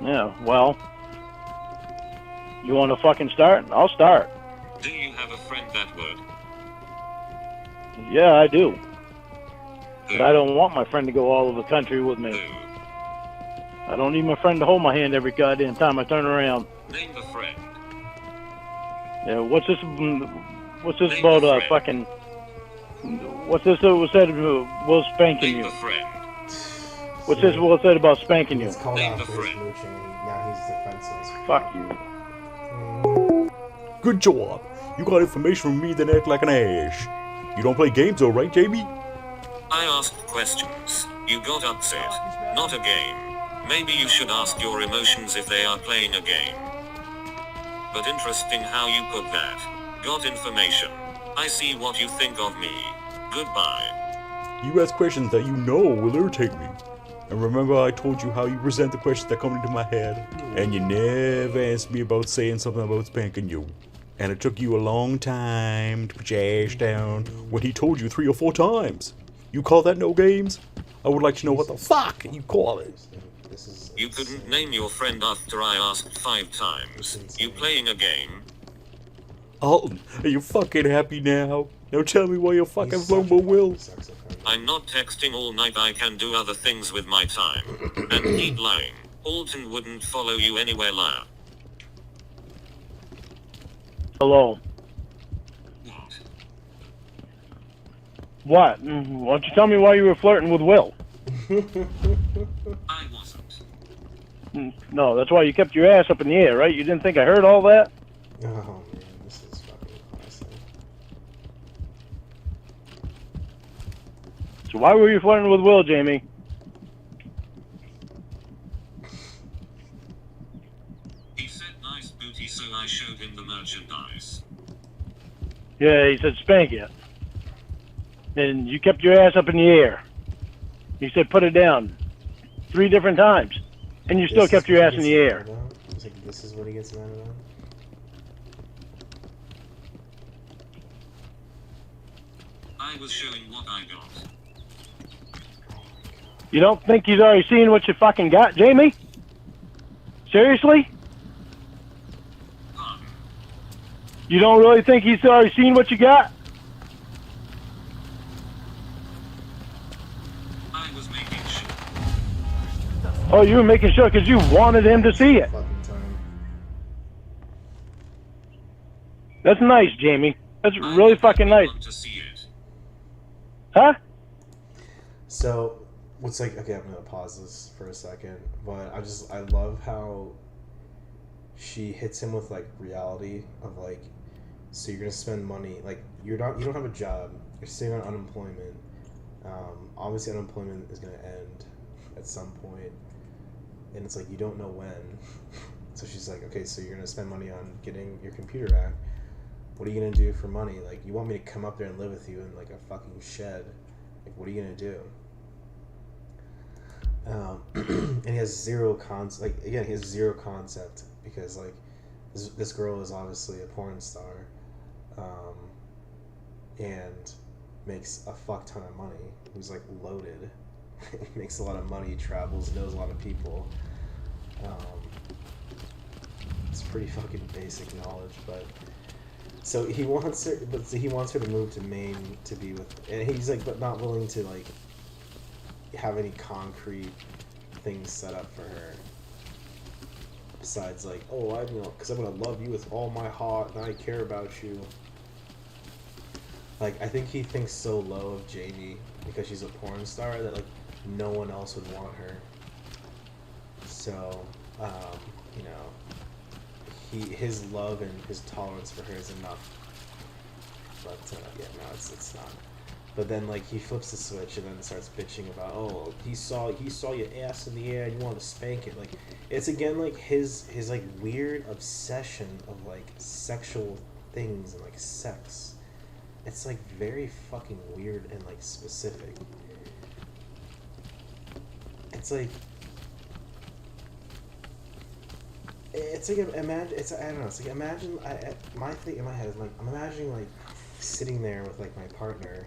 Yeah, well, you want to fucking start? I'll start. Do you have a friend that would? Yeah, I do. Who? But I don't want my friend to go all over the country with me. Who? I don't need my friend to hold my hand every goddamn time I turn around. Name the friend. Yeah, what's this Name about, the friend. fucking... What's this that was said, Will spanking Name you? the friend. What's this Will said about spanking you? He's called Name out the for his friend. mooching, and now he's defenseless. Fuck you. Good job. You got information from me that act like an ass. You don't play games though, right, JB? I asked questions. You got upset. Not a game. Maybe you should ask your emotions if they are playing a game. But interesting how you put that. Got information. I see what you think of me. Goodbye. You ask questions that you know will irritate me. And remember I told you how you present the questions that come into my head? And you never asked me about saying something about spanking you. And it took you a long time to put your ass down when he told you 3 or 4 times. You call that no games? I would like to know what the fuck you call it. You couldn't name your friend after I asked 5 times. You playing a game? Alton, are you fucking happy now? Now tell me why you're fucking Flomo Will. I'm not texting all night. I can do other things with my time. And keep lying. Alton wouldn't follow you anywhere, liar. Hello. What? What? Why don't you tell me why you were flirting with Will? I wasn't. No, that's why you kept your ass up in the air, right? You didn't think I heard all that? Oh man, this is fucking classic. So why were you flirting with Will, Jamie? He said nice booty, so I showed him the merchandise. Yeah, he said spank it. And you kept your ass up in the air. He said put it down 3 different times. And you still kept your ass in the air. This is what he gets mad about? I was showing what I got. You don't think he's already seen what you fucking got, Jamie? Seriously? You don't really think he's already seen what you got? I was making sure. Oh, you were making sure because you wanted him to see it. Fucking time. That's nice, Jamie. That's I really would fucking nice. want to see it. Huh? So, what's like, okay, I'm gonna pause this for a second, but I love how she hits him with like reality of like, so you're gonna spend money, like you don't have a job, you're sitting on unemployment. Obviously unemployment is gonna end at some point, and it's like you don't know when. So she's like, okay, so you're gonna spend money on getting your computer back. What are you gonna do for money? Like, you want me to come up there and live with you in like a fucking shed? Like, what are you gonna do? And he has zero concept. Like, again, he has zero concept because like this girl is obviously a porn star, and makes a fuck ton of money. Who's like loaded, makes a lot of money, travels, knows a lot of people. It's pretty fucking basic knowledge, but so he wants her to move to Maine to be with, and he's like, but not willing to like have any concrete things set up for her. Besides, like, oh, because I'm gonna love you with all my heart, and I care about you. Like, I think he thinks so low of Jamie because she's a porn star that like no one else would want her. So, you know, his love and his tolerance for her is enough. But yeah, no, it's not. But then like he flips the switch and then starts bitching about, oh, he saw your ass in the air and you want to spank it. Like, it's again like his like weird obsession of like sexual things and like sex. It's like very fucking weird and like specific. It's like imagine. I don't know. It's like imagine. My thing in my head is like I'm imagining like sitting there with like my partner.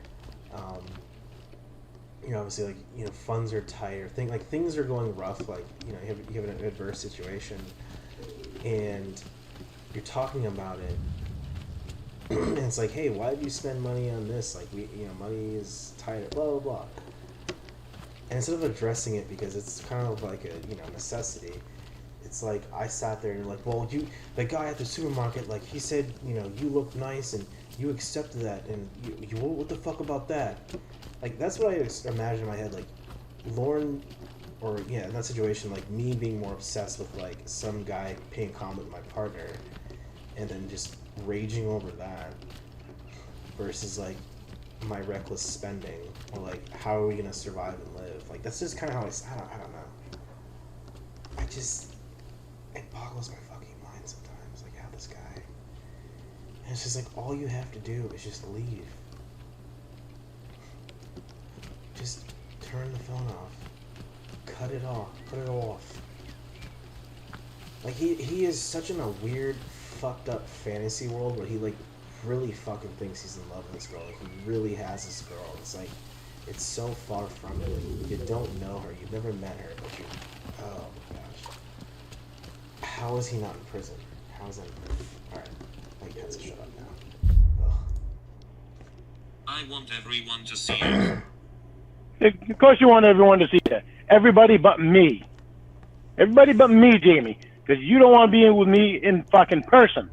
You know, obviously, like, you know, funds are tight, or things are going rough. Like, you know, you have an adverse situation, and you're talking about it. And it's like, hey, why did you spend money on this? Like, money is tight, blah, blah, blah. And instead of addressing it because it's kind of like a, necessity, it's like, I sat there and like, well, the guy at the supermarket, like, he said, you look nice and you accepted that, and you what the fuck about that? Like, that's what I imagine in my head, like, Lorne, or, in that situation, like, me being more obsessed with, like, some guy paying comment with my partner, and then just raging over that versus like my reckless spending, or like how are we gonna survive and live. Like, that's just kind of how I don't know. It boggles my fucking mind sometimes, like how this guy, and it's just like all you have to do is just leave, just turn the phone off, Cut it off. Cut it off. Like, he is such in a weird, fucked up fantasy world where he, like, really fucking thinks he's in love with this girl. Like, he really has this girl. It's like, it's so far from it. Like, you don't know her. You've never met her. But you... Oh, my gosh. How is he not in prison? How is that in prison? Alright. Like, he has to shut up now. Ugh. I want everyone to see it. Of course you want everyone to see that. Everybody but me. Everybody but me, Jamie. Because you don't want to be in with me in fucking person.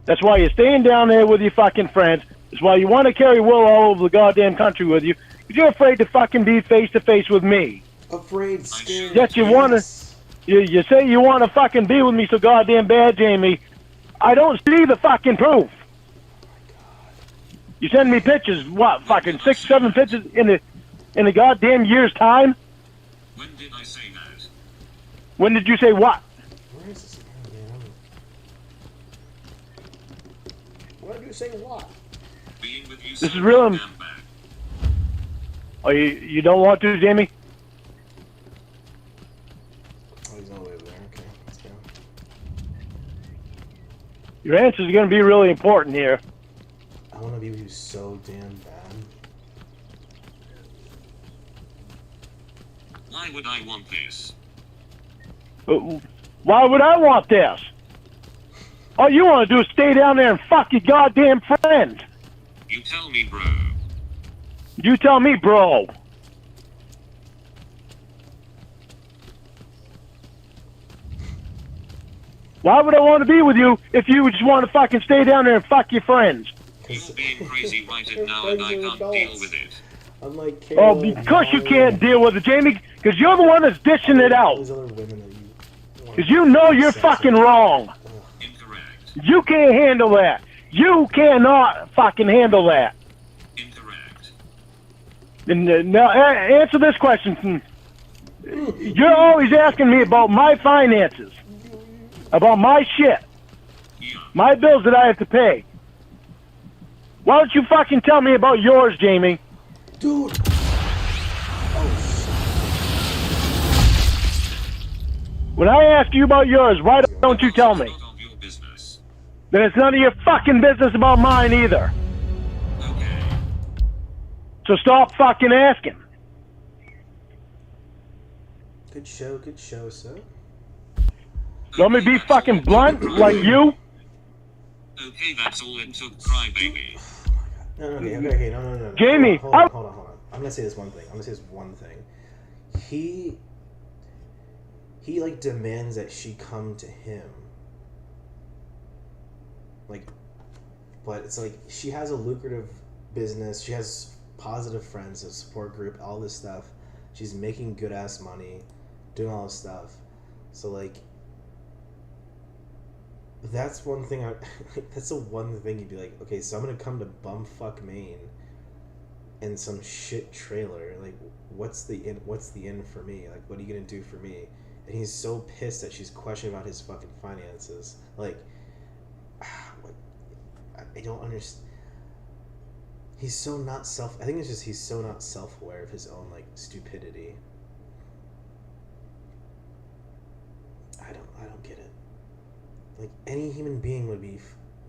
That's why you're staying down there with your fucking friends. That's why you want to carry Will all over the goddamn country with you. Because you're afraid to fucking be face to face with me. Afraid, scared. Yes, you want to... You say you want to fucking be with me so goddamn bad, Jamie. I don't see the fucking proof. You send me pictures, what, fucking 6, 7 pictures in a goddamn year's time? When did I say that? When did you say what? Where is this again? What did you say what? Being with you This so is real. damn bad. Oh, you don't want to, Jamie? Oh, he's all the way over there. Okay, let's go. Your answers are going to be really important here. I want to be with you so damn bad. Why would I want this? Why would I want this? All you want to do is stay down there and fuck your goddamn friend. You tell me, bro. You tell me, bro. Why would I want to be with you if you just want to fucking stay down there and fuck your friends? You're being crazy right now and I can't deal with it. Unlike Kayla, Oh, because you can't deal with it, Jamie, because you're the one that's dishing it out. These other women that you... Because you know you're fucking wrong. Incorrect. You can't handle that. You cannot fucking handle that. Incorrect. And now answer this question. You're always asking me about my finances, about my shit, Yeah. my bills that I have to pay. Why don't you fucking tell me about yours, Jamie? Dude! When I ask you about yours, why don't you tell me? None of your business. Then it's none of your fucking business about mine either. Okay. So stop fucking asking. Good show, sir. You want me to be fucking blunt like you? Okay, that's all it took, crybaby. No, okay, no. Jamie, hold on. I'm gonna say this one thing. He like demands that she come to him. Like, but it's like she has a lucrative business. She has positive friends, a support group, all this stuff. She's making good ass money, doing all this stuff. So like, that's one thing. That's the one thing you'd be like, okay, so I'm gonna come to bumfuck Maine in some shit trailer. Like, what's the end for me? Like, what are you gonna do for me? And he's so pissed that she's questioning about his fucking finances. Like, I don't understand. He's so not I think it's just he's so not self-aware of his own like stupidity. I don't get it. Like, any human being would be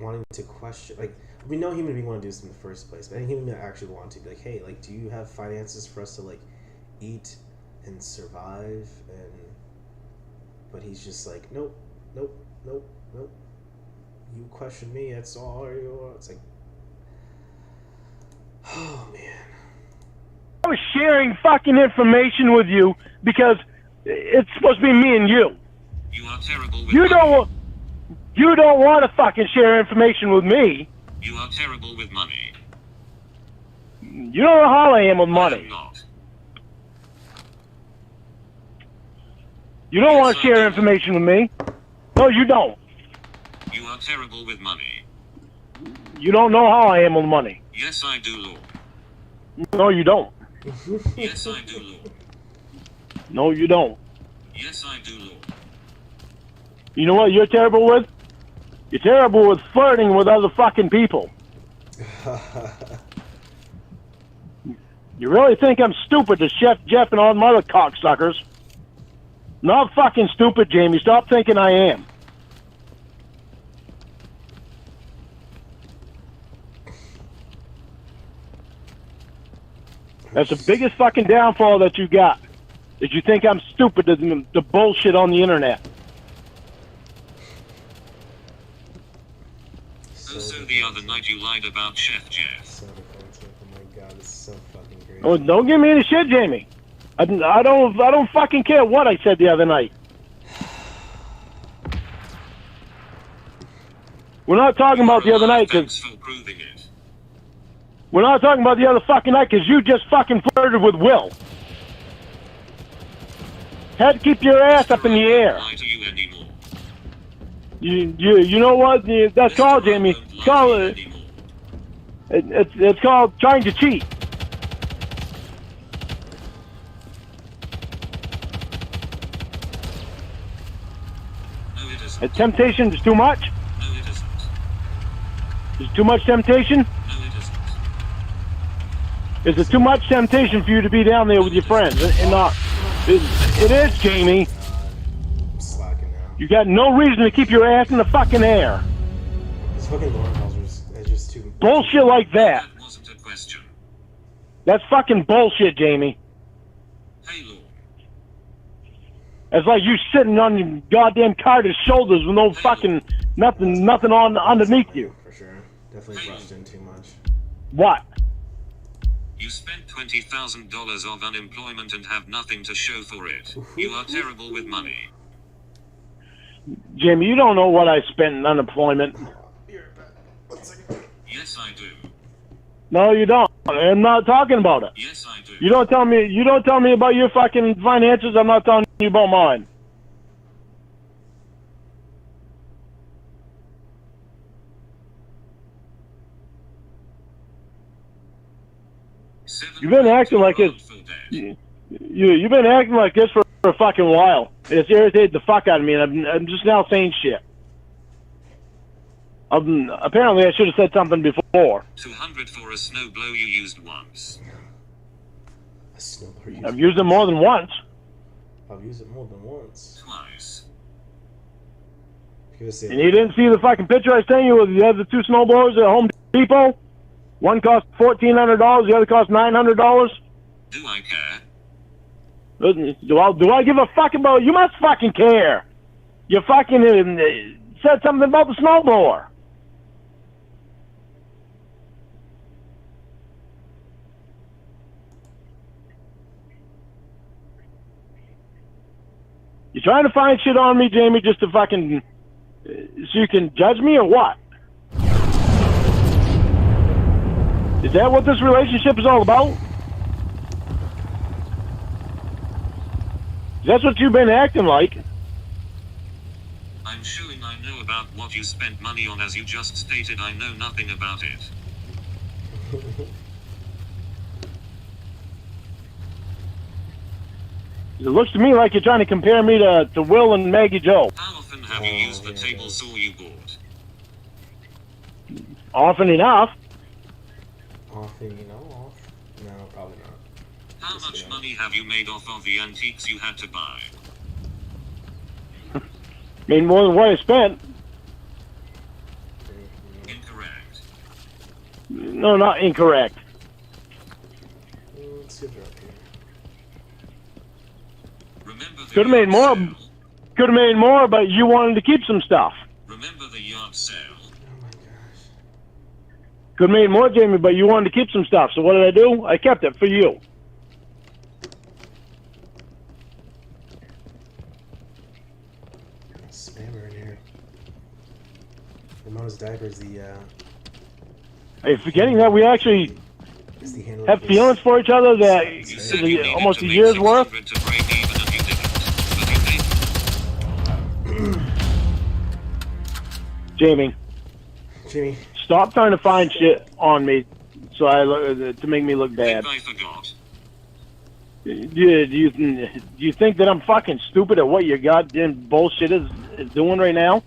wanting to question, like, we know human being want to do this in the first place, but any human being actually want to be like, hey, like, do you have finances for us to like eat and survive? And but he's just like, nope. You question me, that's all you want. It's like, oh man. I was sharing fucking information with you because it's supposed to be me and you. You are terrible with You money. don't want to fucking share information with me. You are terrible with money. You don't know how I am with I am money. not. You don't Yes, want to I share do. information with me. No, you don't. You are terrible with money. You don't know how I am with money. Yes, I do, Lord. No, you don't. Yes, I do, Lord. No, you don't. Yes, I do, Lord. You know what you're terrible with? You're terrible with flirting with other fucking people. You really think I'm stupid to Chef Jeff and all them other cocksuckers? Not fucking stupid, Jamie. Stop thinking I am. That's the biggest fucking downfall that you got. Is you think I'm stupid to the bullshit on the internet. Also, the other night you lied about Chef Jeff. So defensive. Oh my god, this is so fucking great. Oh, don't give me any shit, Jamie. I don't fucking care what I said the other night. We're not talking about the other night, Thanks because for proving it. we're not talking about the other fucking night, because you just fucking flirted with Will. Had to keep your ass up in the air. Lie to you anymore. You know what? That's called, Jamie. It's called, it's called trying to cheat. No, it isn't. And temptation is too much. No, it isn't. Is too much temptation? No, it isn't. Is it too much temptation for you to be down there with your friends and not? It is, Jamie. I'm slacking now. You got no reason to keep your ass in the fucking air. This fucking Lorne calls is just too... Bullshit like that. That wasn't a question. That's fucking bullshit, Jamie. Hey, Lorne. It's like you sitting on your goddamn Carter's shoulders with no fucking nothing on underneath you. For sure. Definitely rushed in too much. What? You spent $20,000 of unemployment and have nothing to show for it. You are terrible with money. Jamie, you don't know what I spent in unemployment. Be right back. 1 second. Yes, I do. No, you don't. I'm not talking about it. Yes, I do. You don't tell me about your fucking finances. I'm not telling you about mine. You've been acting like this. You've been acting like this for a fucking while. It's irritated the fuck out of me, and I'm just now saying shit. Apparently, I should have said something before. 200 for a snowblow you used once. A snowblower. I've used it more than once. I've used it more than once. Twice. And you didn't see the fucking picture I sent you with the other two snowblowers at Home Depot? One cost $1,400, the other cost $900. Do I care? Do I give a fuck about? You must fucking care. You fucking said something about the snowblower. You trying to find shit on me, Jamie, just to fucking so you can judge me or what? Is that what this relationship is all about? That's what you've been acting like. I'm showing I know about what you spent money on, as you just stated. I know nothing about it. It looks to me like you're trying to compare me to Will and Maggie Joe. How often have you used the table saw you bought? Often enough. Often enough? No, probably not. How much money have you made off of the antiques you had to buy? I mean, more than what I spent. Incorrect. No, not incorrect. Let's see if they're up here. Remember the Could have made more. yard sale? Could have made more, but you wanted to keep some stuff. Remember the yard sale? Oh my gosh. Could have made more, Jamie, but you wanted to keep some stuff. So what did I do? I kept it for you. Spammer in here. Ramona's diaper is the Hey, forgetting that we actually is the handle. have feelings for each other that You is said you needed almost to a make year's worth. 600 to break even and you didn't. But you made Jamie, Jimmy. stop trying to find shit on me so to make me look bad. I forgot. Do you think that I'm fucking stupid at what your goddamn bullshit is doing right now?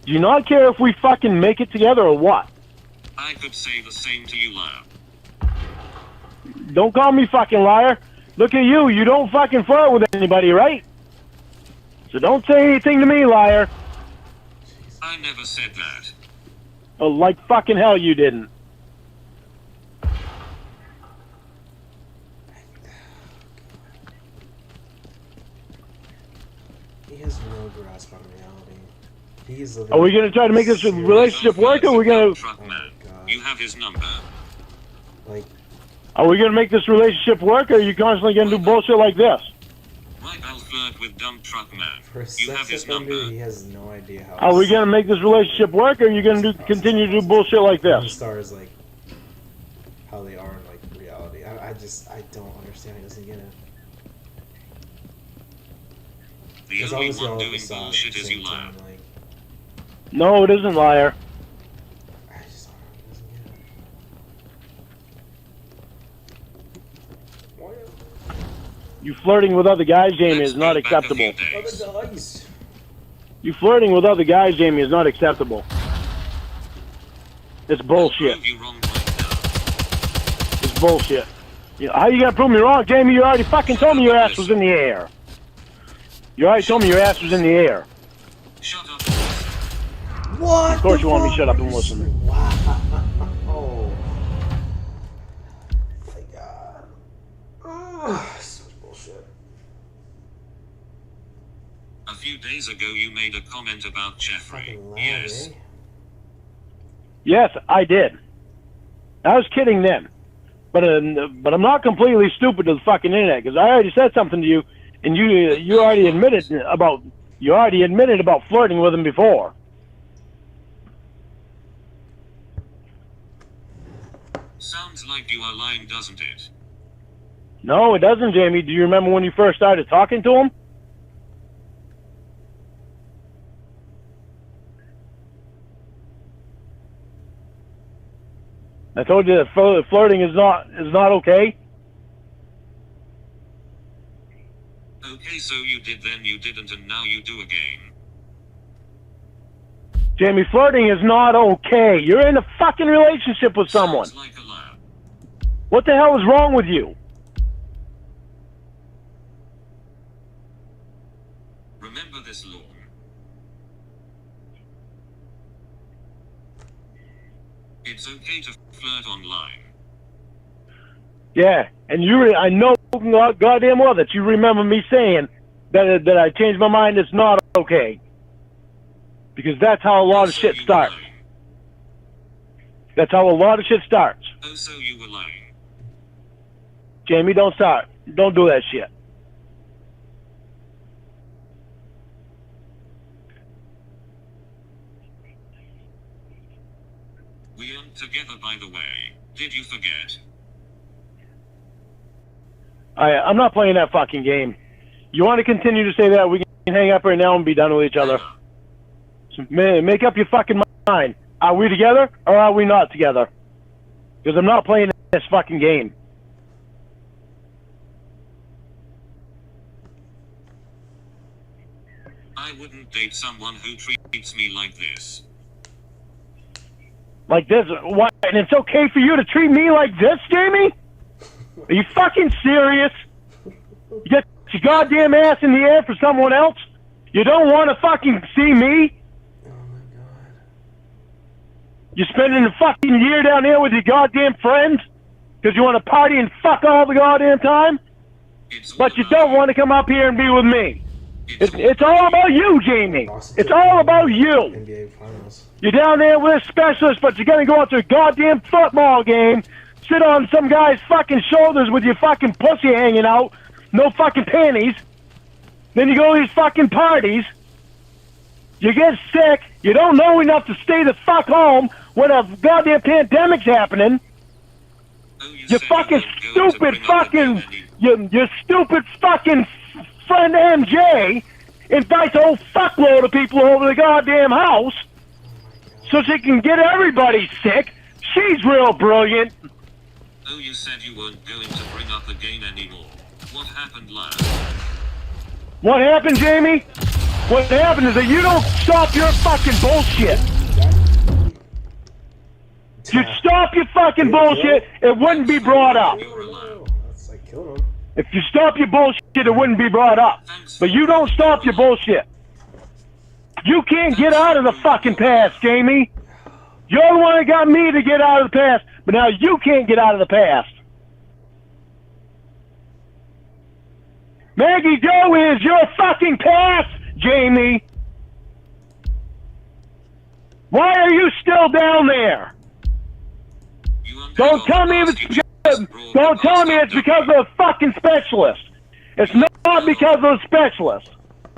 Do you not care if we fucking make it together or what? I could say the same to you, liar. Don't call me fucking liar. Look at you. You don't fucking flirt with anybody, right? So don't say anything to me, liar. I never said that. Oh, like fucking hell you didn't. He has no grasp on reality. He's living. Are we gonna try to make this relationship work, or are we gonna? Truck Oh man. my God. You have his number. Like, Are we gonna make this relationship work, or are you constantly gonna do bullshit like this? Right, I'll flirt with dump truck man. for a You have sex his number. offender, he has no idea how. Are we gonna make this relationship work, or are you gonna continue to do bullshit like As this? far as like how they are in like reality, I don't understand. He doesn't get it. The Because only obviously one all of doing us at the bullshit is same you, liar. time, like, No, it isn't, liar. I just don't know. He doesn't get it. Why? You flirting with other guys, Jamie, Let's is not go back a few acceptable. days. Other guys. You flirting with other guys, Jamie, is not acceptable. It's bullshit. Prove you wrong right now. It's bullshit. You know, how you gonna prove me wrong, Jamie? You already fucking told me your ass was in the air. You already told me your ass was in the air. Shut up. What? Of course you want me to shut up and listen. Wow. Oh my God. Oh, such bullshit. A few days ago you made a comment about Jeffrey. Fucking loud, Yes. eh? Yes, I did. I was kidding then. But I'm not completely stupid to the fucking internet, because I already said something to you, and you already admitted about flirting with him before. Sounds like you are lying, doesn't it? No, it doesn't, Jamie. Do you remember when you first started talking to him? I told you that flirting is not okay. Okay, so you did then, you didn't, and now you do again. Jamie, flirting is not okay. You're in a fucking relationship with someone. Sounds like a lie. What the hell is wrong with you? Remember this, Lorne. It's okay to flirt online. Yeah, and I know goddamn well that you remember me saying that I changed my mind. It's not okay, because that's how a lot of So shit you were starts. lying. That's how a lot of shit starts. Oh, so you were lying. Jamie, don't start. Don't do that shit. We aren't together, by the way. Did you forget? I'm not playing that fucking game. You want to continue to say that, we can hang up right now and be done with each other. So make up your fucking mind. Are we together or are we not together? Because I'm not playing this fucking game. I wouldn't date someone who treats me like this. Like this? What? And it's okay for you to treat me like this, Jamie? Are you fucking serious? You get your goddamn ass in the air for someone else? You don't want to fucking see me? Oh my God. You're spending a fucking year down there with your goddamn friends? Because you want to party and fuck all the goddamn time? But you don't want to come up here and be with me. It's all about you, Jamie. It's all about you. NBA finals. You're down there with a specialist, but you're gonna go out to a goddamn football game, sit on some guy's fucking shoulders with your fucking pussy hanging out, no fucking panties. Then you go to these fucking parties. You get sick. You don't know enough to stay the fuck home when a goddamn pandemic's happening. You fucking stupid fucking, your stupid fucking friend MJ invites a whole fuckload of people over the goddamn house so she can get everybody sick. She's real brilliant. Oh, you said you weren't going to bring up the game anymore. What happened last? What happened, Jamie? What happened is that you don't stop your fucking bullshit. You stop your fucking bullshit, it wouldn't be brought up. That's like killing him. If you stop your bullshit, it wouldn't be brought up. But you don't stop your bullshit. You can't get out of the fucking past, Jamie. You're the one that got me to get out of the past, but now you can't get out of the past. Maggie Joe is your fucking past, Jamie. Why are you still down there? Don't tell me it's because, don't tell me it's because of the fucking specialist. It's not because of the specialist.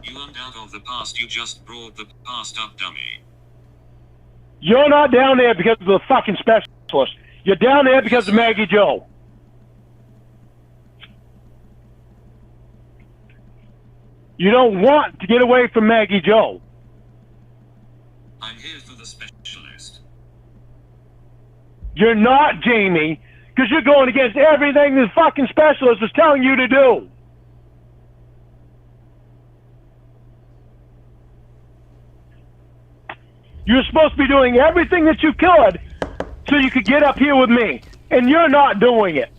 You aren't out of the past, you just brought the past up, dummy. You're not down there because of the fucking specialist. You're down there because of Maggie Joe. You don't want to get away from Maggie Joe. I'm here for the specialist. You're not, Jamie, because you're going against everything the fucking specialist is telling you to do. You're supposed to be doing everything that you could so you could get up here with me, and you're not doing it.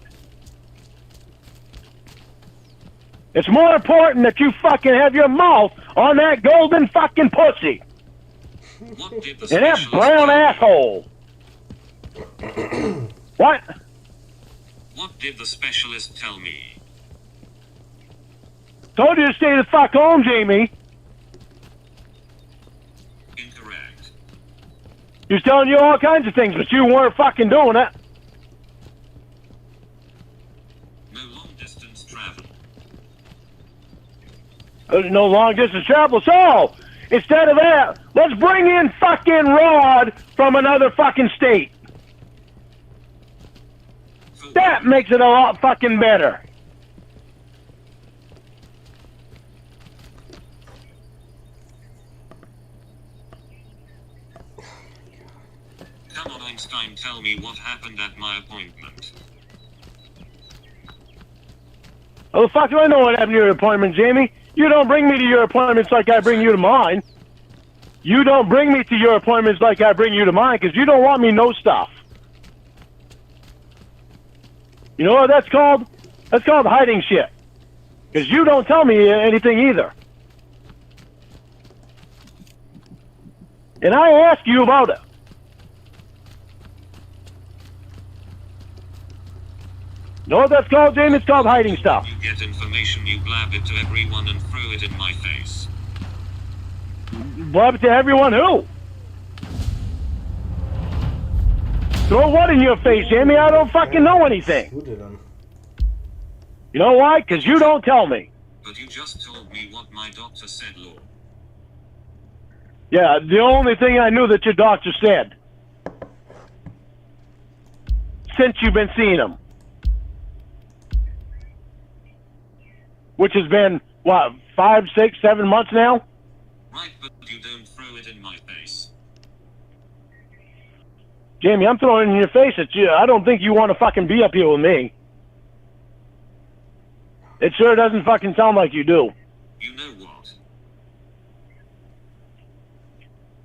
It's more important that you fucking have your mouth on that golden fucking pussy. What did the And that brown asshole. What? What did the specialist tell me? Told you to stay the fuck home, Jamie. Incorrect. He was telling you all kinds of things, but you weren't fucking doing it. No long distance travel. No long distance travel. So, instead of that, let's bring in fucking Rod from another fucking state. That makes it a lot fucking better. Come on, Einstein, tell me what happened at my appointment. How the fuck do I know what happened to your appointment, Jamie? You don't bring me to your appointments like I bring you to mine. You don't bring me to your appointments like I bring you to mine because you don't want me know stuff. You know what that's called? That's called hiding shit. Because you don't tell me anything either. And I ask you about it. You know what that's called, Jamie? It's called hiding stuff. You get information, you blab it to everyone and throw it in my face. Blab it to everyone who? Throw what in your face, Jamie? I don't fucking know anything. Who did him? You know why? Because you don't tell me. But you just told me what my doctor said, Lorne. Yeah, the only thing I knew that your doctor said. Since you've been seeing him. Which has been, what, 5, 6, 7 months now? Right, but you don't throw it in my face. Jamie, I'm throwing it in your face at you. I don't think you want to fucking be up here with me. It sure doesn't fucking sound like you do. You know what?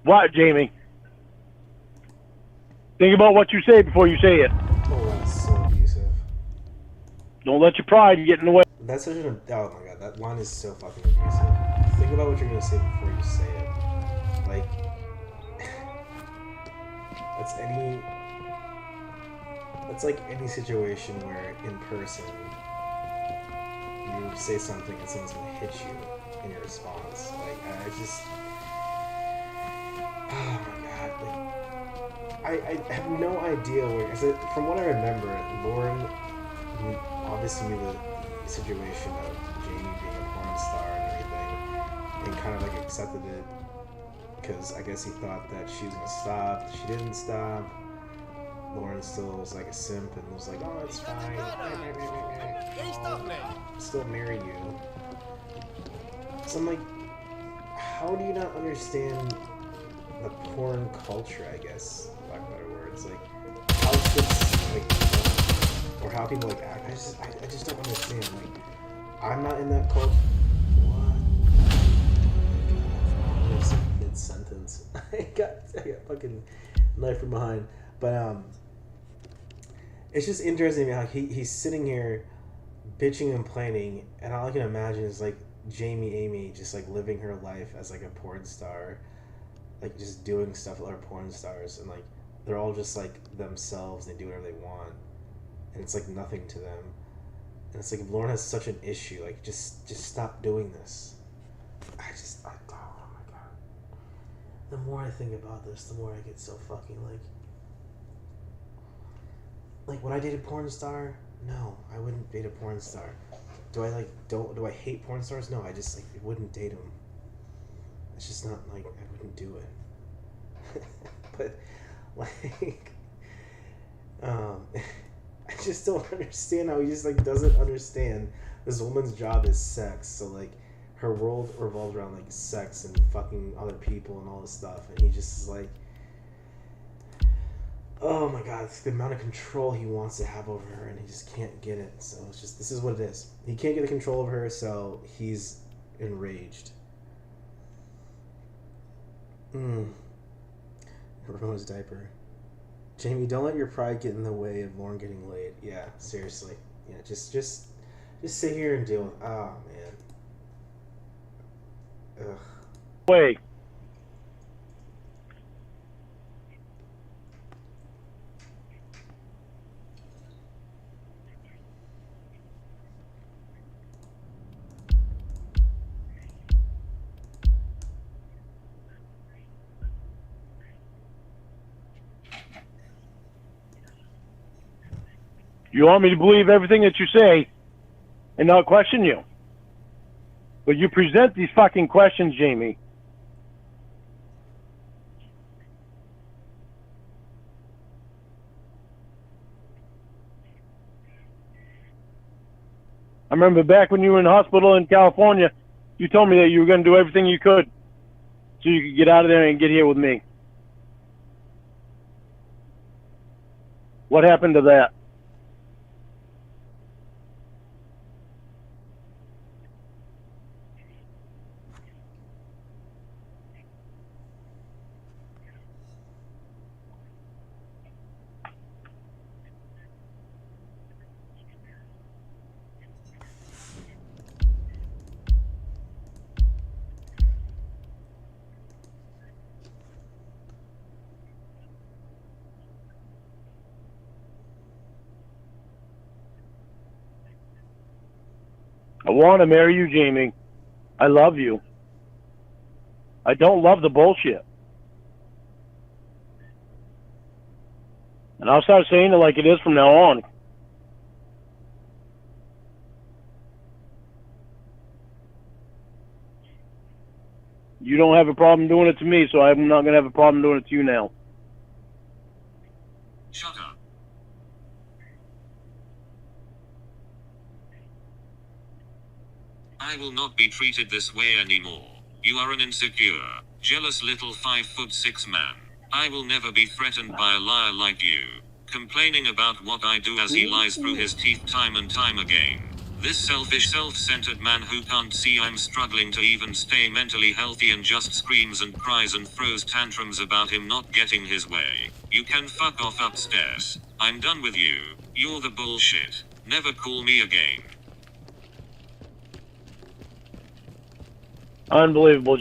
What, Jamie? Think about what you say before you say it. Oh, that's so abusive. Don't let your pride get in the way. That's such an... Oh my god, that line is so fucking abusive. Think about what you're gonna say before you say it. Like... That's any... That's like any situation where, in person, you say something and someone's gonna hit you in your response. Like, I just... Oh my god, like... I have no idea where... Cause from what I remember, Lorne obviously knew the situation of Jamie being a porn star and everything, and kind of like accepted it because I guess he thought that she was gonna stop. She didn't stop. Lorne still was like a simp and was like, "Oh, it's fine. I'll still marry you." So I'm like, how do you not understand the porn culture? I guess, for lack of better words, like how it's like. Or how people like act. I just don't understand. Like, I'm not in that culture. What? I was mid-sentence. I got fucking knife from behind. But it's just interesting how he's sitting here bitching and complaining, and all I can imagine is like Jamie Amy just like living her life as like a porn star, like just doing stuff with other porn stars, and like they're all just like themselves. They do whatever they want, and it's like nothing to them. And it's like Lorne has such an issue. Like just stop doing this. Oh my god. The more I think about this, the more I get so fucking like when I date a porn star. No, I wouldn't date a porn star. Do I hate porn stars? No, I just wouldn't date them. It's just not like I wouldn't do it. But like, I just don't understand how he just doesn't understand this woman's job is sex. So like, her world revolves around like sex and fucking other people and all this stuff, and he just is like, oh my god, it's the amount of control he wants to have over her, and he just can't get it. So it's just, this is what it is. He can't get the control over her, so he's enraged. Ramona's diaper. Jamie, don't let your pride get in the way of Lorne getting laid. Yeah, seriously. Yeah, just sit here and deal with. Oh man. Ugh. Wait. You want me to believe everything that you say and not question you? But you present these fucking questions, Jamie. I remember back when you were in the hospital in California, you told me that you were going to do everything you could so you could get out of there and get here with me. What happened to that? I want to marry you, Jamie. I love you. I don't love the bullshit. And I'll start saying it like it is from now on. You don't have a problem doing it to me, so I'm not going to have a problem doing it to you now. Shut up. I will not be treated this way anymore. You are an insecure, jealous little 5'6" man. I will never be threatened by a liar like you, complaining about what I do as he lies through his teeth time and time again. This selfish, self-centered man who can't see I'm struggling to even stay mentally healthy and just screams and cries and throws tantrums about him not getting his way. You can fuck off upstairs. I'm done with you. You're the bullshit. Never call me again. Unbelievable.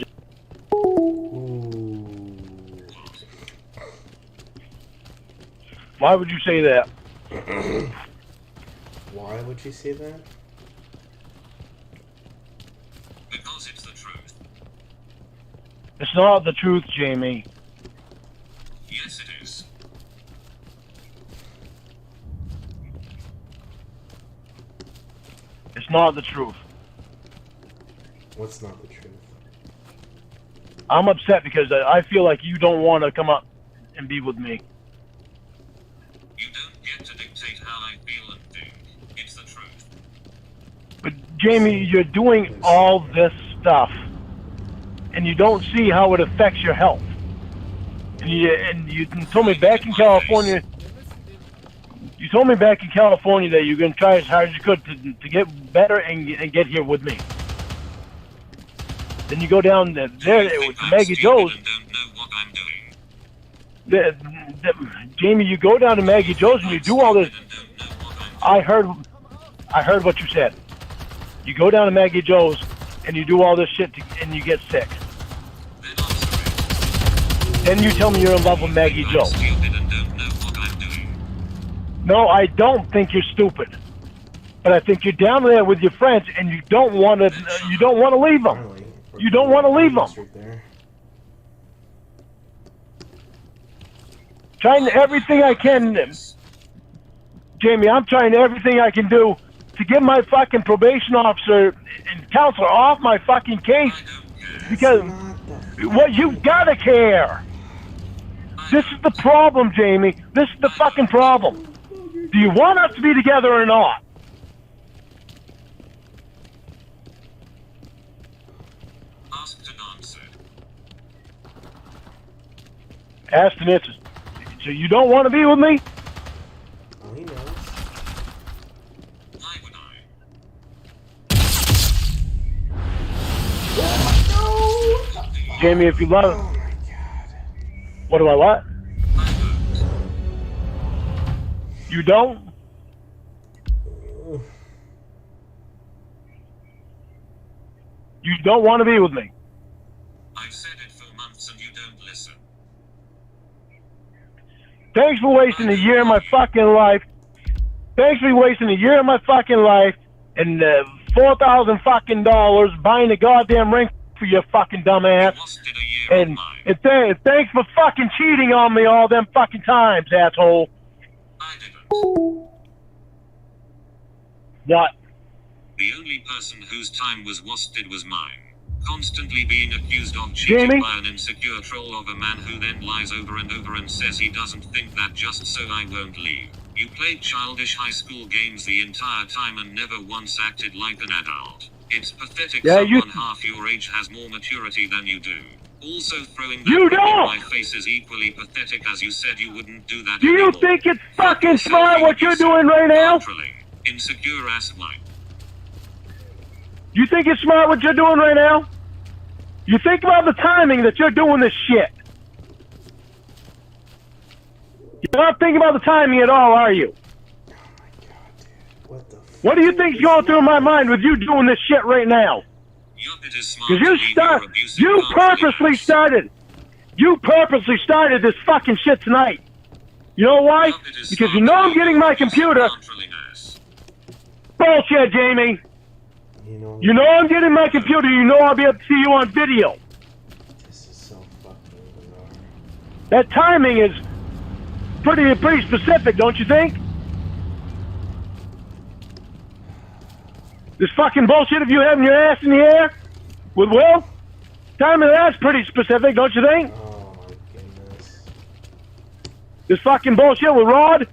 Why would you say that? Why would you say that? Because it's the truth. It's not the truth, Jamie. Yes, it is. It's not the truth. What's not the truth? I'm upset because I feel like you don't want to come up and be with me. You don't get to dictate how I feel and think. It's the truth. But Jamie, you're doing all this stuff, and you don't see how it affects your health. And you told me back in California. You told me back in California that you're going to try as hard as you could to get better and get here with me. Then you go down there with Maggie Joe's. Jamie, you go down to Maggie Joe's and you do all this. I heard I heard what you said. You go down to Maggie Joe's and you do all this shit and you get sick. Then you tell me you're in love with Maggie Joe. No, I don't think you're stupid. But I think you're down there with your friends and you don't want to leave them. You don't want to leave them. Trying everything I can, Jamie, I'm trying everything I can do to get my fucking probation officer and counselor off my fucking case. Because, well, you gotta care. This is the problem, Jamie. This is the fucking problem. Do you want us to be together or not? Asked and answered. Asked and answered. So you don't want to be with me? Oh, he knows. Why would I? Jamie, if you love it. Oh my god. What do I what? You don't? You don't want to be with me? I've said it for months and you don't listen. Thanks for wasting a year of my fucking life. Thanks for wasting a year of my fucking life and $4,000 fucking dollars buying a goddamn ring for your fucking dumb ass. And thanks for fucking cheating on me all them fucking times, asshole. I didn't. What? The only person whose time was wasted was mine. Constantly being accused of cheating Jamie? by an insecure troll of a man who then lies over and over and says he doesn't think that just so I won't leave. You played childish high school games the entire time and never once acted like an adult. It's pathetic someone half your age has more maturity than you do. Also throwing that in my face is equally pathetic as you said you wouldn't do that Do you think it's fucking smart what you're doing right now? Insecure ass white. You think it's smart what you're doing right now? You think about the timing that you're doing this shit. You're not thinking about the timing at all, are you? Oh my god, dude. What the fuck? What do you think's going through my mind with you doing this shit right now? Because you purposely started this fucking shit tonight. You know why? Because you know I'm getting my computer. Bullshit, Jamie. You know I'm getting my computer. You know I'll be able to see you on video. This is so fucking bizarre. That timing is pretty specific, don't you think? This fucking bullshit of you having your ass in the air with Will? Timing of that's pretty specific, don't you think? Oh my goodness. This fucking bullshit with Rod?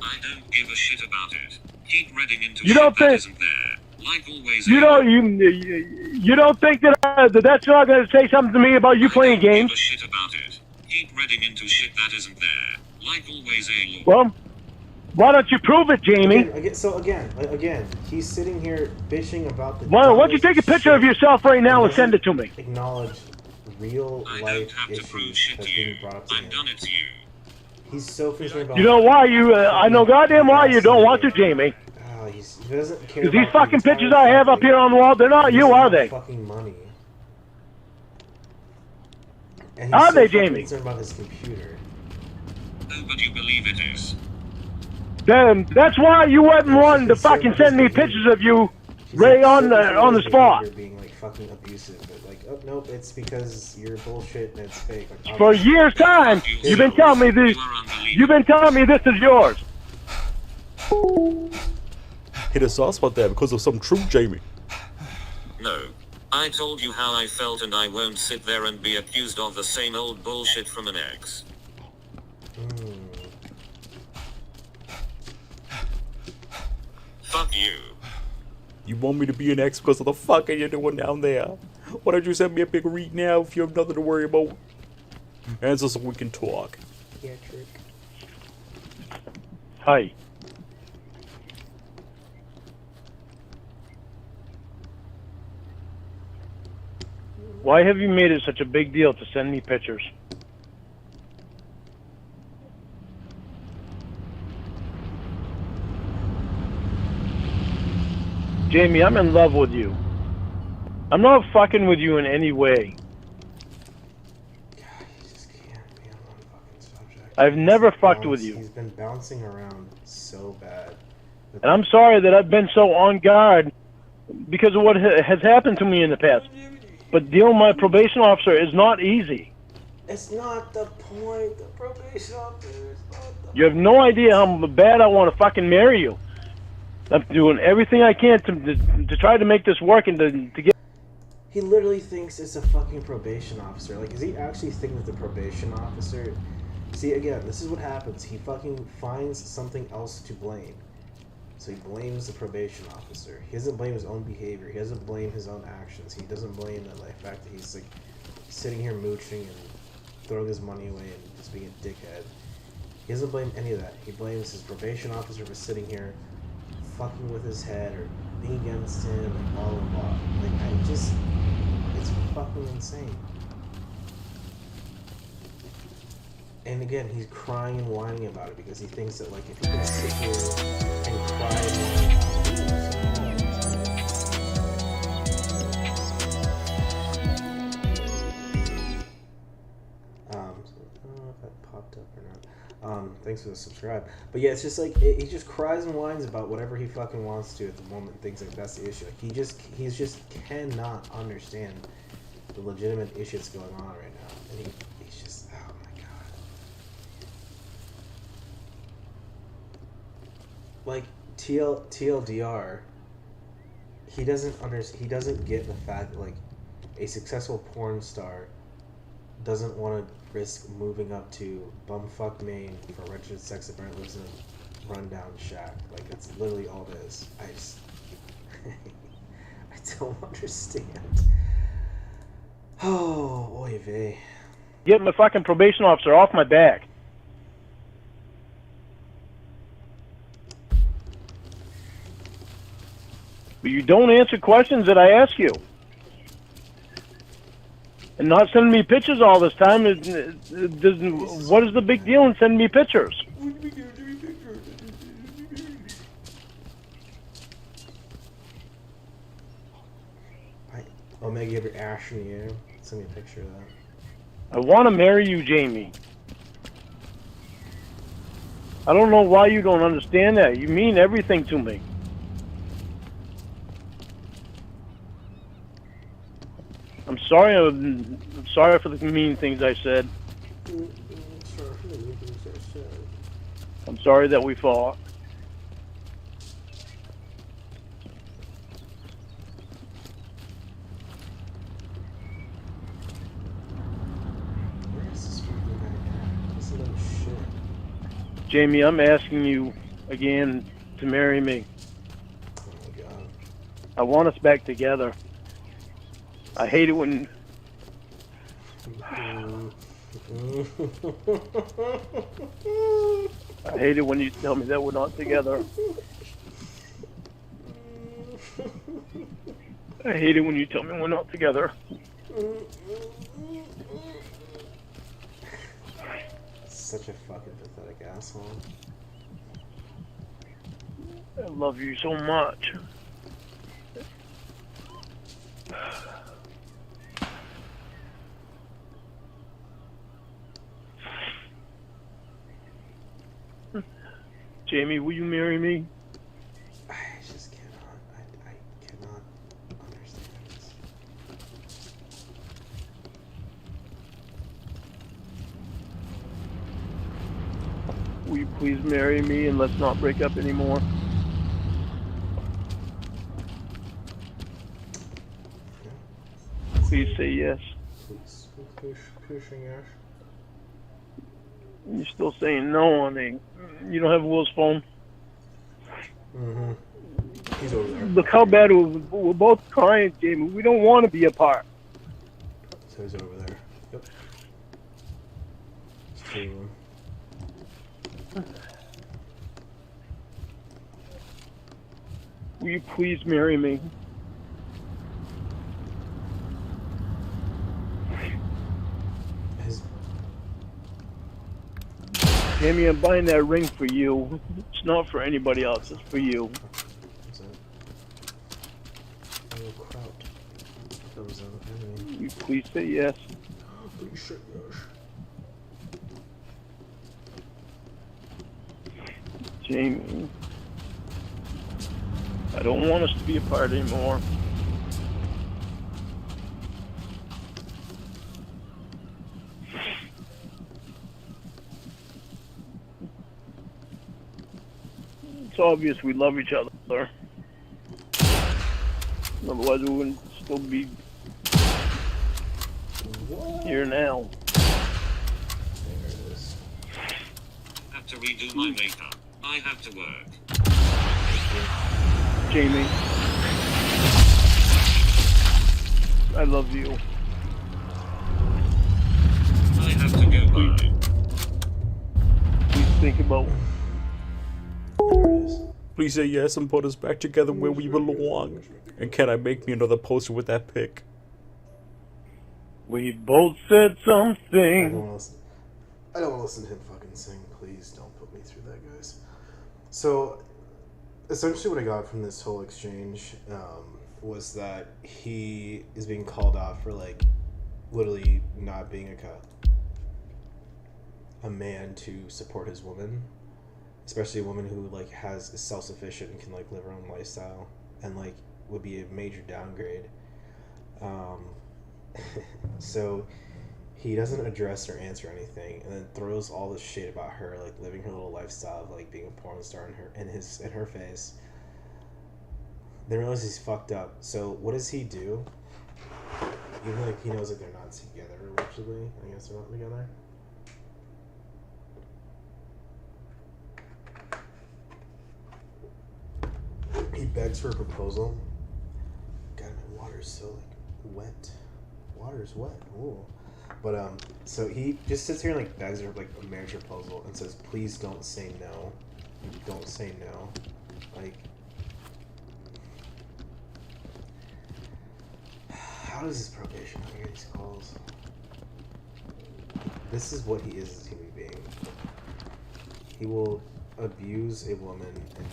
I don't give a shit about it. Keep reading into you don't think, isn't there. Like always. You don't think that that's not going to say something to me about you playing games? Give a shit about it. Keep reading into shit that isn't there. Like always, a Well, why don't you prove it, Jamie? Again, he's sitting here bitching about the. Why don't you take a picture of yourself right now and send it to me? Acknowledge real life don't have to prove shit to you. I'm done it to you. He's so concerned about. You know why you? I know goddamn why you don't want to, Jamie. Oh, he doesn't care. Because these fucking pictures I have up here on the wall, they're not you, are they? Fucking money. And are they, so Jamie? Concerned about his computer. Oh, but you believe it is. Then that's why you wasn't wanting to fucking send me pictures of you, Ray, on the spot. You're being like fucking abusive, but like, oh nope, it's because you're bullshit and it's fake. Like, for years' time, you've been telling me this. You've been telling me this is yours. Hit a soft spot there because of some truth, Jamie. No. I told you how I felt and I won't sit there and be accused of the same old bullshit from an ex. Fuck you. You want me to be an ex because of the fuck are you doing down there? Why don't you send me a big read now if you have nothing to worry about? Answer so we can talk. Yeah, trick. Hi. Why have you made it such a big deal to send me pictures? Jamie, I'm in love with you. I'm not fucking with you in any way. God, you just can't be on one fucking subject. I've never fucked with you. He's been bouncing around so bad. And I'm sorry that I've been so on guard because of what has happened to me in the past. But dealing with my probation officer is not easy. It's not the point. The probation officer is not the You have no idea how bad I want to fucking marry you. I'm doing everything I can to try to make this work and to get... He literally thinks it's a fucking probation officer. Like, does he actually think that the probation officer... See, again, this is what happens. He fucking finds something else to blame. So he blames the probation officer. He doesn't blame his own behavior. He doesn't blame his own actions. He doesn't blame the fact that he's, like, sitting here mooching and throwing his money away and just being a dickhead. He doesn't blame any of that. He blames his probation officer for sitting here fucking with his head or being against him and blah blah blah. Like, it's fucking insane. And again, he's crying and whining about it because he thinks that, like, if he can sit here and cry and whine about it, I don't know if that popped up or not. Thanks for the subscribe. But yeah, it's just like, he just cries and whines about whatever he fucking wants to at the moment. Things like that's the issue. Like, he just cannot understand the legitimate issue that's going on right now. And he's just, oh my god. Like, TLDR, he doesn't get the fact that, like, a successful porn star doesn't want to risk moving up to bumfuck Maine for a registered sex offender lives in a rundown shack. Like, that's literally all it is. I don't understand. Oh, oy vey. Get my fucking probation officer off my back. But you don't answer questions that I ask you. And not sending me pictures all this time. What is the big deal in sending me pictures? Omega, you have your ash in the air. Send me a picture of that. I want to marry you, Jamie. I don't know why you don't understand that. You mean everything to me. I'm sorry. I'm sorry for the mean things I said. I'm sorry that we fought. Where is this fucking guy at? This little shit. Jamie, I'm asking you again to marry me. Oh my god. I want us back together. I hate it when... I hate it when you tell me that we're not together. I hate it when you tell me we're not together. Such a fucking pathetic asshole. I love you so much. Jamie, will you marry me? I just cannot. I cannot understand this. Will you please marry me and let's not break up anymore? Please say yes. Pushing yes. You're still saying no on me. You don't have Will's phone? Mm-hmm. He's over there. Look how bad we're both crying, Jamie. We don't want to be apart. So he's over there. Yep. It's two of them. Will you please marry me? Jamie, I'm buying that ring for you. It's not for anybody else. It's for you. That's it. thumbs up. I mean, You please say yes. please say yes. Jamie, I don't want us to be apart anymore. It's obvious we love each other. Otherwise, we wouldn't still be here now. There it is. Have to redo my makeup. I have to work. Jamie, I love you. I have to go bye. Please think about There it is. Please say yes and put us back together where we belong. And can I make me another poster with that pic? we both said I don't something. want to listen. I don't want to listen to him fucking sing. Please don't put me through that, guys. So, essentially, what I got from this whole exchange was that he is being called out for like literally not being a man to support his woman, especially a woman who like is self-sufficient and can like live her own lifestyle, and like would be a major downgrade. So he doesn't address or answer anything, and then throws all this shit about her like living her little lifestyle of like being a porn star in her face. Then realizes he's fucked up. So what does he do? Even like he knows that they're not together allegedly. I guess they're not together. He begs for a proposal. God, my water's so like wet. Water's wet. Ooh. But so he just sits here and like begs her like a marriage proposal and says, "Please don't say no. Don't say no." Like, how does this probation? I get these calls. This is what he is as a human being. He will abuse a woman and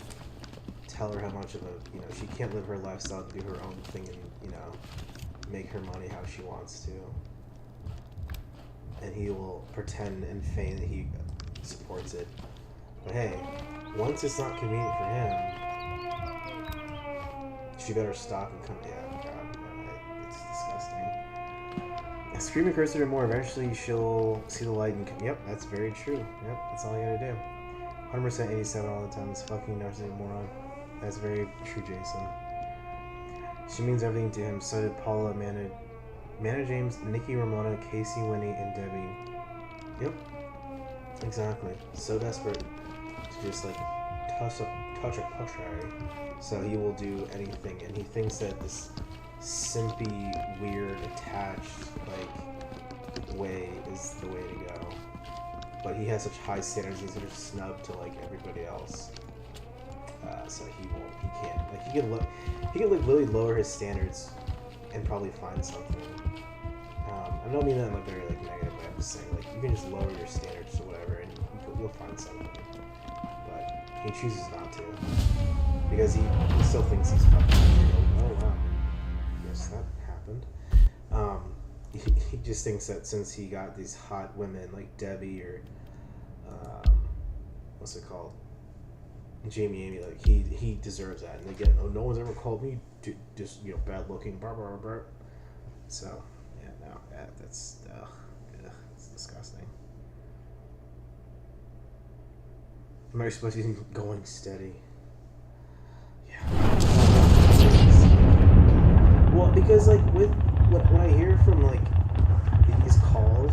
tell her how much of a, she can't live her lifestyle, do her own thing, and make her money how she wants to. And he will pretend and feign that he supports it. But hey, once it's not convenient for him, she better stop and come. Yeah, God, it's disgusting. Scream and curse her more. Eventually, she'll see the light and come. Yep, that's very true. Yep, that's all you gotta do. 100% 87 all the time. This fucking narcissistic moron. That's very true, Jason. She means everything to him. So did Paula, Amanda, James, Nikki, Ramona, Casey, Winnie, and Debbie. Yep. Exactly. So desperate to just like touch a push. So he will do anything, and he thinks that this simpy, weird, attached like way is the way to go. But he has such high standards; he's sort of snubbed to like everybody else. So he can't. Like he can like literally lower his standards and probably find something. I don't mean that in a very like negative way. I'm just saying like you can just lower your standards or whatever, and you'll find something. But he chooses not to because he still thinks he's fucking weird. Oh wow, yes that happened. He just thinks that since he got these hot women like Debbie or what's it called? Jamie, Amy, like he deserves that, and again, no one's ever called me just bad looking, blah blah blah. So yeah, no, that's it's disgusting. Mary supposed to be going steady. Yeah. Well, because like with what I hear from like these calls,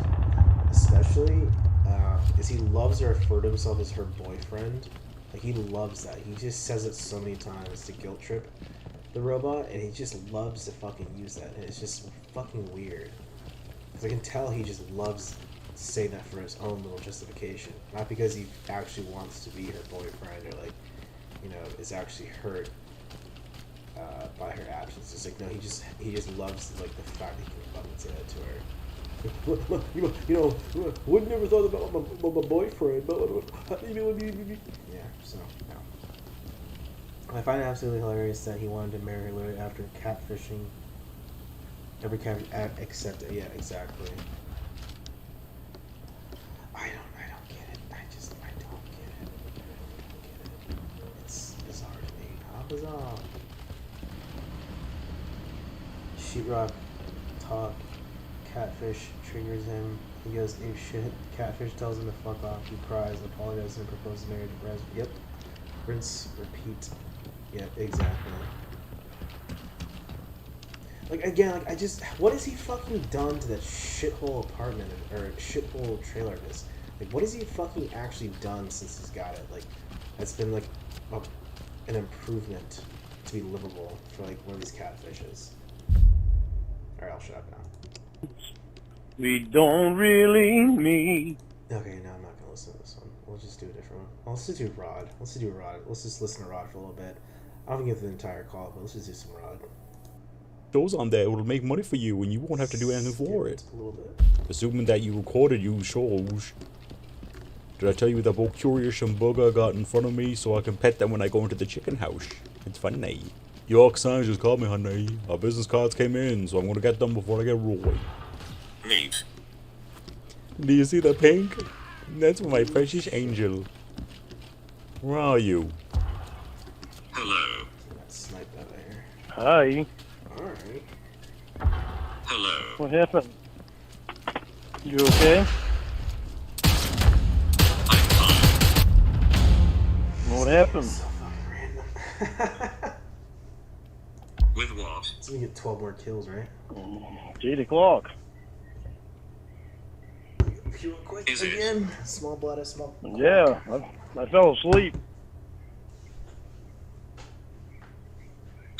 especially, is he loves her, referred to himself as her boyfriend. Like, he loves that. He just says it so many times to guilt trip the robot, and he just loves to fucking use that, and it's just fucking weird. Because I can tell he just loves saying that for his own little justification. Not because he actually wants to be her boyfriend or, like, is actually hurt by her absence. It's like, no, he just loves, like, the fact that he can fucking say that to her. Would never thought about my boyfriend, but yeah, so no. I find it absolutely hilarious that he wanted to marry her literally after catfishing Every kind except yeah, exactly. I don't get it. I don't get it. It's bizarre to me. How bizarre. Sheetrock talk. Catfish triggers him. He goes ape shit. Catfish tells him to fuck off. He cries, apologizes, and proposes marriage. Yep. Rinse, repeat. Yep, exactly. Like, again, like, what has he fucking done to that shithole apartment, or shithole trailer this? Like, what has he fucking actually done since he's got it? Like, that's been, like, an improvement to be livable for, like, one of these catfishes. Alright, I'll shut up now. We don't really need. Okay, no, I'm not gonna listen to this one. We'll just do a different one. Oh, let's just do Rod. Let's just listen to Rod for a little bit. I don't get the entire call, but let's just do some Rod. Shows on there, it'll make money for you and you won't have to do anything for it. A little bit. Assuming that you recorded you shows. Did I tell you that about Curious and Bugger got in front of me so I can pet them when I go into the chicken house? It's funny. York Signs just called me, honey. Our business cards came in, so I'm gonna get them before I get rolling. Neat. Do you see the pink? That's my precious angel. Where are you? Hello. Sniped out of here. Hi. Alright. Hello. What happened? You okay? I'm fine. What happened? So fucking random. With what? So we get 12 more kills, right? It's 8 o'clock. Real quick Is it? again. Small bladder, small. Yeah, I fell asleep.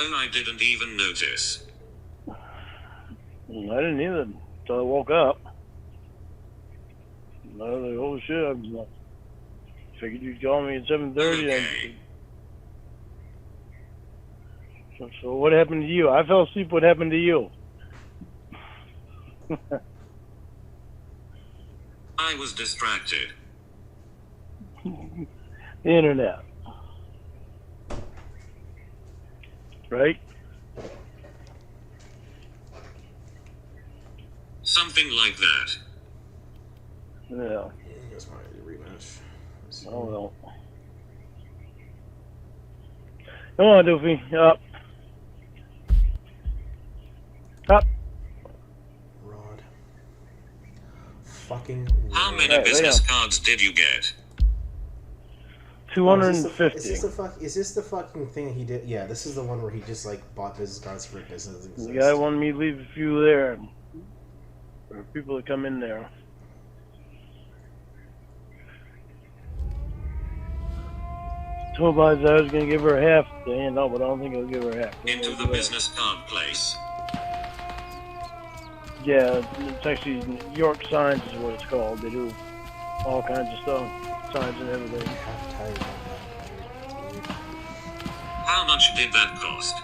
Oh, I didn't even notice. I didn't either until I woke up. I was like, oh shit, I figured you'd call me at 7:30. Okay. So what happened to you? I fell asleep. What happened to you? I was distracted. The internet. Right? Something like that. Yeah. That's my rematch. Oh well. Come on, Doofy. Up. Up. Rod. Fucking How Rod. many Right, business yeah. cards did you get? 250. Is this the fucking thing that he did? Yeah, this is the one where he just like bought business cards for a business. That The guy wanted me to leave a few there for people to come in there. Told Liza I was going to give her half to hand out, but I don't think I'll give her half. Into the business card place. Yeah, it's actually York Signs is what it's called. They do all kinds of stuff, signs and everything. half tired about that. How much did that cost?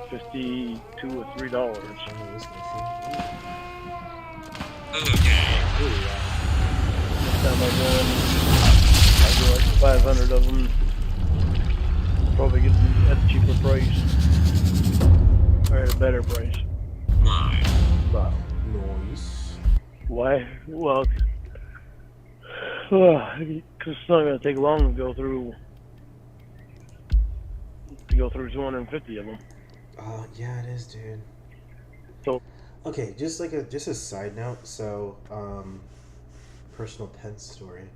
$52 or $3. Oh, this makes Okay. Next time I do like 500 of them. Probably get them at a cheaper price. Or at a better price. Why? But noise. why? Well, because it's not going to take long to go through 250 of them. Oh yeah, it is, dude. So Okay, just a side note. So, personal pet story.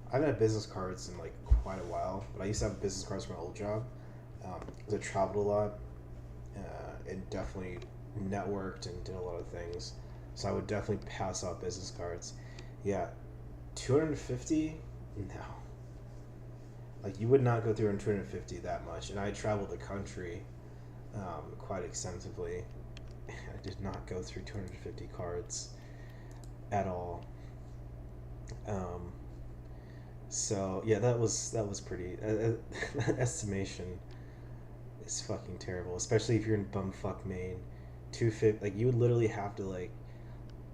I haven't had business cards in like quite a while, but I used to have business cards from my old job. 'Cause I traveled a lot, and definitely networked and did a lot of things. So I would definitely pass out business cards. Yeah, 250? No. Like, you would not go through on 250 that much. And I traveled the country quite extensively. I did not go through 250 cards at all. So yeah, that was pretty. That estimation is fucking terrible, especially if you're in bumfuck Maine. 250, like, you would literally have to like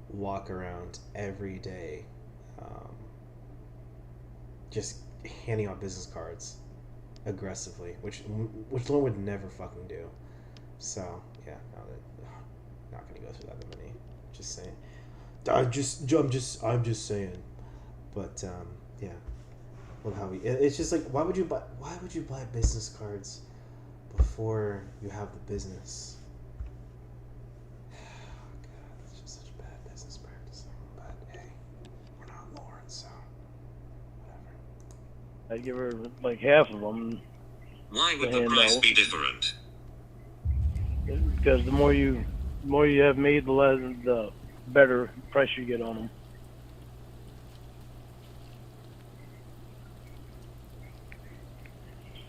walk around every day, just handing out business cards aggressively, which Lorne would never fucking do. So yeah, no, not gonna go through that many. Just saying. I'm just saying. But yeah. Well, how it's just like, why would you buy business cards before you have the business? God, it's just such bad business practice. But hey, we're not Lorne, so whatever. I'd give her like half of them. Why would the price be different? Because the more you have made, the better price you get on them.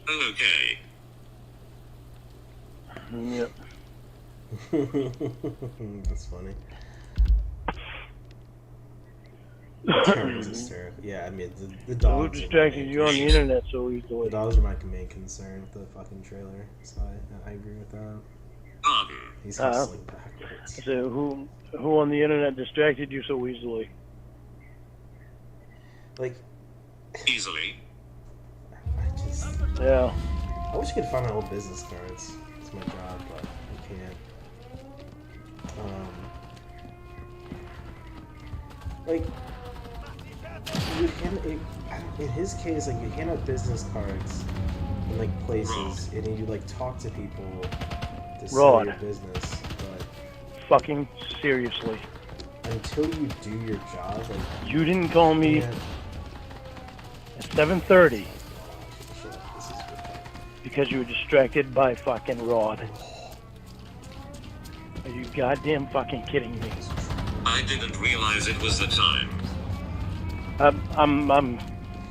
Oh, okay. Yep. That's funny. Terrence is hysterical. Yeah, I mean the dogs. Who distracted you on the internet so easily? The dogs are my main concern with the fucking trailer, so I agree with that. Pardon? He's hustling backwards. So who on the internet distracted you so easily? Like Easily. I just Yeah. I wish I could find my old business cards. It's my job, but I can't. Like in his case, like you hand out business cards in like places, and you like talk to people to sell your business, but Fucking seriously. until you do your job, like You didn't call me can't- at 7:30 Shit, this is good. because you were distracted by fucking Rod. Are you goddamn fucking kidding me? I didn't realize it was the time.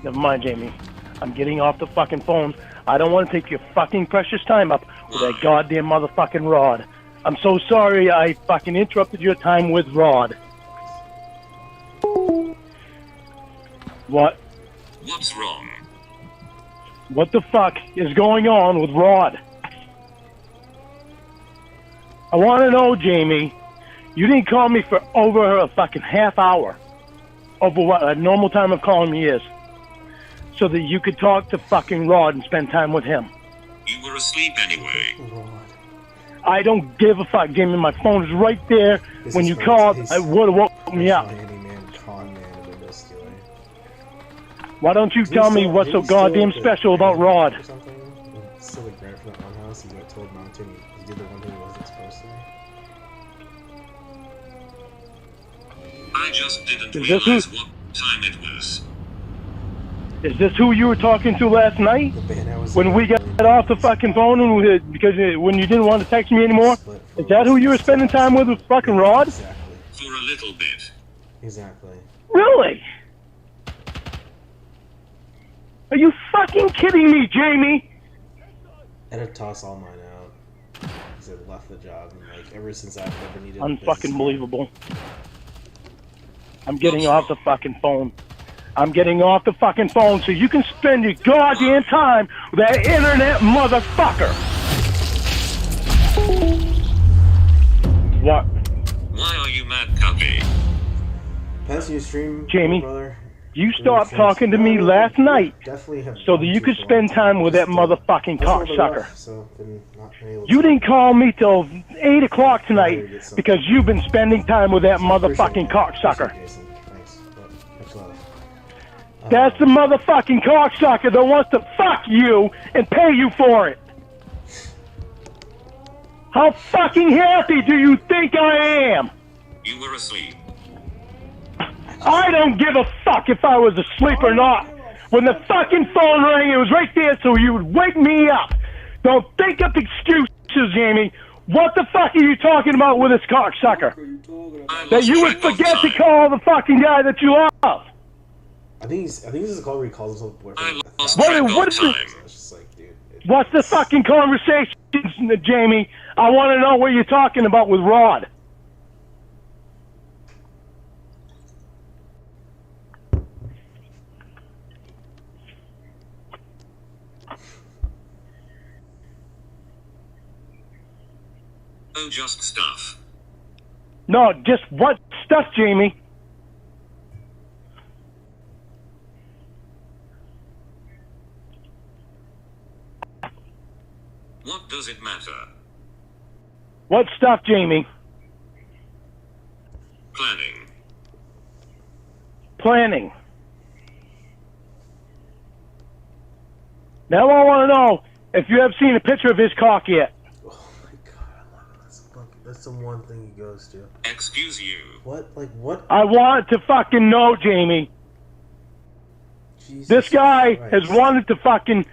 Never mind, Jamie. I'm getting off the fucking phone. I don't want to take your fucking precious time up with that goddamn motherfucking Rod. I'm so sorry I fucking interrupted your time with Rod. What? What's wrong? What the fuck is going on with Rod? I want to know, Jamie. You didn't call me for over a fucking half hour. Over what a normal time of calling me is. So that you could talk to fucking Rod and spend time with him. You were asleep anyway. I don't give a fuck, Jamie. My phone is right there. When you called, I would have woke me up. Con man, and window stealer. Why don't you tell me what's so goddamn special about Rod? Or something? Still a grant for that one house. He got told Mountain he did the one who he wasn't supposed to. I just didn't Is this realize what time it was. Is this who you were talking to last night? The band I was When we got off the fucking phone and when you didn't want to text me anymore? Is that who you were spending time with fucking Rod? Exactly. For a little bit. Exactly. Really? Are you fucking kidding me, Jamie? I had to toss all mine out because I left the job, and like ever since I've never needed. Unfucking believable. I'm getting off the fucking phone. I'm getting off the fucking phone so you can spend your goddamn time with that internet motherfucker. What? Why are you mad, Cuppy? Passing your stream, Jamie, brother. you stopped talking to me last night Definitely have so that you could spend time with that motherfucking cocksucker. So been not able You to- didn't call me till 8 o'clock tonight because you've been spending time with that motherfucking cocksucker. Jason. Thanks. But much love. That's the motherfucking cocksucker that wants to fuck you and pay you for it. How fucking happy do you think I am? You were asleep. I don't give a fuck if I was asleep or not. When the fucking phone rang, it was right there so you would wake me up. Don't think up excuses, Jamie. What the fuck are you talking about with this cocksucker? I That lost you would track of forget to time. call the fucking guy that you love. I think this is a call where he calls himself boyfriend. I lost What- track what of is this? time. So it's just like, dude. What's the fucking conversation, Jamie? I want to know what you're talking about with Rod. Oh, just stuff. No, just what stuff, Jamie? What does it matter? What stuff, Jamie? planning. Now I want to know if you have seen a picture of his cock yet. Oh my god, that's the one thing he goes to. Excuse you. What? Like, what? I want to fucking know, Jamie. Jesus This guy Christ. has wanted to fucking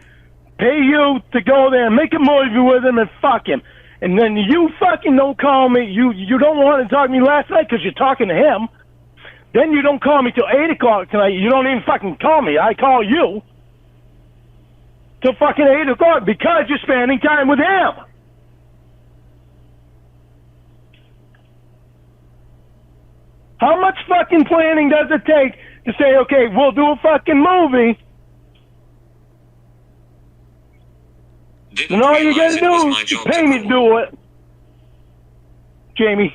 pay you to go there and make a movie with him and fuck him. And then you fucking don't call me. You don't want to talk to me last night because you're talking to him. Then you don't call me till 8 o'clock tonight. You don't even fucking call me. I call you till fucking 8 o'clock because you're spending time with him. How much fucking planning does it take to say, okay, we'll do a fucking movie, and all you gotta do is pay me to do it? Jamie,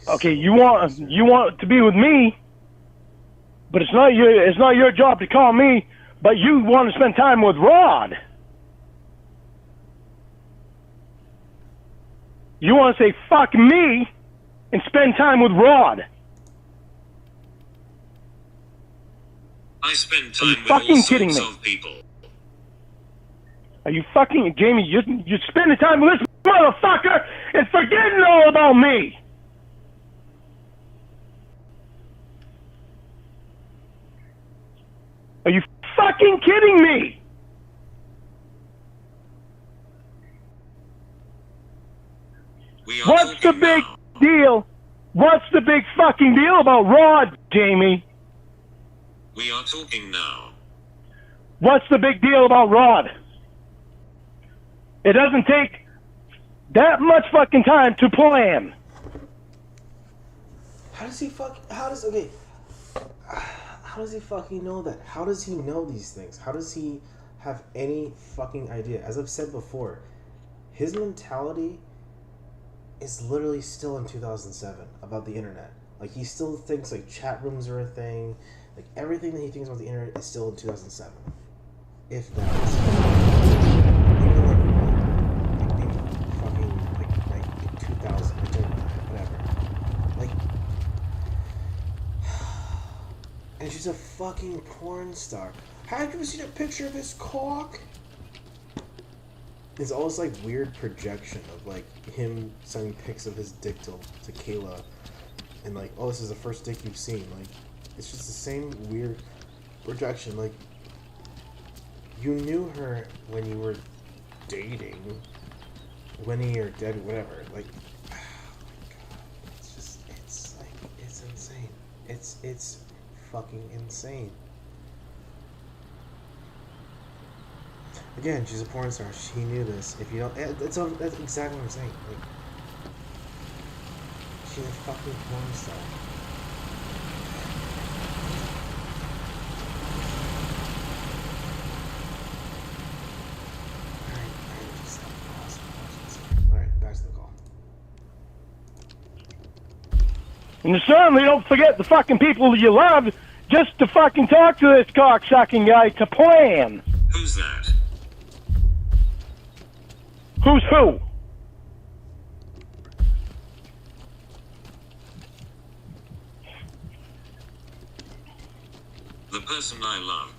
okay, you want to be with me, but it's not your job to call me, but you want to spend time with Rod. You want to say fuck me and spend time with Rod. I spend Are you time with fucking all kidding sorts me? of people. Are you fucking, Jamie, you're spending time with this motherfucker and forgetting all about me. Are you fucking kidding me? We are What's the talking big now. deal? What's the big fucking deal about Rod, Jamie? We are talking now. What's the big deal about Rod? It doesn't take that much fucking time to plan. How does he fucking know that? How does he know these things? How does he have any fucking idea? As I've said before, his mentality is literally still in 2007 about the internet. Like, he still thinks like chat rooms are a thing. Like, everything that he thinks about the internet is still in 2007. If that is even like maybe fucking like 2000, whatever. Like, and she's a fucking porn star. Have you seen a picture of his cock? It's almost like weird projection of like him sending pics of his dick to Kayla, and like, oh, this is the first dick you've seen. Like, it's just the same weird projection. Like, you knew her when you were dating, Winnie or Debbie, whatever. Like, oh my god, it's insane. It's fucking insane. Again, she's a porn star. She knew this. If you don't, that's exactly what I'm saying. Like, she's a fucking porn star. Alright, back to the call. And certainly don't forget the fucking people you love just to fucking talk to this cocksucking guy to plan. Who's that? Who's who? The person I love.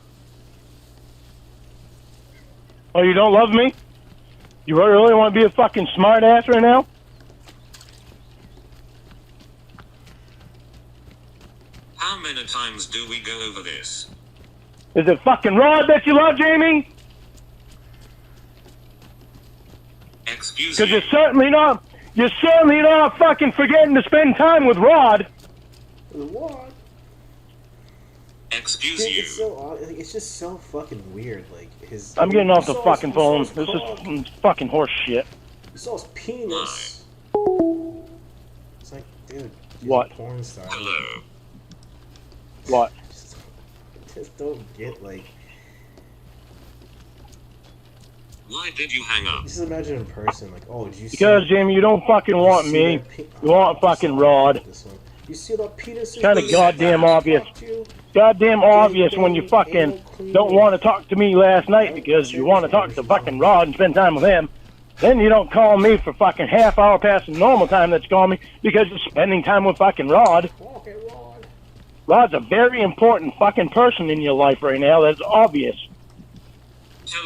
Oh, you don't love me? You really want to be a fucking smart ass right now? How many times do we go over this? Is it fucking Rod that you love, Jamie? Excuse Because me. you're certainly not fucking forgetting to spend time with Rod. What? Excuse Dude, you. it's so odd. Like, it's just so fucking weird. Like, his. I'm getting off the You saw fucking his- phone. you saw This his cock. is fucking horse shit. You saw his penis. It's like, dude, she's What? a porn star. Hello. What? Just don't get, like. Why did you hang up? Just imagine in person, like, oh, did you see? Because, Jamie, you don't fucking you want see me. that pe- You want fucking Rod. This one. You see that penis? Kinda goddamn obvious. Goddamn obvious when you fucking don't want to talk to me last night because you want to talk to fucking Rod and spend time with him. Then you don't call me for fucking half hour past the normal time that's calling me because you're spending time with fucking Rod. Okay, Rod. Rod's a very important fucking person in your life right now. That's obvious.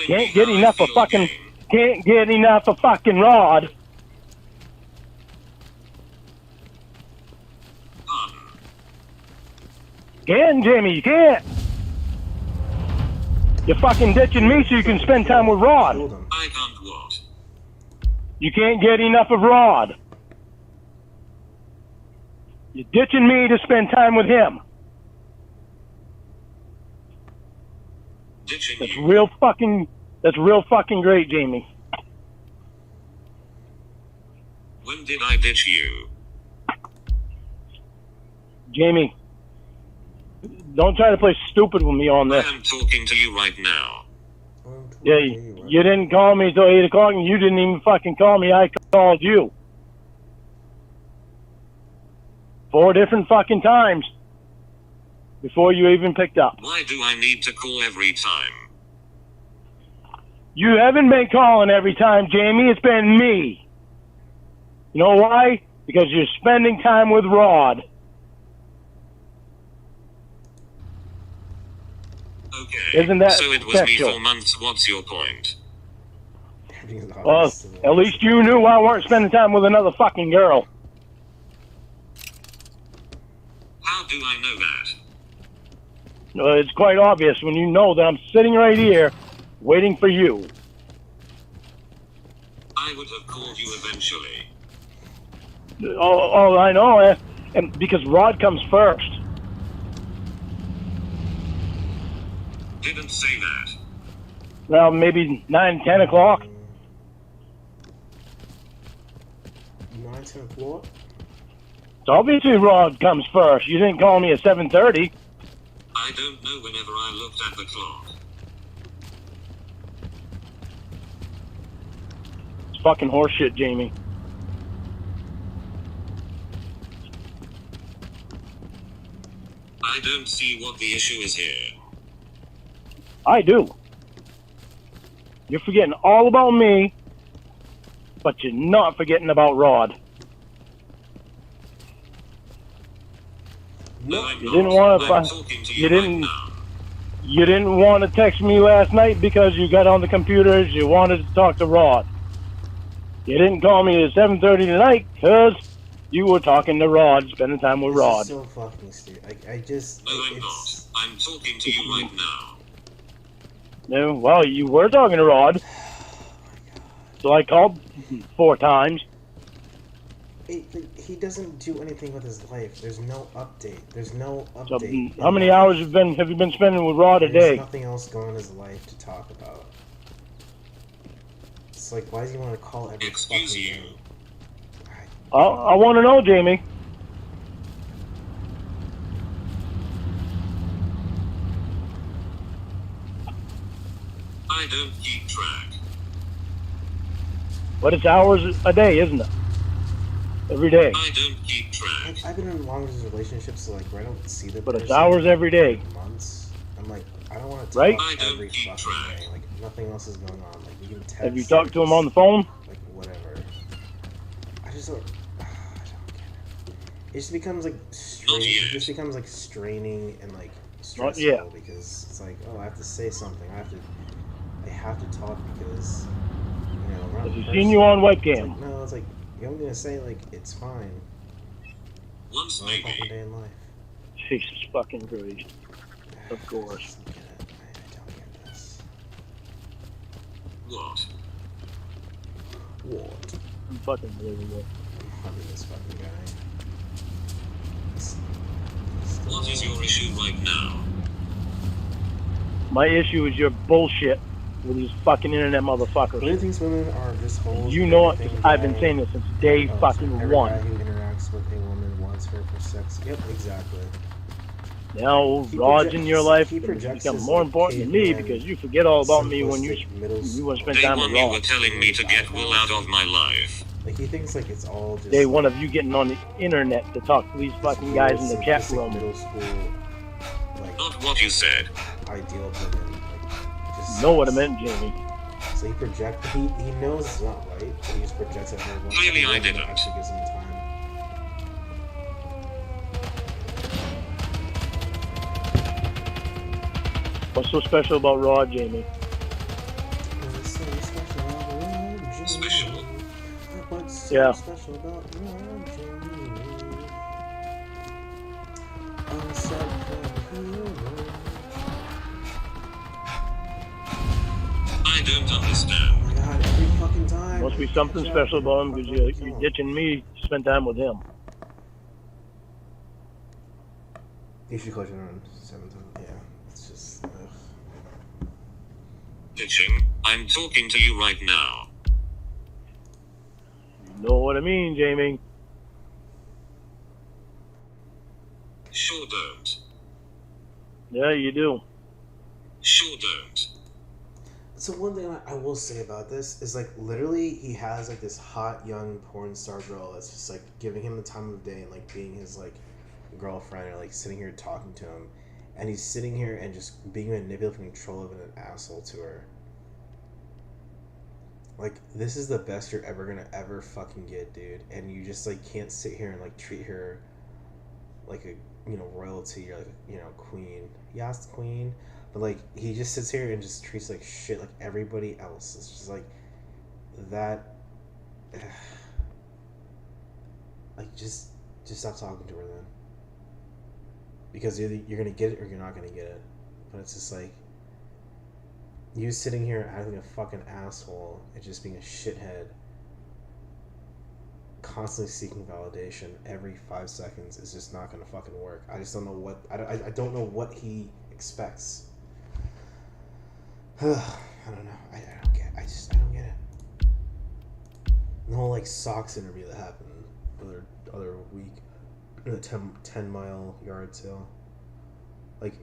Can't get enough of fucking Rod. Can't, Jimmy, you can't. You're fucking ditching me so you can spend time with Rod. I can't what? You can't get enough of Rod. You're ditching me to spend time with him. Ditching That's you. real fucking great, Jamie. When did I ditch you? Jamie, don't try to play stupid with me on I this. am talking to you right now. Yeah, you didn't call me till 8 o'clock and you didn't even fucking call me. I called you. 4 different fucking times before you even picked up. Why do I need to call every time? You haven't been calling every time, Jamie. It's been me. You know why? Because you're spending time with Rod. Okay. Isn't that so it was me sexual? for months. What's your point? Well, at least you knew I weren't spending time with another fucking girl. How do I know that? It's quite obvious when you know that I'm sitting right here waiting for you. I would have called you eventually. Oh, I know, and because Rod comes first. Didn't say that. Well, maybe 9, 10 o'clock. 9, 10 o'clock? So obviously Rod comes first. You didn't call me at 7:30. I don't know whenever I looked at the clock. It's fucking horseshit, Jamie. I don't see what the issue is here. I do. You're forgetting all about me, but you're not forgetting about Rod. No, I'm You not. didn't want to. I'm talking to you You didn't. right now. You didn't want to text me last night because you got on the computers. You wanted to talk to Rod. You didn't call me at 7:30 tonight because you were talking to Rod, spending time with Rod. This is so fucking stupid. I just. No, I'm not. I'm talking to you right now. No, well, you were talking to Rod. So I called 4 times. He doesn't do anything with his life. There's no update. There's no So update. how many hours have you been spending with Rod a There's day? nothing else going on in his life to talk about. It's like, why does he want to call every Excuse fucking you. day? I want to know, Jamie. I don't keep track. But it's hours a day, isn't it? Every day. I don't keep track. I've been in long distance relationships, so like, where I don't see the But it's person hours every day. for months. I'm like, I don't want to Right? talk I don't every keep fucking track. day. Like, nothing else is going on. Like, we can text. Have you talked to him on the phone? Like, whatever. I just don't. I don't get it. It just becomes like yet. It just becomes like straining and like Not stressful yet. because it's like, oh, I have to say something. I have to talk because we're not Has he in seen you person. on It's webcam? like, no, it's like I'm gonna say like it's fine. Once One fucking maybe. day in life. Jesus fucking Christ. Of I course. just don't get it. I don't get this. What? What? Fucking believable. I'm hugging this fucking guy. What is your issue right now? My issue is your bullshit with these fucking internet motherfuckers. Really thinks women are just holes. You and know it, everything 'cause I've been bad. saying this since day Oh, so fucking every one. guy who interacts with a woman wants her for sex. Yep, exactly. Now, He Rod's projects- in your life he it's projects become his, more like, important to me caveman, because you forget all about me when you simplistic middle want to spend Day time with one you were Rod. telling me to get Will out of my life. Like he thinks like it's all just Day one of you getting on the internet to talk to these fucking guys in the chat simplistic room. middle school like Not what you said. ideal of women. Like just Know what I meant, Jamie? So he projects. He knows it's not right, but he just projects it more. Clearly I didn't. Actually gives him time. What's so special about Raw, Jamie? Special. What's Yeah. so special about Raw, Jamie? I'm so I don't understand. Oh my god, every fucking time. Must be something special about him because you're ditching me to spend time with him. You should close your own 7 times. Yeah, it's just. Ugh. Ditching. I'm talking to you right now. You know what I mean, Jamie? Sure don't. Yeah, you do. Sure don't. So one thing I will say about this is like literally he has like this hot young porn star girl that's just like giving him the time of day and like being his like girlfriend or like sitting here talking to him, and he's sitting here and just being manipulative and controlling an asshole to her. Like this is the best you're ever gonna ever fucking get, dude, and you just like can't sit here and like treat her like a royalty or like queen. Yes, queen. But like he just sits here and just treats like shit like everybody else. It's just like that. Like just stop talking to her then. Because either you're gonna get it or you're not gonna get it. But it's just like you sitting here acting a fucking asshole and just being a shithead, constantly seeking validation every 5 seconds is just not gonna fucking work. I just don't know what I don't know what he expects. I don't know. I don't get. I don't get it. The whole like socks interview that happened other week, the 10-mile yard sale. Like,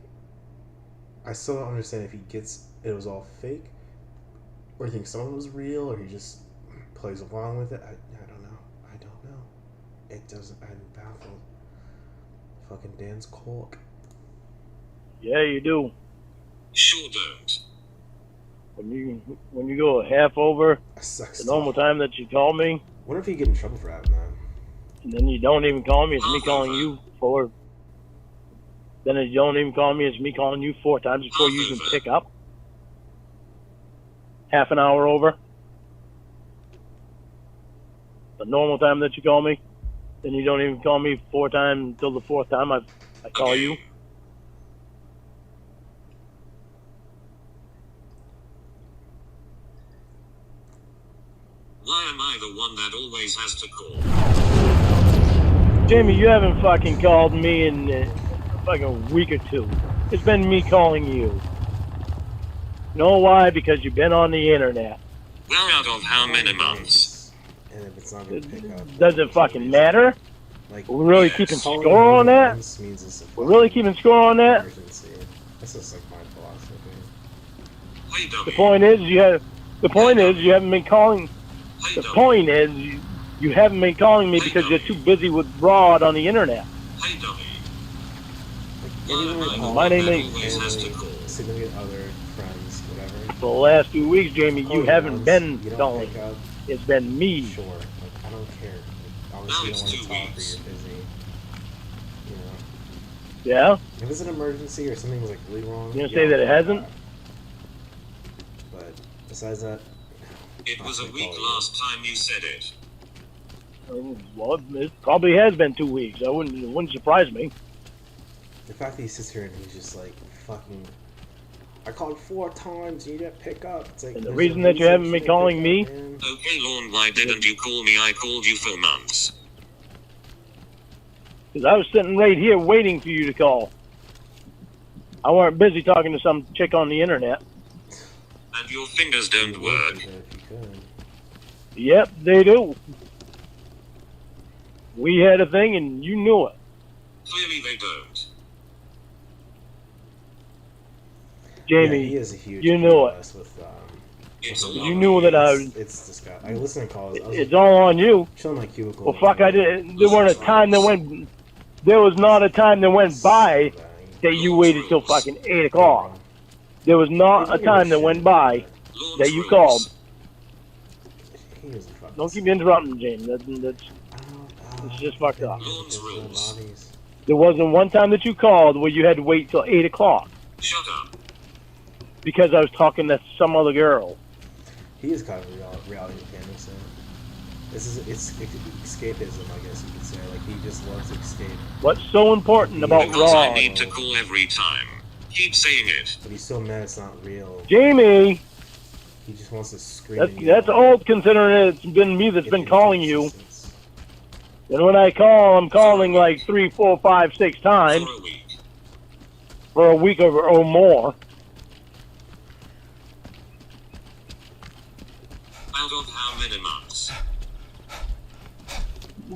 I still don't understand if he gets it was all fake, or he thinks some of it was real, or he just plays along with it. I don't know. I don't know. It doesn't. I'm baffled. Fucking Dan's cork. Yeah, you do. Sure don't. When you go half over Sucks. the normal time that you call me, Wonder if he get in trouble for having that. and then you don't even call me, it's me calling you for. Then you don't even call me, it's me calling you 4 times before you even pick up. Half an hour over. The normal time that you call me, then you don't even call me 4 times until the 4th time I call you. Why am I the one that always has to call? Jamie, you haven't fucking called me in like a week or 2. It's been me calling you. Know why? Because you've been on the internet. Well, out of how many months? And if it's not gonna pick up, Does it fucking matter? like, We're really Yes. keeping calling score on that? once means it's a We're really keeping score on that? emergency. That's just like my philosophy. Hey, The dummy. point is you haven't been calling. Hey, The dummy. point is you haven't been calling me because you're too busy with Rod on the internet. Hey, dummy. Like anyone My name that ain't- always has to call. significant other, friends, whatever. For the last few weeks, Jamie, Call you me haven't once, been you don't calling. pick up, It's been me. sure. Like I don't care. Like, obviously, Now you it's don't 2 want to talk or weeks. you're busy. You know, Yeah? if it's an emergency or something was like really wrong. You gonna say that it hasn't? But besides that, It was a week last time you said it. Well, it probably has been 2 weeks. It wouldn't surprise me. the fact that he sits here and he's just like fucking. I called 4 times and you didn't pick up. It's like And the there's reason a that you haven't been didn't calling pick me- up, man. Okay, Lorne, why didn't you call me? I called you for months. Because I was sitting right here waiting for you to call. I weren't busy talking to some chick on the internet. And your fingers don't You work. would, if you could. Yep, they do. We had a thing and you knew it. Clearly they don't. Yeah, he Jamie, is a huge you knew it. POS with, It's a with- lot. You knew that I was... It's disgusting. I listen to calls. I was It's all on you. chilling in my cubicle. Well, fuck, I did. There weren't a time that went... There was not a time that went by that you waited till fucking 8 o'clock. There was not a time that went by Lorne's that you rules. called. He doesn't fucking Don't keep interrupting, James. That's it's just fucked up. Lorne's rules. There wasn't one time that you called where you had to wait till 8 o'clock Shut up. because I was talking to some other girl. He is kind of reality mechanic, so it's escapism, I guess you could say. Like, he just loves to escape. What's so important about Because I Rod? need to call every time. Keep saying it. But he's so mad it's not real. Jamie, He just wants to scream. that's old considering it's been me that's been calling you. And when I call, I'm calling like 3, 4, 5, 6 times For a week. for a week or more. Out of how many months?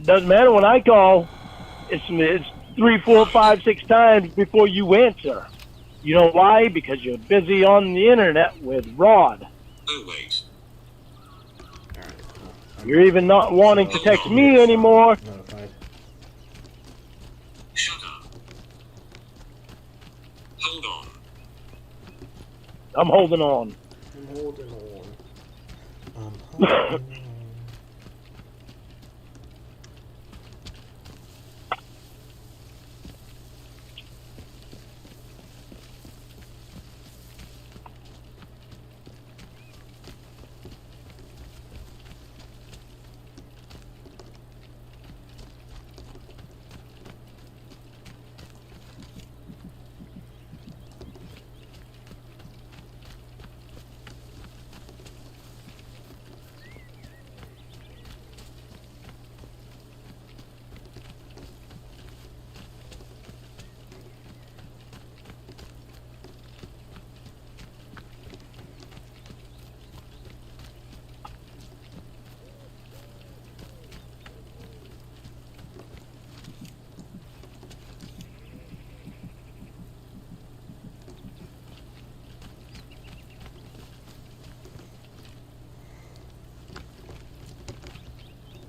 Doesn't matter when I call. It's 3, 4, 5, 6 times before you answer. You know why? Because you're busy on the internet with Rod. Oh wait. Alright, cool. You're even not wanting to text me anymore. Notified. Shut up. Hold on. I'm holding on. I'm holding on. I'm holding on.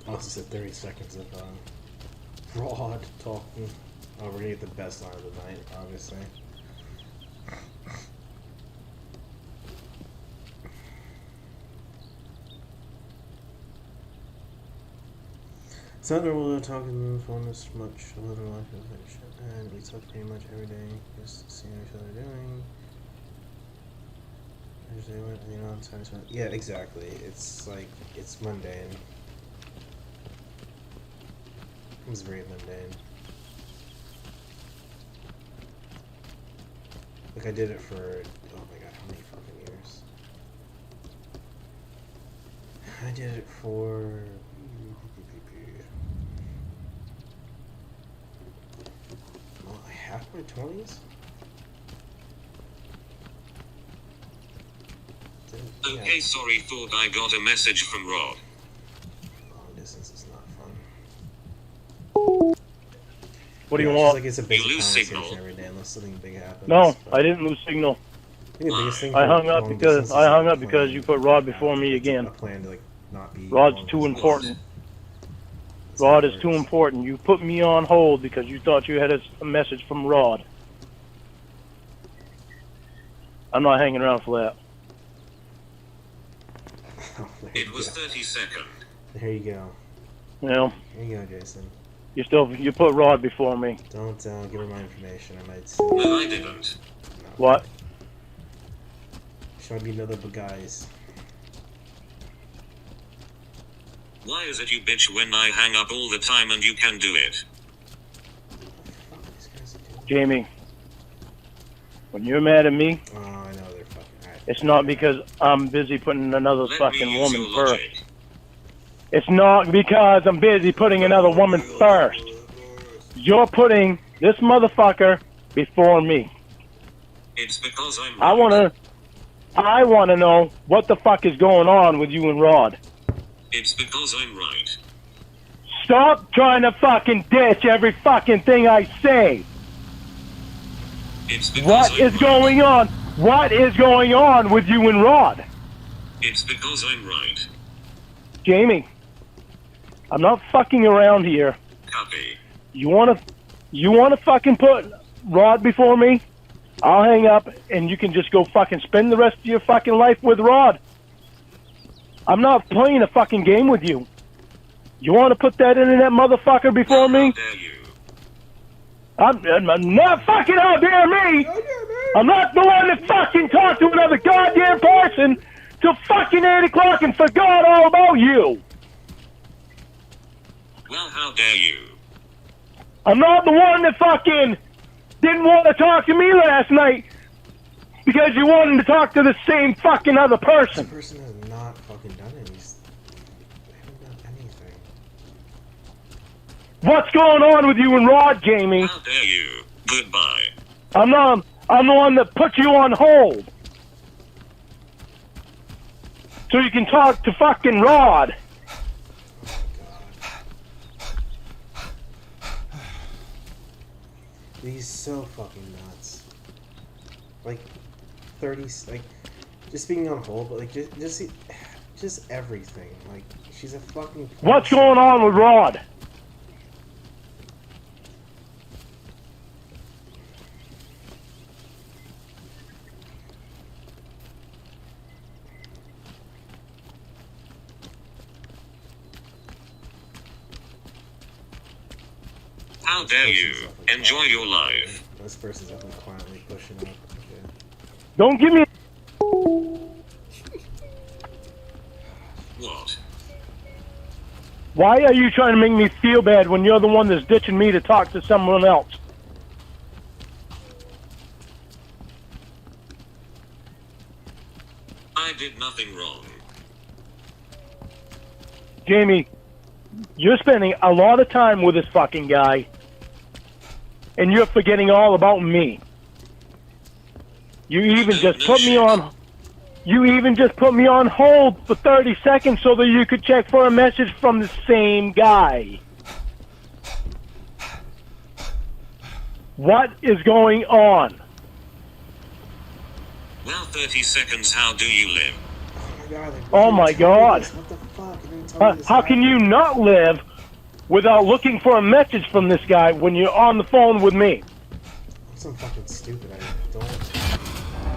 I also said 30 seconds of Rod talking. Oh, we're gonna get the best line of the night, obviously. It's not normal to talk on the phone this much. A little like shit, and we talk pretty much every day just to see how each other doing. Usually, you know, times when, yeah, exactly. It's like it's mundane. It was very mundane. Like I did it for, oh my god, how many fucking years? I did it for half my 20s? Okay, sorry, thought I got a message from Rod. Long distance is not fun. What do you It's want? like it's a basic You lose conversation signal. every day unless something big happens. No, but I didn't lose signal. I think the biggest thing I for hung up long because distance is I hung like up because plan. you put Rod before me It's again. A plan to like not be. Rod's long too distance. important. That's how Rod it is too works. important. You put me on hold because you thought you had a message from Rod. I'm not hanging around for that. Oh, there It you was go. 30 seconds. There you go. You know, There you go, Jason. you put Rod before me. Don't give her my information. I might. No, I didn't. No. What? She might be another guys. Why is it you bitch when I hang up all the time and you can do it? Fuck these guys are doing. Jamie, when you're mad at me, Oh, I know they're fucking. Alright. it's not because I'm busy putting another Let fucking me use woman your first. logic. It's not because I'm busy putting another woman first. You're putting this motherfucker before me. It's because I'm I wanna know what the fuck is going on with you and Rod. It's because I'm right. Stop trying to fucking ditch every fucking thing I say. It's because What I'm is right. going on? What is going on with you and Rod? It's because I'm right. Jamie, I'm not fucking around here. Copy. You wanna fucking put Rod before me? I'll hang up, and you can just go fucking spend the rest of your fucking life with Rod. I'm not playing a fucking game with you. You want to put that internet motherfucker before me? How dare you? I'm not fucking how dare me! I'm not the one that fucking talked to another goddamn person till fucking 8 o'clock and forgot all about you! Well, how dare you? I'm not the one that fucking didn't want to talk to me last night because you wanted to talk to the same fucking other person. This person has not fucking done it. They haven't done anything. What's going on with you and Rod, Jamie? How dare you? Goodbye. I'm the one that put you on hold. So you can talk to fucking Rod. He's so fucking nuts. Like, 30, like, just being on hold, but like, just everything. Like, she's a fucking. What's going on with Rod? How dare you? Enjoy your life. This person's definitely quietly pushing up. Okay. Don't give me. What? Why are you trying to make me feel bad when you're the one that's ditching me to talk to someone else? I did nothing wrong. Jamie, you're spending a lot of time with this fucking guy, and you're forgetting all about me. You even just put me on. You even just put me on hold for 30 seconds so that you could check for a message from the same guy. What is going on? Well, 30 seconds, how do you live? Oh my God. What the fuck? You didn't tell me this How can you happened. not live without looking for a message from this guy when you're on the phone with me? I'm so fucking stupid. I don't.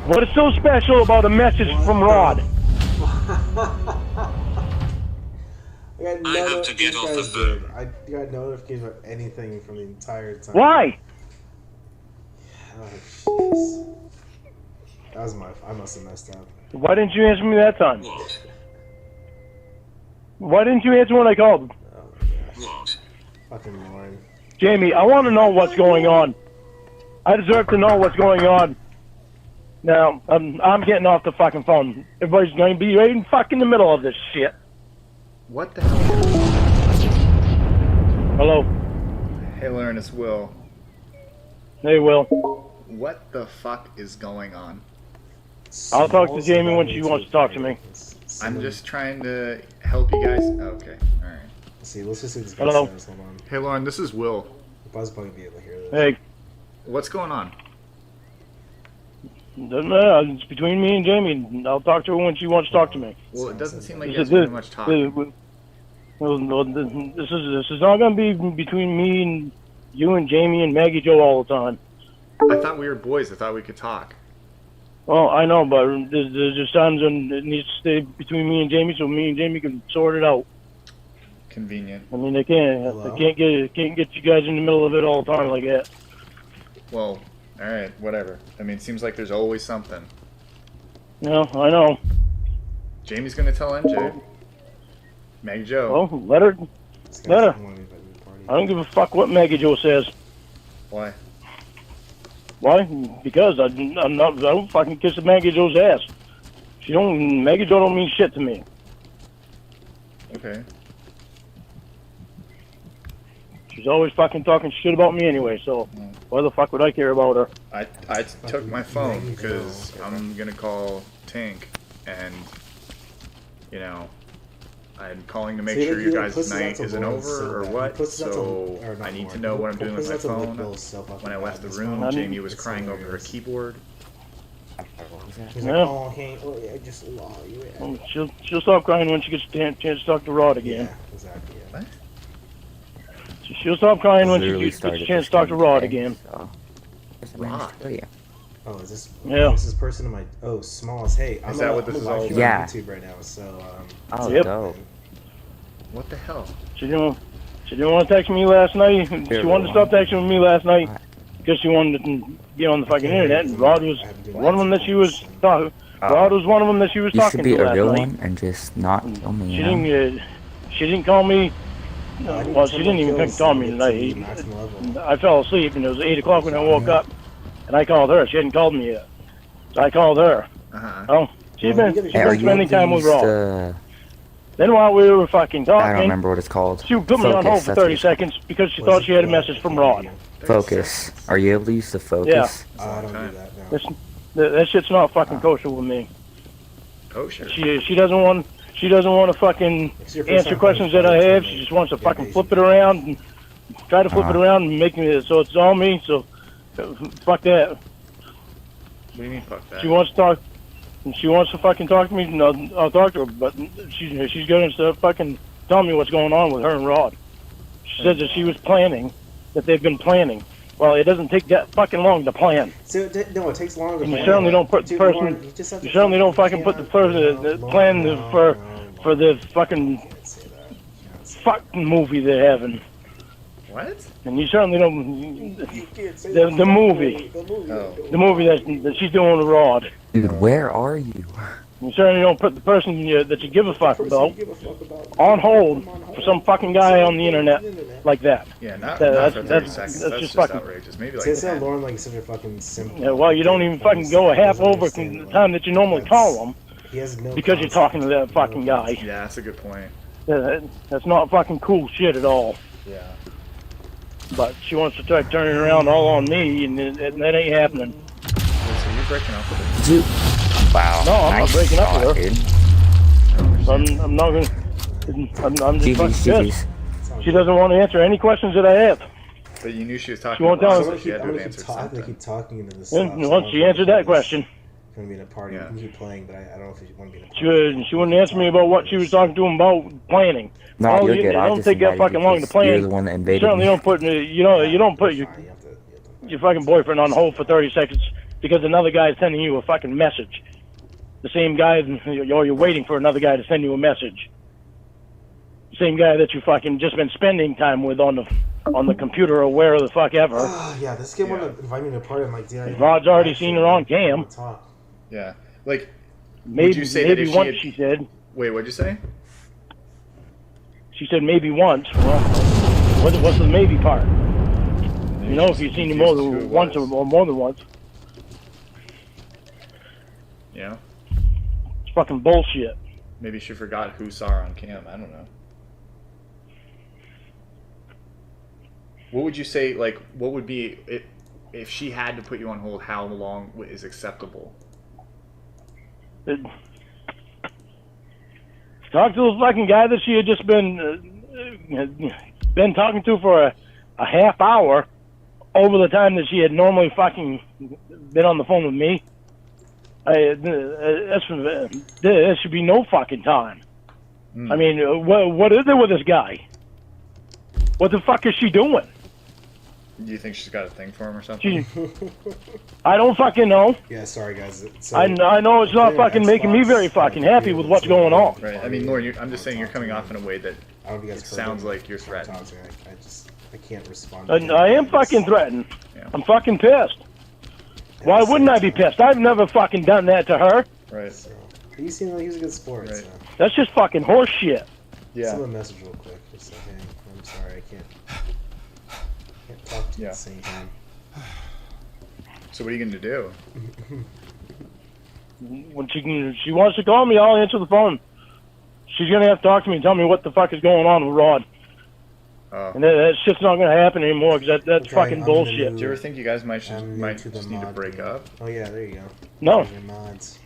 What is so special about a message from Rod? I have to get off the phone. I got notifications about anything from the entire time. Why? Oh, jeez. That was I must have messed up. Why didn't you answer me that time? What? Why didn't you answer when I called? Oh my gosh. What? Fucking Lorne. Jamie, I want to know what's going on. I deserve to know what's going on. Now, I'm getting off the fucking phone. Everybody's going to be right in fucking the middle of this shit. What the hell? Hello. Hey, Lorne, it's Will. Hey, Will. What the fuck is going on? I'll talk to Jamie when she wants to talk to me. I'm just trying to help you guys. Okay, alright. See, let's just see this guy Hello. says. Hold on. Hey, Lorne, this is Will. Buzz probably be able to hear this. Hey, What's going on? doesn't matter. It's between me and Jamie. I'll talk to her when she wants to talk to me. Well, it doesn't seem like you This guys is- do much talking. This is not going to be between me and you and Jamie and Maggie Joe all the time. I thought we were boys. I thought we could talk. Well, I know, but there's just times when it needs to stay between me and Jamie, so me and Jamie can sort it out. Convenient. I mean, they can't get you guys in the middle of it all the time like that. Well, alright, whatever. I mean, it seems like there's always something. No, I know. Jamie's gonna tell MJ. Maggie Joe. Well, let her. This Let her. guy's wanting to invite me to the party. I don't give a fuck what Maggie Joe says. Why? Why? Because I don't fucking kiss Maggie Joe's ass. Maggie Joe don't mean shit to me. Okay. She's always fucking talking shit about me anyway, so why the fuck would I care about her? I took my phone because I'm gonna call Tink, and you know, I'm calling to make See, sure like, your he, like, guys' puts it out night to isn't Lorne over so or bad. He what. puts it out to- So or not I need to Lorne. know what I'm He doing with puts my it out to phone. Bill so fucking When I left the bad. room, I mean, Jamie was it's crying over her hilarious. keyboard. He's Yeah. like, oh, hey, I just lost you. Well, she'll stop crying when she gets a chance to talk to Rod again. Yeah, exactly. Yeah. What? She'll stop crying when she Literally gets a started chance this to talk to game Rod today, again. so- Rod? Oh, yeah. Oh, is this? Yeah. This is person in my. Oh, Smalls. Hey, Is that what this is all about? on YouTube right now. So. Oh, Yep. dope. What the hell? She didn't want to text me last night. She wanted to stop texting with me last night because she wanted to get on the fucking internet. And Rod was one of them that she was talking. Rod was one of them that she was You talking should be to a last real night. one and just not kill me. She You know? didn't. She didn't call me. Well, she didn't even call me tonight. I fell asleep and it was 8 o'clock when I woke up, and I called her. She hadn't called me yet, so I called her. Oh, she's been spending time with Rod. Then while we were fucking talking, I don't remember what it's called. She put me on hold for 30 seconds because she thought she had a message from Rod. Focus. Are you able to use the focus? Yeah. I don't do that. No. That shit's not fucking kosher with me. Kosher. She doesn't want to fucking answer questions that I have. She just wants to fucking flip it around and try to flip it around and make me so it's all me. So fuck that. What do you mean fuck that? She wants to talk. She wants to fucking talk to me, and I'll talk to her. But she's going to fucking tell me what's going on with her and Rod. She says that she was planning, that they've been planning. Well, it doesn't take that fucking long to plan. So no, it takes longer. And you certainly don't put the person. You certainly don't fucking put the person the plan for the fucking movie they're having. What? And you certainly don't. The movie. Oh. The movie that she's doing with Rod. Dude, where are you? You certainly don't put the person that you give a fuck about on hold for some fucking guy on the internet like that. Yeah, not That's for 30 seconds. That's just fucking outrageous. Maybe like It's 10. Lorne like such a fucking simple. Yeah, well, you don't even fucking go a half over the time that you normally call them because you're talking to that fucking guy. Yeah, that's a good point. That's not fucking cool shit at all. Yeah. But she wants to try turning it around all on me, and that ain't happening. So you're breaking up with it. Did you? Wow. No, I'm nice not breaking up with her. Dude. I'm not gonna. I'm just fucking GG's. pissed. She doesn't want to answer any questions that I have. But you knew she was talking She won't about tell so us. she had I'm to gonna have answered keep something. keep talking into this. And once she answered that question, Gonna be in a party. Yeah. You can keep playing, but I don't know if you want to be in a party. she wouldn't answer me about what she was talking to him about planning. No, Oh, you're you good. I don't just take that invited fucking you long to because plan. You're the one that You invaded certainly me. don't put you don't put your fucking boyfriend on hold for 30 seconds because another guy is sending you a fucking message. The same guy, or you're waiting for another guy to send you a message. The same guy that you fucking just been spending time with on the computer or where the fuck ever. Yeah, this kid wanted to invite me to a party. I'm like, dude. Rod's already seen her on cam. Yeah. Like, Maybe, would you say maybe that if once, she she said. Wait, what'd you say? She said maybe once. Well, what's the maybe part? You know, if you've seen him more than once or more than once. Yeah. It's fucking bullshit. Maybe she forgot who saw her on cam. I don't know. What would you say, like, what would be, if she had to put you on hold, how long is acceptable? Talk to the fucking guy that she had just been talking to for a half hour over the time that she had normally fucking been on the phone with me. There should be no fucking time. I mean, what is there with this guy? What the fuck is she doing? Do you think she's got a thing for him or something? I don't fucking know. Yeah, sorry guys. So, I know it's not fucking making me very fucking happy with what's going on. Right. I mean, Lorne, I'm just saying you're coming off in a way that I don't know if you guys it sounds like you're threatened. I can't respond. I am fucking threatened. Yeah. I'm fucking pissed. Why wouldn't I be pissed? I've never fucking done that to her. Right. So, he seemed like he was a good sport. Right. So. That's just fucking horse shit. Yeah. Send him a message real quick. Just say, hey, I'm sorry, I can't talk to you at the same time. So what are you going to do? When she wants to call me, I'll answer the phone. She's gonna have to talk to me and tell me what the fuck is going on with Rod. Oh. And that shit's not gonna happen anymore because that's fucking bullshit. Do you ever think you guys might just need to break up? Oh yeah, there you go. No. Your mods.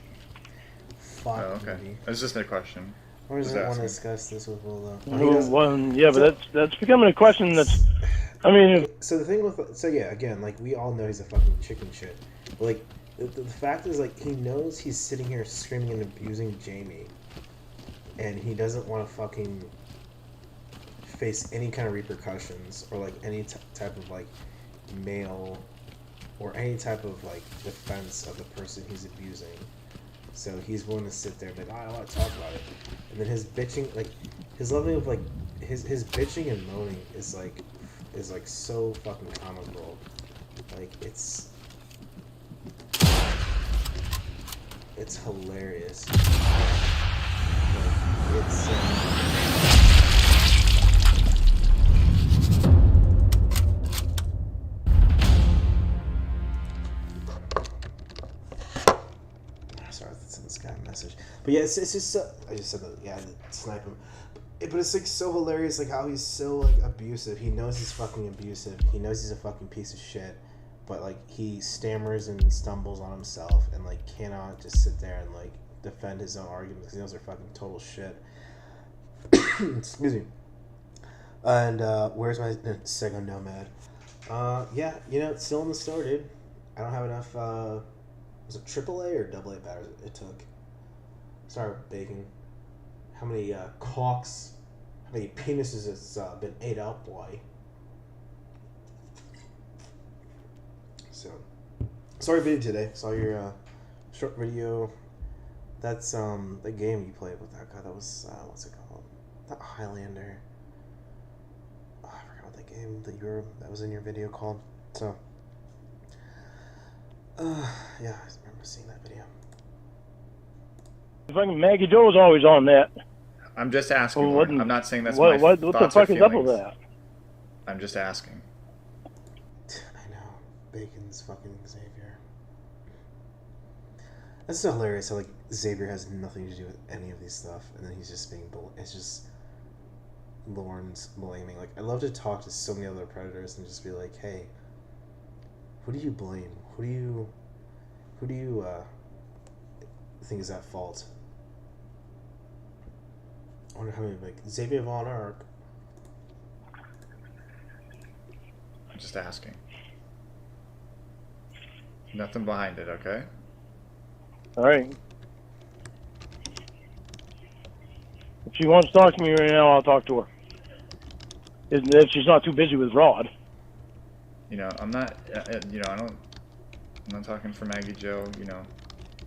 Fuck. Oh, okay. That's just a question. Or does Just it want to asking. discuss this with Will? Well, yeah, but that's becoming a question that's. I mean. So the thing with again, like we all know he's a fucking chicken shit. But, like the fact is, like he knows he's sitting here screaming and abusing Jamie, and he doesn't want to fucking face any kind of repercussions or like any type of like male or any type of like defense of the person he's abusing. So he's willing to sit there and be like, I want to talk about it. And then his bitching, like his level of like his bitching and moaning is like so fucking comical. Like it's hilarious. Like, it's sorry, that's in this guy message. But yeah, it's just I just said that, yeah, snipe him. But it's like so hilarious, like how he's so like abusive. He knows he's fucking abusive. He knows he's a fucking piece of shit. But like he stammers and stumbles on himself and like cannot just sit there and like defend his own arguments because he knows they're fucking total shit. Excuse me. And where's my Sego Nomad? Yeah, you know, it's still in the store, dude. I don't have enough. Was it AAA or AA batteries it took? Sorry, Bacon. How many cocks? How many penises it's been ate up, boy? So, sorry video today. Saw your short video. That's the game you played with that guy. That was what's it called? That Highlander. Oh, I forgot what that game that was in your video called. So, yeah, I remember seeing that video. Fucking Maggie Joe was always on that. I'm just asking. Well, I'm not saying that's what my the thoughts fuck or is up with feelings. that? I'm just asking. I know. Bacon's fucking Xavier. That's so hilarious how like Xavier has nothing to do with any of these stuff, and then he's just being it's just Lorne's blaming. Like I love to talk to so many other predators and just be like, hey, who do you blame? Who do you think is at fault? I wonder how many like Xavier Von Arc. I'm just asking. Nothing behind it, okay? All right. If she wants to talk to me right now, I'll talk to her. If she's not too busy with Rod. You know, I'm not. You know, I'm not talking for Maggie Joe. You know,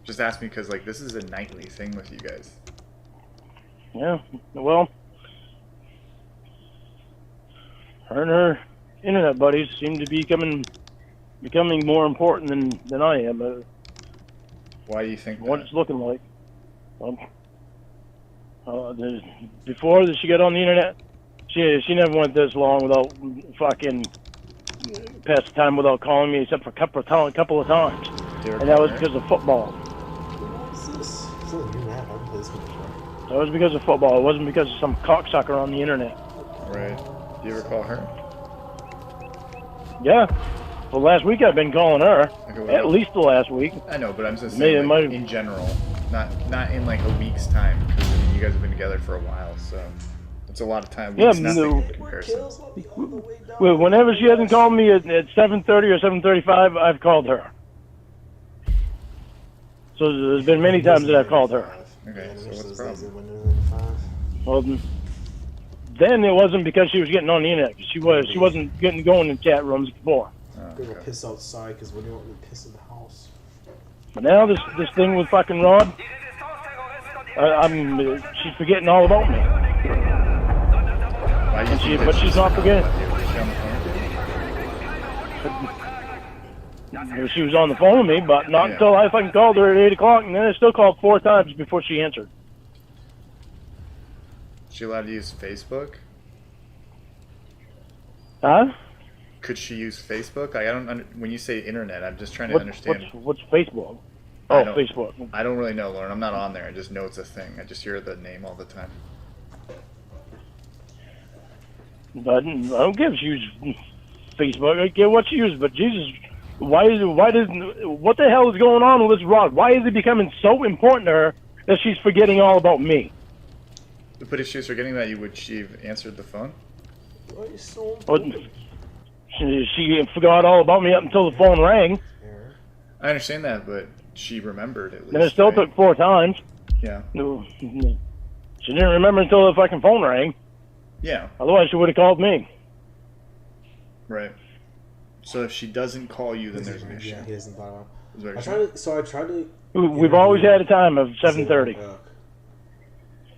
just ask me because like this is a nightly thing with you guys. Yeah. Well, her and her internet buddies seem to be becoming more important than I am. Why do you think what that? it's looking like. Before that she got on the internet, she never went this long without fucking past time without calling me, except for a couple of times, and that was because of football. That was because of football. It wasn't because of some cocksucker on the internet. Right. Do you ever call her? Yeah. Well, last week I've been calling her. Okay, well, at least the last week. I know, but I'm just saying like, in general, not in like a week's time, because I mean, you guys have been together for a while, so it's a lot of time. Weeks, nothing in comparison. Well, whenever she hasn't called me at 7:30 or 7:35, I've called her. So there's been many times that I've called her. Okay, so what's the problem? Well, then it wasn't because she was getting on the internet. She wasn't getting going in chat rooms before. We're gonna piss outside because we don't want to piss in the house. But now this thing with fucking Rod, she's forgetting all about me. But she's not forgetting. She was on the phone with me, but not until I fucking called her at 8 o'clock, and then I still called 4 times before she answered. Is she allowed to use Facebook? Huh? Could she use Facebook? Like, I don't. When you say internet, I'm just trying to understand. What's Facebook? Oh, Facebook. I don't really know, Lorne. I'm not on there. I just know it's a thing. I just hear the name all the time. But I don't care if she uses Facebook. I don't care what she uses. But Jesus, what the hell is going on with this Rod? Why is it becoming so important to her that she's forgetting all about me? But if she was forgetting that, would she have answered the phone? Why are you so important? She forgot all about me up until the phone rang. I understand that, but she remembered at least. And it still took 4 times. Yeah. She didn't remember until the fucking phone rang. Yeah. Otherwise, she would have called me. Right. So if she doesn't call you, then there's an issue. Yeah, he doesn't follow up. Is what I you're tried saying? to. So I tried to. We've always had a time of 7:30.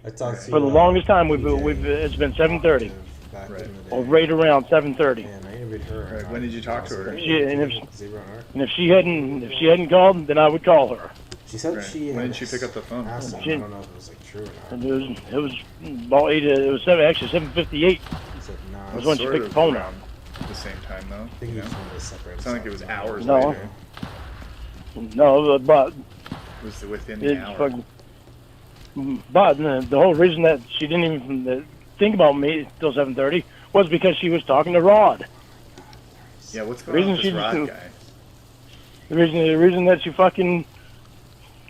I talked to For the longest time, it's been 7:30. Back Right. in the day. Or right around 7:30. And I interviewed her. Right. When did you talk to her? And if she hadn't called, then I would call her. She said Right. she. When did she pick up the phone? Asked him, I don't know if it was like true or not. And it was about 8. It was 7:58. He said nah. That was when she Sort picked the of phone up. around the same time, though. I think You he know? just wanted to separate. It sounded like it was himself. hours No. later. No, but It was within the it's hour. fucking. But the whole reason that she didn't even think about me till 7:30 was because she was talking to Rod. Yeah, what's going on with this Reason Rod she- guy? The reason that she fucking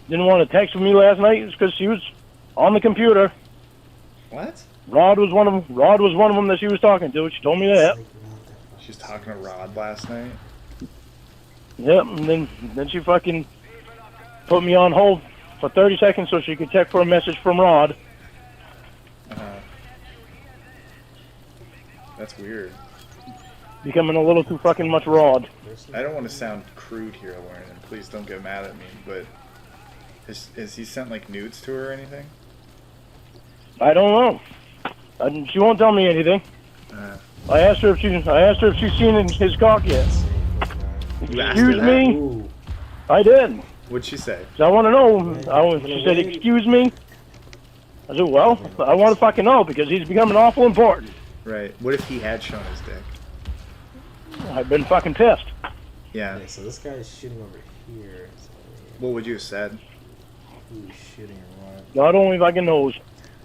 didn't want to text with me last night is because she was on the computer. What? Rod was one of them that she was talking to. She told me that. She's talking to Rod last night? Yep, and then she fucking put me on hold for 30 seconds so she could check for a message from Rod. That's weird. Becoming a little too fucking much Rod. I don't want to sound crude here, Lauren, and please don't get mad at me, but has he sent like nudes to her or anything? I don't know. She won't tell me anything. I asked her if she's seen his cock yet. You asked her Excuse that? me. Ooh. I did. What'd she say? So I want to know. She said, "Excuse me." I said, "Well, I want to fucking know because he's becoming awful important." Right. What if he had shown his dick? I've been fucking pissed. Yeah. Okay, so this guy is shooting over here. So What would you have said? who's shooting or what? God only fucking knows.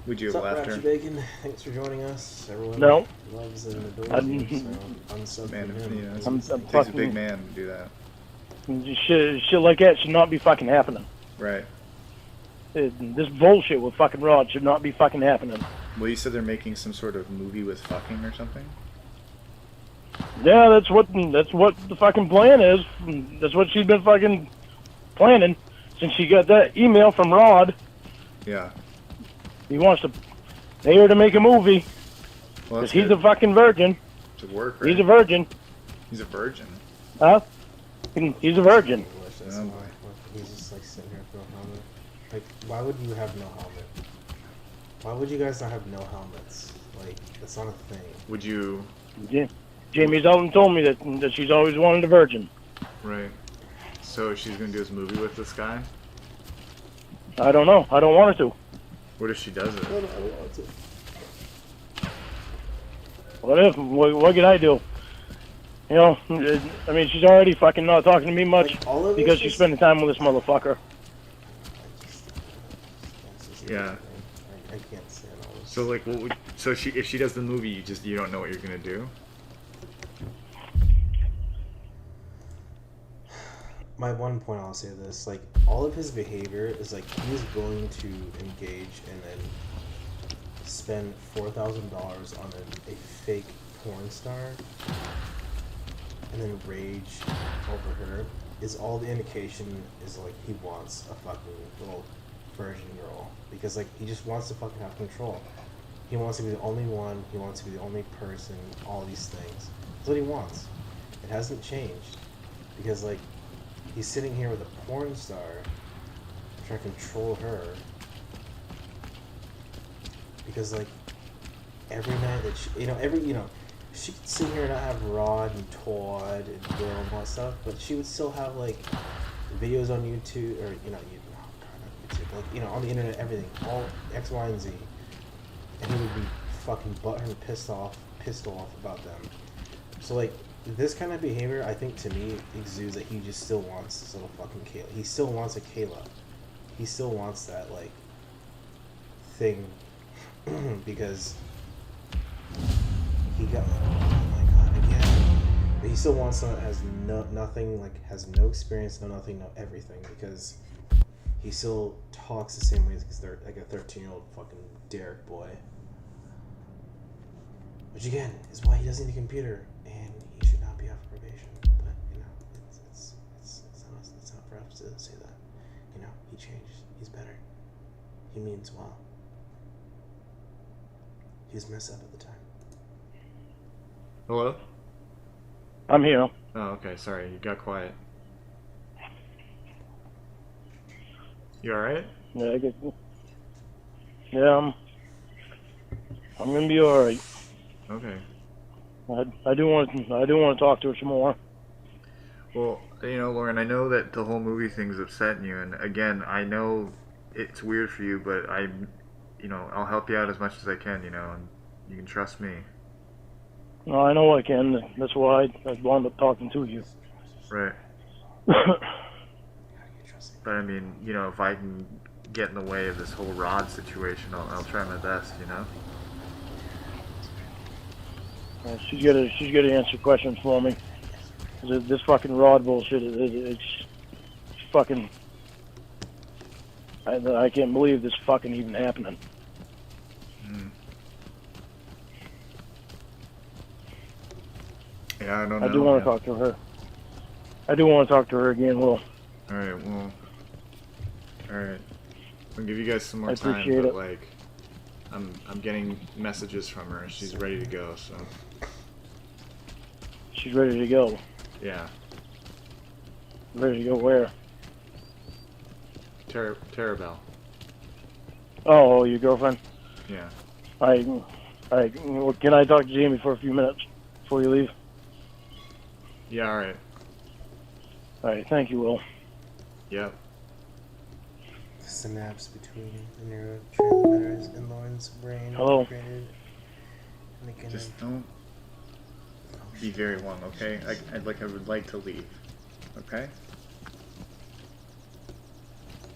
Would you have What's up, left her? Rapture Bacon? Thanks for joining us. Everyone No. loves and adores I'm- you, so unsub Man, for him. you know, I'm it takes a fucking- big man to do that. Shit like that should not be fucking happening. Right. This bullshit with fucking Rod should not be fucking happening. Well, you said they're making some sort of movie with fucking or something? Yeah, that's what the fucking plan is. That's what she's been fucking planning since she got that email from Rod. Yeah. He wants to pay her to make a movie Well, because that's he's good. a fucking virgin. To work, right? He's a virgin, He's a virgin. huh? He's a virgin. Delicious. Oh, Why- He's just like sitting here with no helmet. Like, why would you have no helmet? Why would you guys not have no helmets? Like, that's not a thing. Would you... Yeah. Jamie's out and told me that she's always wanted a virgin. Right. So she's gonna do this movie with this guy? I don't know. I don't want her to. What if she does it? What can I do? You know, I mean, she's already fucking not talking to me much Like, all of this because she's is- spending time with this motherfucker. Yeah. I can't stand all this. So like, what would... So if she does the movie, you don't know what you're gonna do? My one point I'll say this, like, all of his behavior is like he's willing to engage and then spend $4,000 on a fake porn star and then rage over her is all the indication is like he wants a fucking little virgin girl because like he just wants to fucking have control. He wants to be the only one, he wants to be the only person, all these things. That's what he wants. It hasn't changed because like he's sitting here with a porn star trying to control her because like every night that she, she could sit here and not have Rod and Todd and Will and all that stuff, but she would still have like videos on YouTube or not YouTube, like on the internet, everything, all X, Y, and Z, and he would be fucking butthurt and pissed off about them. So like this kind of behavior, I think to me exudes that he just still wants this little fucking Kayla. He still wants a Kayla. He still wants that like thing because he got, oh my god, again. But he still wants someone that has nothing, like has no experience, no nothing, no everything, because he still talks the same way as they're like a 13-year-old fucking Derek boy. Which again is why he doesn't need a computer and he should not be off probation. But it's not for us to say that. He changed. He's better. He means well. He was messed up at the time. Hello? I'm here. Oh, okay. Sorry, you got quiet. You alright? Yeah, I get. Yeah, I'm gonna be all right. Okay. I do want to talk to her some more. Well, you know, Lauren, I know that the whole movie thing's upsetting you, and again, I know it's weird for you, but I'll help you out as much as I can, and you can trust me. No, I know I can. That's why I wound up talking to you. Right. But I mean, if I can get in the way of this whole Rod situation, I'll try my best, She's gotta answer questions for me. This fucking Rod bullshit, it's fucking. I can't believe this fucking even happening. Yeah, I don't know. I do want to talk to her. I do want to talk to her again, Will. Alright, well. Alright. I'll give you guys some more I time, appreciate but it. like I'm getting messages from her. She's ready to go, so She's ready to go. yeah. Ready to go where? Terabelle. Oh, your girlfriend? Yeah. Well, can I talk to Jamie for a few minutes before you leave? Yeah, alright. Alright, thank you, Will. Yep. The synapse between the neurotransmitters in Lorne's brain. Hello. Just don't be very long, okay? I would like to leave. Okay?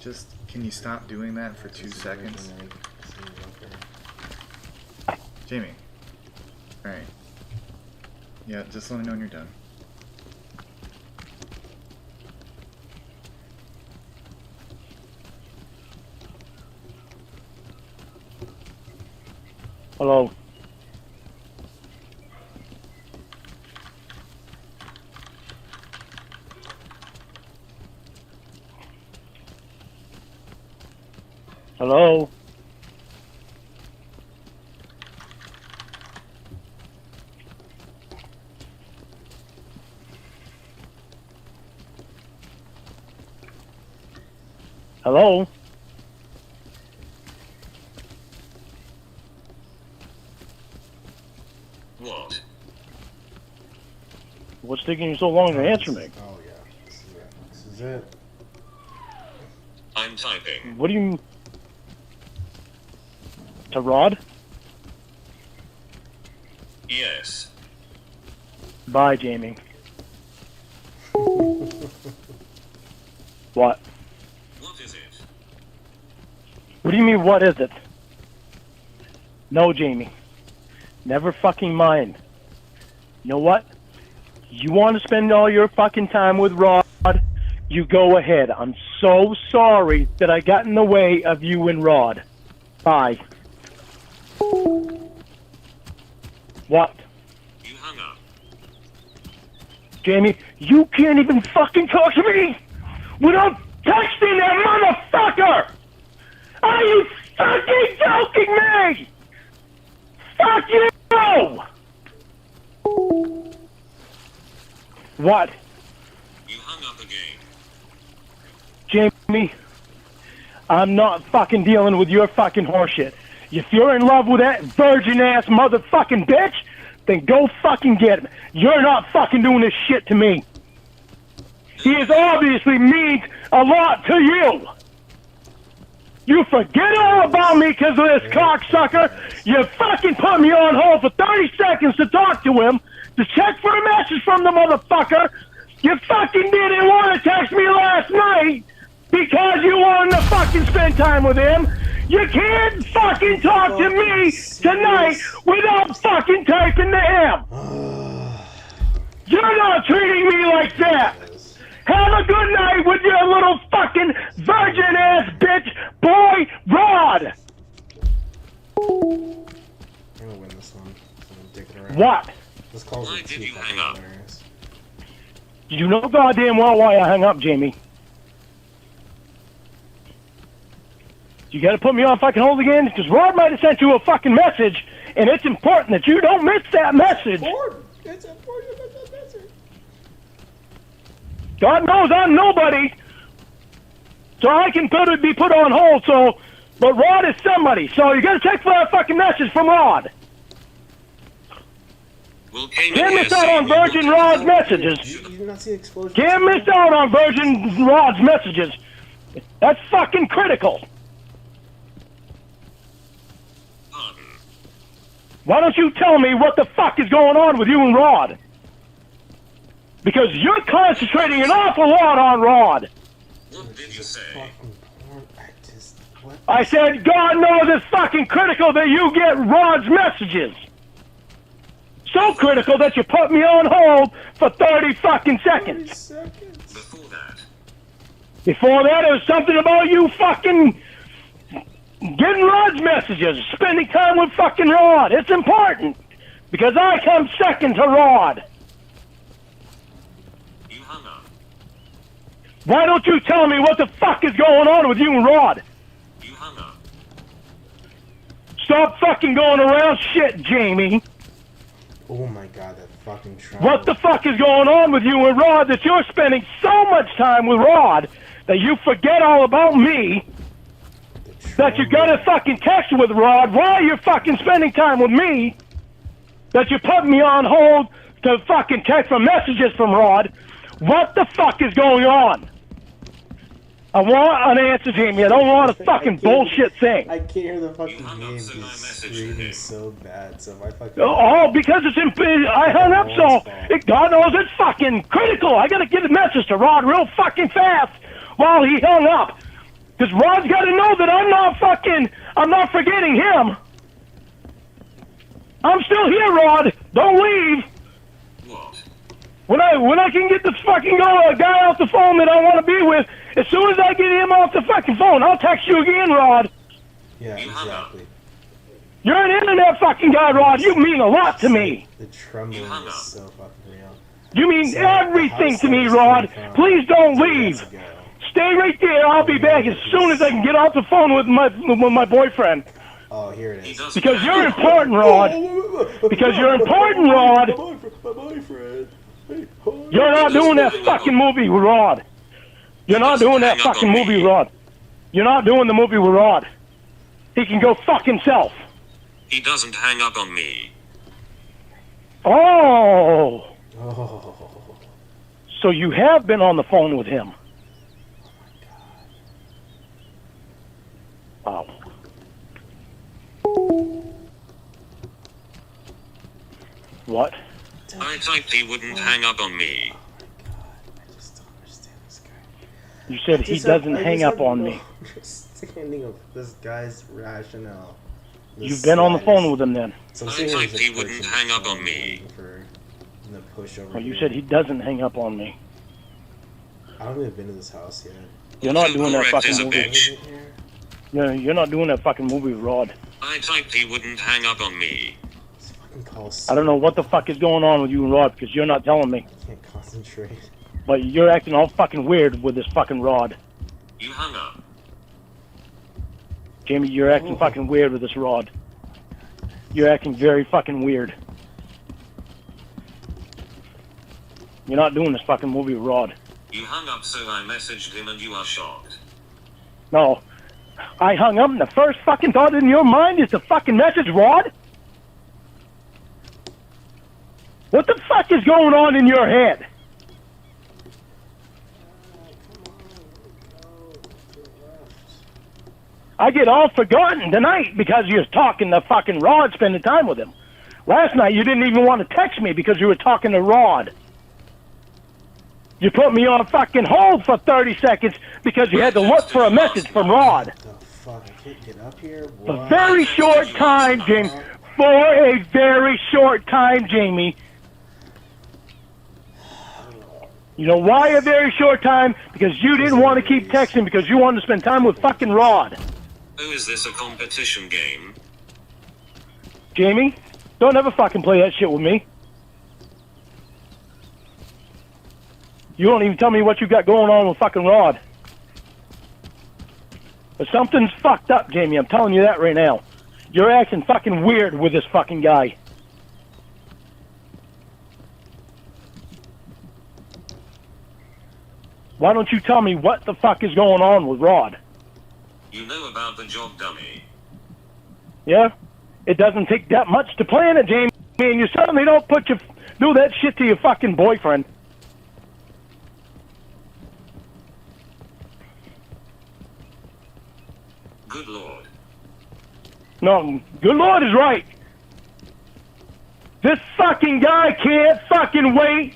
Just, can you stop doing that for 2 seconds? Jamie. Alright. Yeah, just let me know when you're done. Hello. Hello. Hello. What? What's taking you so long to answer me? Oh yeah, this is it. This is it. I'm typing. What do you... To Rod? Yes. Bye, Jamie. What? What is it? What do you mean, what is it? No, Jamie. Never fucking mind. You know what? You want to spend all your fucking time with Rod, you go ahead. I'm so sorry that I got in the way of you and Rod. Bye. What? You hung up. Jamie, you can't even fucking talk to me without texting that motherfucker! Are you fucking joking me? Fuck you! What? You hung up again. Jamie, I'm not fucking dealing with your fucking horseshit. If you're in love with that virgin-ass motherfucking bitch, then go fucking get him. You're not fucking doing this shit to me. He is obviously means a lot to you. You forget all about me because of this cocksucker. You fucking put me on hold for 30 seconds to talk to him, to check for a message from the motherfucker. You fucking didn't want to text me last night because you wanted to fucking spend time with him. You can't fucking talk to me tonight without fucking typing to him. You're not treating me like that. Have a good night with your little fucking virgin-ass bitch boy, Rod. I'm gonna win this one. I'm dicking around. What? This calls Why it did too you fucking hang up? hilarious. You know goddamn well why I hung up, Jamie. You gotta put me on fucking hold again? Because Rod might have sent you a fucking message, and it's important that you don't miss that message. It's important to miss that message. God knows I'm nobody. So I can be put on hold, but Rod is somebody. So you gotta check for that fucking message from Rod. Can't miss out on Virgin Rod's messages. You did not see the explosion? Can't miss out on Virgin Rod's messages. That's fucking critical. Why don't you tell me what the fuck is going on with you and Rod? Because you're concentrating an awful lot on Rod. What did you say? I said, God knows it's fucking critical that you get Rod's messages. So critical that you put me on hold for 30 fucking seconds. Before that, it was something about you fucking getting Rod's messages, spending time with fucking Rod. It's important because I come second to Rod. You hung up. Why don't you tell me what the fuck is going on with you and Rod? You hung up. Stop fucking going around shit, Jamie. Oh my god, that fucking trauma. What the fuck is going on with you and Rod that you're spending so much time with Rod that you forget all about me? That you gotta fucking text with Rod while you're fucking spending time with me? That you put me on hold to fucking text for messages from Rod? What the fuck is going on? I want an answer, Jamie. I don't want a fucking bullshit thing. I can't hear the fucking game. He's screaming so bad. So my fucking. Oh, because it's in. I hung up, so God knows it's fucking critical. I gotta get a message to Rod real fucking fast while he hung up. Because Rod's gotta know that I'm not forgetting him. I'm still here, Rod. Don't leave. What? When I can get this fucking guy off the phone that I want to be with, as soon as I get him off the fucking phone, I'll text you again, Rod. Yeah, exactly. You're an internet fucking guy, Rod. You mean a lot to me. The trembling is so fucking real. You mean everything to me, Rod. Please don't leave. Stay right there. I'll be back as soon as I can get off the phone with my boyfriend. Oh, here it is. Because you're important, Rod. Because you're important, Rod. My boyfriend. You're not doing that fucking movie with Rod. You're not doing that fucking movie with Rod. You're not doing the movie with Rod. He can go fuck himself. He doesn't hang up on me. Oh. Oh. So you have been on the phone with him. Wow. What? I typed he wouldn't hang up on me. I just don't understand this guy. You said he doesn't hang up on me. Understanding of this guy's rationale. You've been on the phone with him then. So I typed he wouldn't hang up on me. Well, you said he doesn't hang up on me. I haven't even been to this house yet. You're not doing that Correct is fucking a movie. bitch. You're not doing that fucking movie, Rod. I typed he wouldn't hang up on me. I don't know what the fuck is going on with you and Rod because you're not telling me. I can't concentrate. But you're acting all fucking weird with this fucking Rod. You hung up. Jamie, you're acting fucking weird with this Rod. You're acting very fucking weird. You're not doing this fucking movie with Rod. You hung up, so I messaged him and you are shocked. No. I hung up and the first fucking thought in your mind is to fucking message Rod? What the fuck is going on in your head? I get all forgotten tonight because you're talking to fucking Rod, spending time with him. Last night you didn't even want to text me because you were talking to Rod. You put me on fucking hold for 30 seconds because you had to look for a message from Rod. What the fuck? I can't get up here? A very short time, Jamie. For a very short time, Jamie. You know why a very short time? Because you didn't want to keep texting because you wanted to spend time with fucking Rod. Oh, is this a competition game? Jamie, don't ever fucking play that shit with me. You don't even tell me what you got going on with fucking Rod. But something's fucked up, Jamie. I'm telling you that right now. You're acting fucking weird with this fucking guy. Why don't you tell me what the fuck is going on with Rod? You know about the job, dummy. Yeah? It doesn't take that much to plan it, Jamie, and you certainly don't do that shit to your fucking boyfriend. Good Lord. No, good Lord is right. This fucking guy can't fucking wait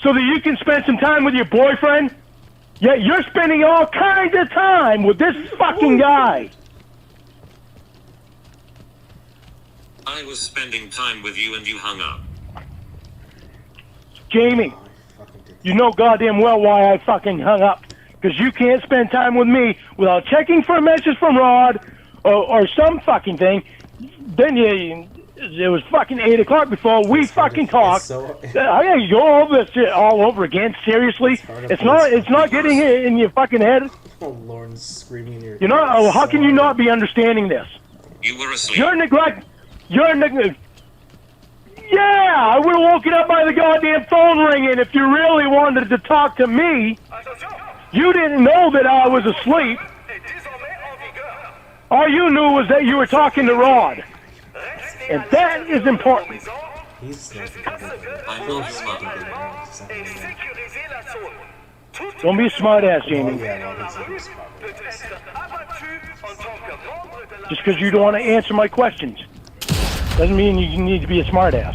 so that you can spend some time with your boyfriend. Yet you're spending all kinds of time with this fucking guy. I was spending time with you and you hung up. Jamie, you know goddamn well why I fucking hung up. Because you can't spend time with me without checking for a message from Rod or some fucking thing. Then it was fucking 8 o'clock before we fucking talked. I gotta go over this shit all over again. Seriously, it's not getting in your fucking head. Oh, Lorne's screaming in your ear. You know, how can you not be understanding this? You were asleep. You're neglect. Yeah, I would have woken up by the goddamn phone ringing if you really wanted to talk to me. You didn't know that I was asleep. All you knew was that you were talking to Rod. And that is important. Don't be a smart ass, Jamie. Just because you don't want to answer my questions doesn't mean you need to be a smart ass.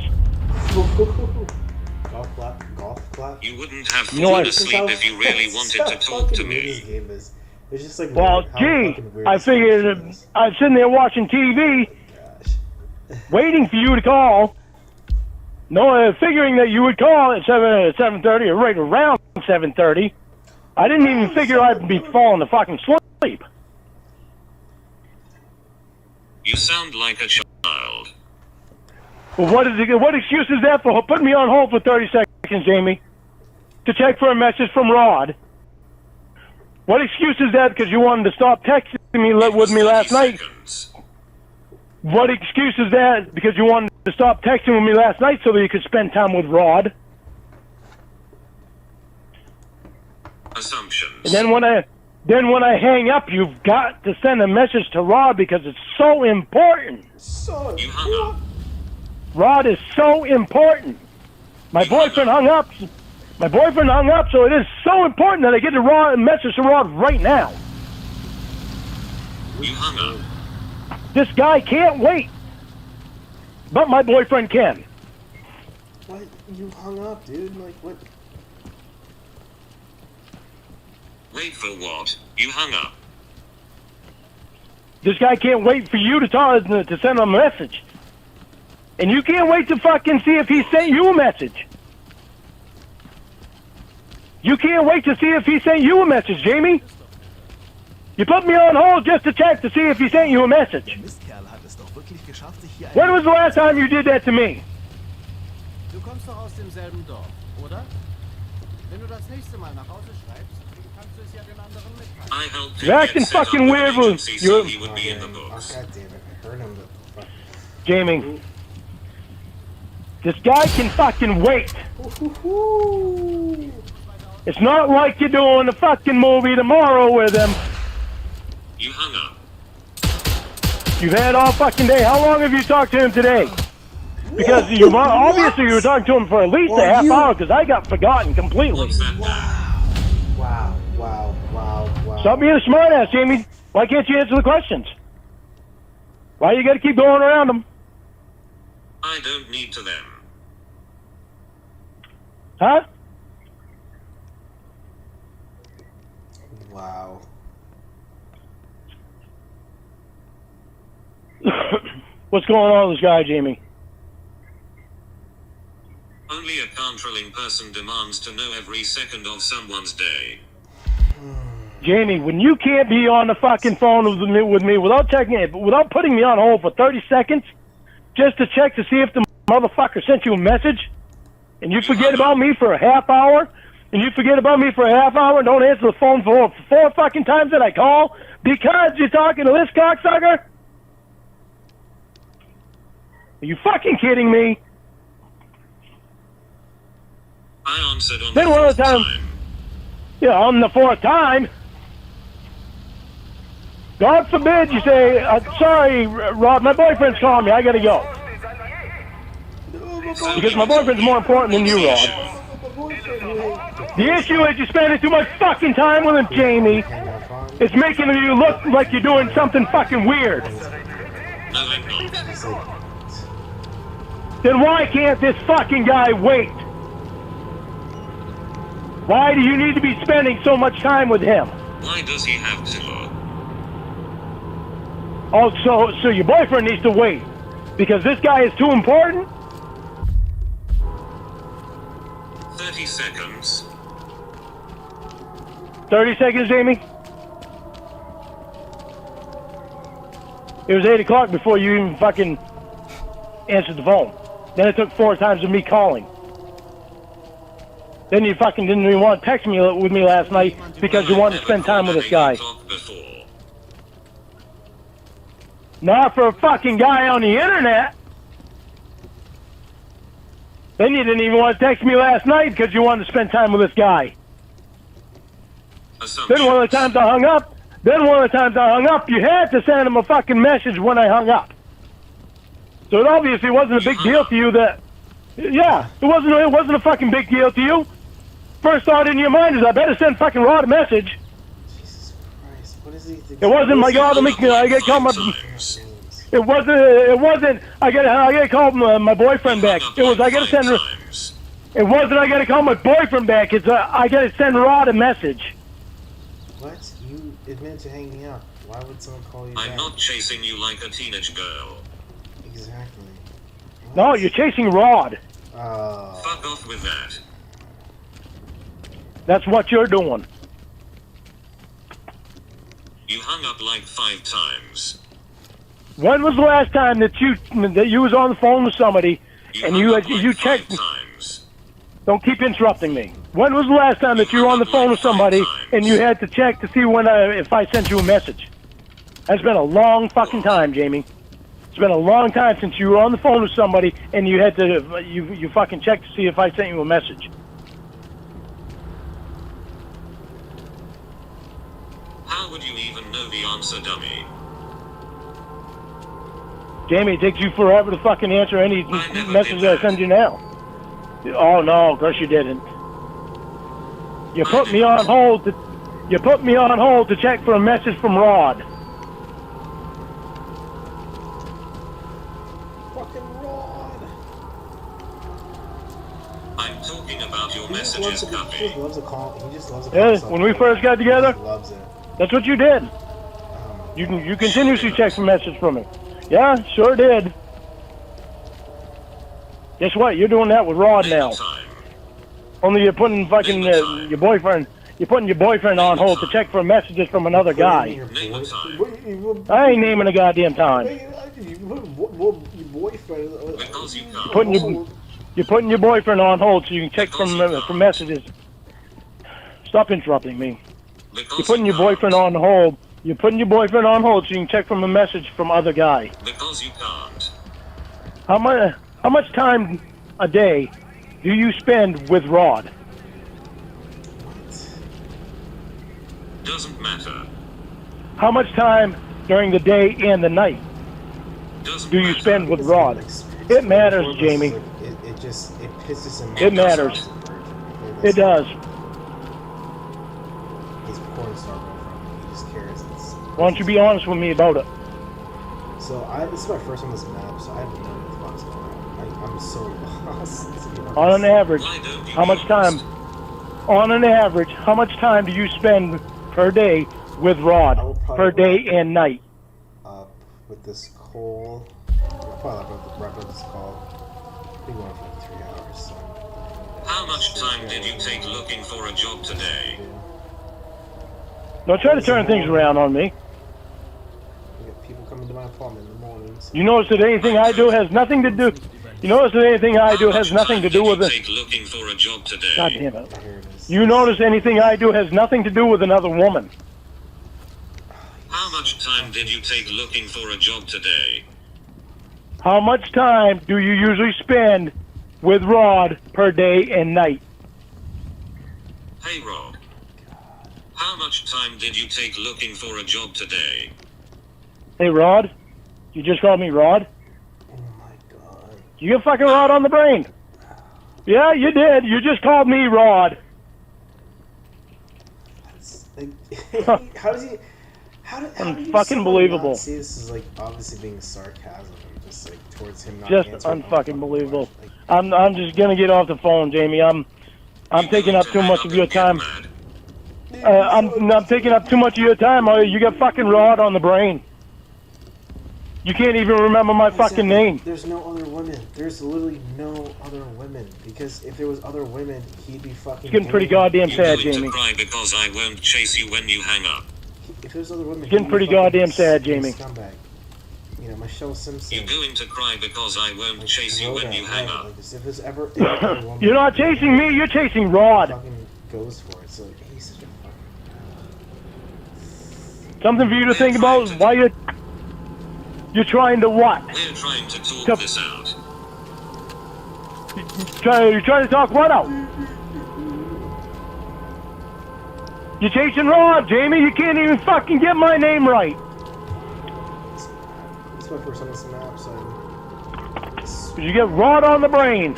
Golf clap. You wouldn't have fallen asleep if you really wanted to talk to me. It's just like, well, gee, I figured I was sitting there watching TV, waiting for you to call. No, figuring that you would call at 7:30 or right around 7:30. I didn't even figure I'd be falling to fucking sleep. You sound like a child. Well, what excuse is that for putting me on hold for 30 seconds, Jamie? To check for a message from Rod. What excuse is that because you wanted to stop texting me with me last night? What excuse is that because you wanted to stop texting with me last night so that you could spend time with Rod? Assumptions. And then when I hang up, you've got to send a message to Rod because it's so important. You hung up. Rod is so important. My boyfriend hung up. My boyfriend hung up, so it is so important that I get a message to Rod right now. You hung up. This guy can't wait. But my boyfriend can. What? You hung up, dude? Like, what? Wait for what? You hung up. This guy can't wait for you to send him a message. And you can't wait to fucking see if he sent you a message. You can't wait to see if he sent you a message, Jamie. You put me on hold just to check to see if he sent you a message. When was the last time you did that to me? Du kommst doch aus demselben Dorf, oder? Wenn du das nächste Mal nach Hause schreibst, kannst du es ja den anderen mitteilen. I helped him You're acting get set fucking up weird with an with agency so he would be in the Oh, books. God damn it. I heard him. Jamie. This guy can fucking wait. It's not like you're doing a fucking movie tomorrow with him. You hung up. You've had all fucking day. How long have you talked to him today? Because obviously you were talking to him for at least a half hour because I got forgotten completely. Wow. Stop being a smartass, Jamie. Why can't you answer the questions? Why you gotta keep going around them? I don't need to them. Huh? Wow. What's going on with this guy, Jamie? Only a controlling person demands to know every second of someone's day. Jamie, when you can't be on the fucking phone with me without checking it, without putting me on hold for 30 seconds, just to check to see if the motherfucker sent you a message, and you forget about me for a half hour, and don't answer the phone for 4 fucking times that I call because you're talking to this cocksucker? Are you fucking kidding me? I answered on Then the one first of the time. Yeah, on the fourth time. God forbid you say, sorry, Rod, my boyfriend's calling me. I gotta go. Because my boyfriend's more important than you, Rod. The issue is you're spending too much fucking time with him, Jamie. It's making you look like you're doing something fucking weird. Then why can't this fucking guy wait? Why do you need to be spending so much time with him? Why does he have to? Oh, so your boyfriend needs to wait because this guy is too important? 30 seconds. 30 seconds, Jamie? It was 8 o'clock before you even fucking answered the phone. Then it took 4 times of me calling. Then you fucking didn't even want to text me with me last night because you wanted to spend time with this guy. Not for a fucking guy on the internet. Then you didn't even want to text me last night because you wanted to spend time with this guy. Then one of the times I hung up, you had to send him a fucking message when I hung up. So it obviously wasn't a big deal to you that... Yeah, it wasn't a fucking big deal to you. First thought in your mind is I better send fucking Rod a message. Jesus Christ, what is he thinking? It wasn't my God to make me. I get called my. It wasn't. I gotta call my boyfriend back. It was I gotta send. It wasn't I gotta call my boyfriend back. It's I gotta send Rod a message. What? You admitted to hanging out. Why would someone call you back? I'm not chasing you like a teenage girl. Exactly. What? No, you're chasing Rod. Fuck off with that. That's what you're doing. You hung up like 5 times. When was the last time that you was on the phone with somebody and you checked? Times. Don't keep interrupting me. When was the last time that you were on the phone with somebody and you had to check to see if I sent you a message? That's been a long fucking time, Jamie. It's been a long time since you were on the phone with somebody and you had to you fucking check to see if I sent you a message. How would you even know the answer, dummy? Jamie, it takes you forever to fucking answer any message that I send you now. Oh no, of course you didn't. You put me on hold to check for a message from Rod. Fucking Rod. I'm talking about your messages, Guppy. He just loves a call. He just loves a call. Yeah, when we first got together, He loves it. that's what you did. You continuously checked for messages from me. Yeah, sure did. Guess what? You're doing that with Rod now. Only you're putting fucking your boyfriend. You're putting your boyfriend on hold to check for messages from another guy. I ain't naming a goddamn time. You're putting your boyfriend on hold so you can check for messages. Stop interrupting me. You're putting your boyfriend on hold. You're putting your boyfriend on hold so you can check from a message from other guy. Because you can't. How much time a day do you spend with Rod? Doesn't matter. How much time during the day and the night do you spend with Rod? It matters, Jamie. It pisses him off. It matters. It does. He's porn star girlfriend. He just cares. Why don't you be honest with me about it? So this is my first on this map, so I have no idea what the fuck's going on. I'm so lost. On an average, how much time? On an average, how much time do you spend per day with Rod? Per day and night? With this call, I'll probably wrap up this call. I've been going for like 3 hours. So How much time did you take looking for a job today? Don't try to turn things around on me. We got people coming to my apartment in the mornings. You notice that anything I do has nothing to do. You notice that anything I do has nothing to do with it. Take looking for a job today. God damn it. You notice anything I do has nothing to do with another woman. How much time did you take looking for a job today? How much time do you usually spend with Rod per day and night? Hey Rod. How much time did you take looking for a job today? Hey, Rod? You just called me Rod? Oh my god. You get fucking Rod on the brain. Yeah, you did. You just called me Rod. That's, like, how does he... How do you Unfucking believable. not see this is like obviously being sarcasm, just like towards him not Just answering unfucking believable. questions. I'm just gonna get off the phone, Jamie. I'm taking up too much of your time. I'm taking up too much of your time. You got fucking Rod on the brain. You can't even remember my fucking name. There's no other women. There's literally no other women. Because if there was other women, he'd be fucking... It's getting pretty goddamn sad, You're going Jamie. to cry because I won't chase you when you hang up. If there's other women, It's getting pretty goddamn sad, Jamie. Scumbag. You know, Michelle Simpson. You're going to cry because I won't chase you when you hang up. Like, if there's ever any other woman, You're not chasing me. You're chasing Rod. fucking goes for it. So he's such a fucking... Something for you to think about. Why you're trying to what? We're trying to talk this out. You're trying to talk what out? You're chasing Rod, Jamie. You can't even fucking get my name right. It's my first time on the map, so... You get Rod on the brain.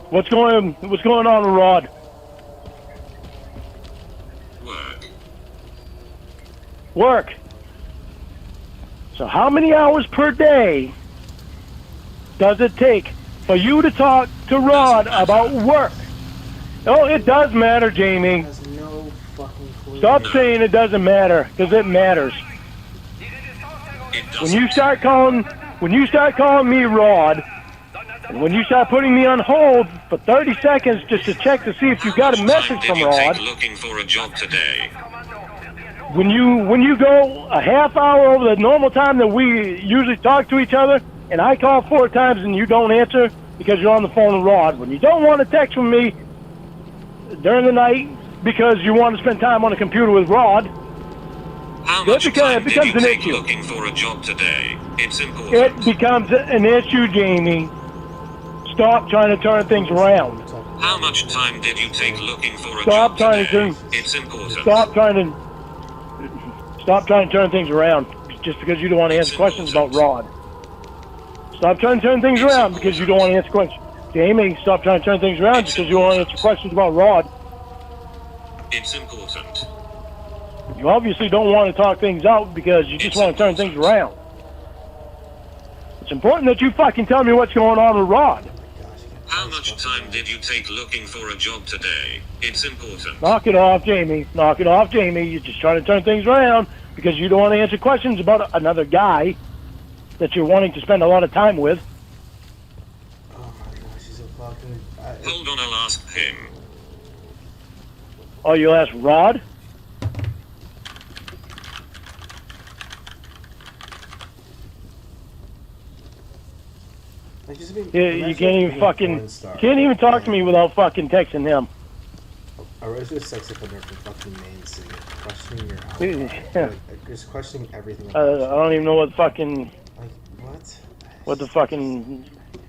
What's going on with Rod? Work. So how many hours per day does it take for you to talk to Rod about work? Oh, it does matter, Jamie. Has no fucking clue. Stop saying it doesn't matter, because it matters. When you start calling me Rod, and when you start putting me on hold for 30 seconds just to check to see if you got a message from Rod, Looking for a job today. when you go a half hour over the normal time that we usually talk to each other, and I call 4 times and you don't answer because you're on the phone with Rod, when you don't want to text from me during the night because you want to spend time on the computer with Rod, How much it time becomes did you an take issue. looking for a job today? It's important. It becomes an issue, Jamie. Stop trying to turn things around. How much time did you take looking for a Stop job trying today? to It's important. Stop trying to turn things around just because you don't want to answer questions about Rod. Stop trying to turn things around because you don't want to answer questions. Jamie, stop trying to turn things around just because you don't want to answer questions about Rod. It's important. You obviously don't want to talk things out because you just want to turn things around. It's important that you fucking tell me what's going on with Rod. How much time did you take looking for a job today? It's important. Knock it off, Jamie. Knock it off, Jamie. You're just trying to turn things around because you don't want to answer questions about another guy that you're wanting to spend a lot of time with. Oh my gosh, he's a fucking... Hold on, I'll ask him. Oh, you'll ask Rod? Yeah, you can't even talk to me without fucking texting him. I was just sex offender from fucking Maine City, questioning your Yeah. like, just questioning everything. I don't even know what fucking... Like, what? What the fucking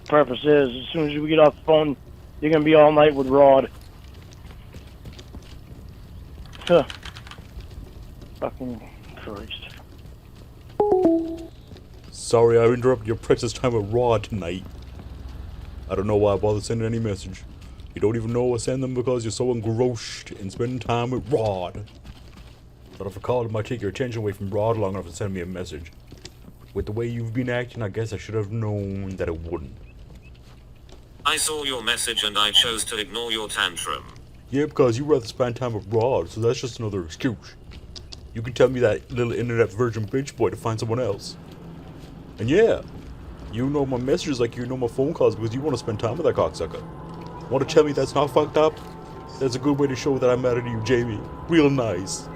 purpose is. As soon as we get off the phone, you're gonna be all night with Rod. Huh. Fucking Christ. Sorry I interrupted your precious time with Rod tonight. I don't know why I bothered sending any message. You don't even know I send them because you're so engrossed in spending time with Rod. But if a call might take your attention away from Rod long enough to send me a message. With the way you've been acting, I guess I should have known that it wouldn't. I saw your message and I chose to ignore your tantrum. Yeah, because you'd rather spend time with Rod, so that's just another excuse. You can tell me that little internet virgin bitch boy to find someone else. And yeah, you know my messages like you know my phone calls because you want to spend time with that cocksucker. Want to tell me that's not fucked up? That's a good way to show that I'm mad at you, Jamie. Real nice.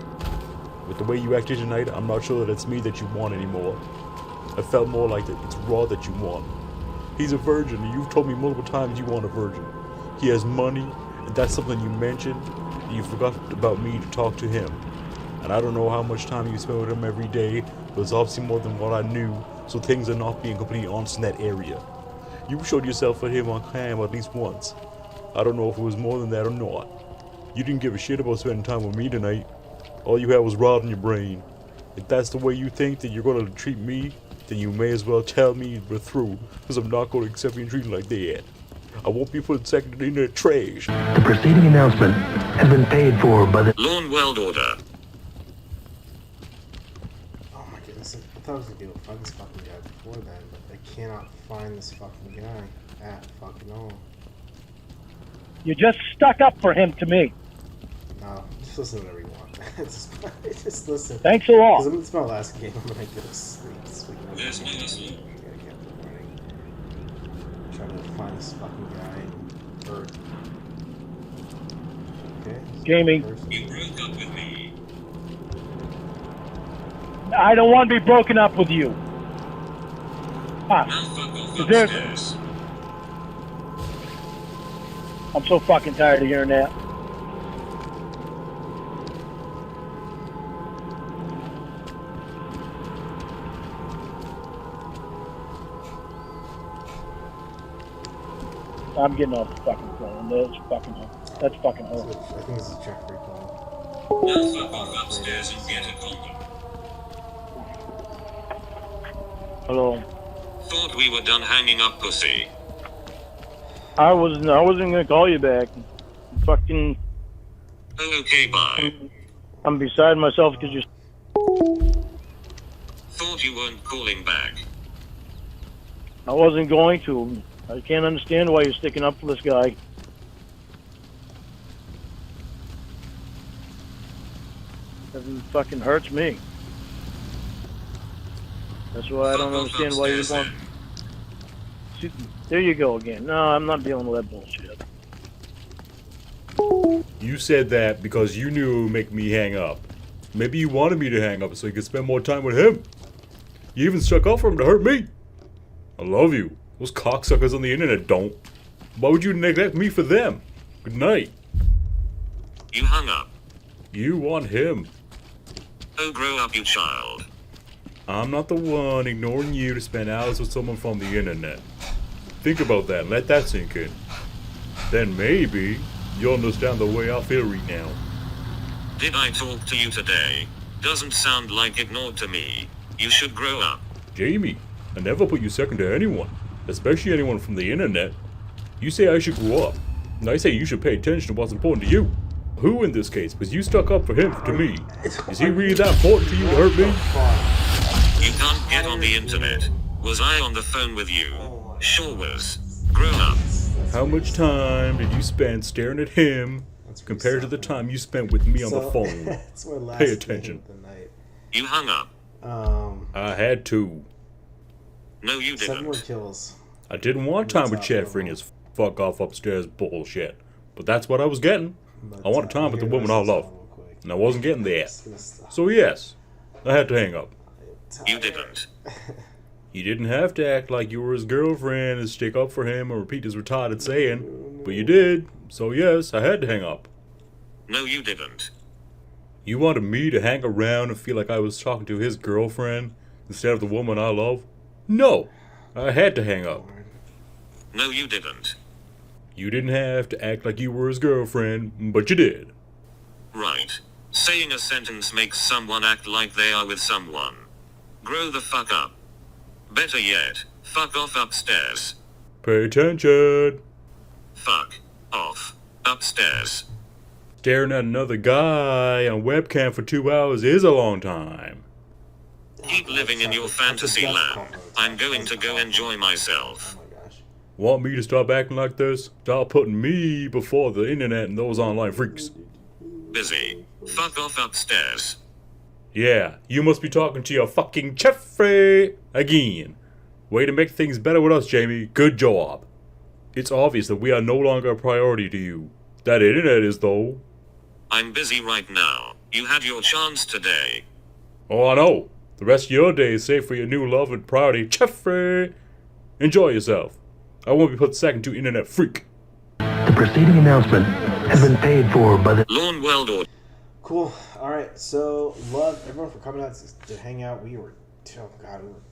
With the way you acted tonight, I'm not sure that it's me that you want anymore. I felt more like that it's Rod that you want. He's a virgin, and you've told me multiple times you want a virgin. He has money, and that's something you mentioned, and you forgot about me to talk to him. And I don't know how much time you spend with him every day, but it's obviously more than what I knew, so things are not being completely honest in that area. You showed yourself for him on cam at least once. I don't know if it was more than that or not. You didn't give a shit about spending time with me tonight. All you had was rot in your brain. If that's the way you think that you're gonna treat me, then you may as well tell me we're through, because I'm not gonna accept being treated like that. I won't be put second in the trash. The preceding announcement has been paid for by the Lorne World Order. Oh my goodness, I thought I was gonna be able to find this fucking guy before then, but I cannot find this fucking guy at fucking all. You just stuck up for him to me. No, just listen to whatever you want. just listen. Thanks a lot. Because it's my last game, I'm gonna go to sleep. There's no sleep. Trying to find this fucking guy. Or... Okay. Jamie. You broke up with me. I don't want to be broken up with you. Now fuck off Is there... upstairs. I'm so fucking tired of hearing that. I'm getting off the fucking phone. That's fucking hell. I think this is Jeffrey calling. Now fuck off upstairs and get a condom. Hello. Thought we were done hanging up, pussy. I wasn't gonna call you back. Fucking. Oh, okay, bye. I'm beside myself because you. Thought you weren't calling back. I wasn't going to. I can't understand why you're sticking up for this guy. It fucking hurts me. That's why I don't understand why you want. See, there you go again. No, I'm not dealing with that bullshit. You said that because you knew it would make me hang up. Maybe you wanted me to hang up so you could spend more time with him. You even stuck up for him to hurt me. I love you. Those cocksuckers on the internet don't. Why would you neglect me for them? Good night. You hung up. You want him. Oh, grow up, you child. I'm not the one ignoring you to spend hours with someone from the internet. Think about that and let that sink in. Then maybe you'll understand the way I feel right now. Did I talk to you today? Doesn't sound like ignored to me. You should grow up. Jamie, I never put you second to anyone, especially anyone from the internet. You say I should grow up, and I say you should pay attention to what's important to you. Who in this case? Because you stuck up for him to me. Is he really that important to you to hurt me? You can't get on the internet. Was I on the phone with you? Sure was. Grow up. How much time did you spend staring at him compared to the time you spent with me on the phone? Pay attention. You hung up. I had to. No, you didn't. 7 more kills. I didn't want time with Chef and his fuck off upstairs bullshit. But that's what I was getting. I wanted time with the woman I love. And I wasn't getting that. So yes, I had to hang up. You didn't. You didn't have to act like you were his girlfriend and stick up for him or repeat his retarded saying. But you did. So yes, I had to hang up. No, you didn't. You wanted me to hang around and feel like I was talking to his girlfriend instead of the woman I love? No, I had to hang up. No, you didn't. You didn't have to act like you were his girlfriend, but you did. Right. Saying a sentence makes someone act like they are with someone. Grow the fuck up. Better yet, fuck off upstairs. Pay attention. Fuck off upstairs. Staring at another guy on webcam for 2 hours is a long time. Keep living in your fantasy land. I'm going to go enjoy myself. Want me to stop acting like this? Stop putting me before the internet and those online freaks. Busy. Fuck off upstairs. Yeah, you must be talking to your fucking Jeffrey again. Way to make things better with us, Jamie. Good job. It's obvious that we are no longer a priority to you. That internet is, though. I'm busy right now. You had your chance today. Oh, I know. The rest of your day is safe for your new love and priority, Jeffrey. Enjoy yourself. I won't be put second to internet freak. The preceding announcement has been paid for by the Lorne World Order. Cool. All right. So love everyone for coming out to hang out. We were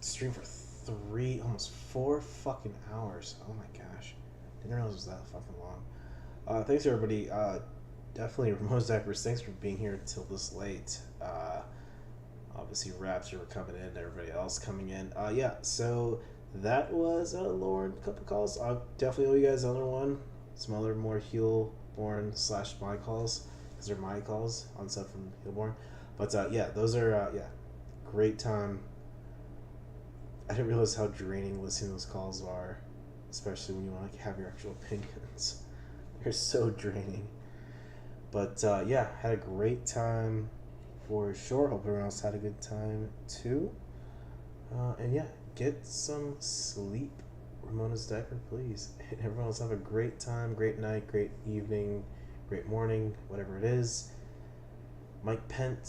streaming for almost 4 fucking hours. Oh my gosh, didn't realize it was that fucking long. Thanks everybody. Definitely Ramones Diapers. Thanks for being here until this late. Obviously Rapture were coming in. Everybody else coming in. Yeah. So that was Lorne. Couple calls. I'll definitely owe you guys another one. Some other more Heelborne / my calls. Because they're my calls on stuff from Heelborne. But yeah, those are great time. I didn't realize how draining listening to those calls are, especially when you want to have your actual opinions. They're so draining. But yeah, had a great time for sure. Hope everyone else had a good time too. And yeah, get some sleep. Ramona's diaper, please. Everyone else have a great time, great night, great evening, great morning, whatever it is. Mike Pence.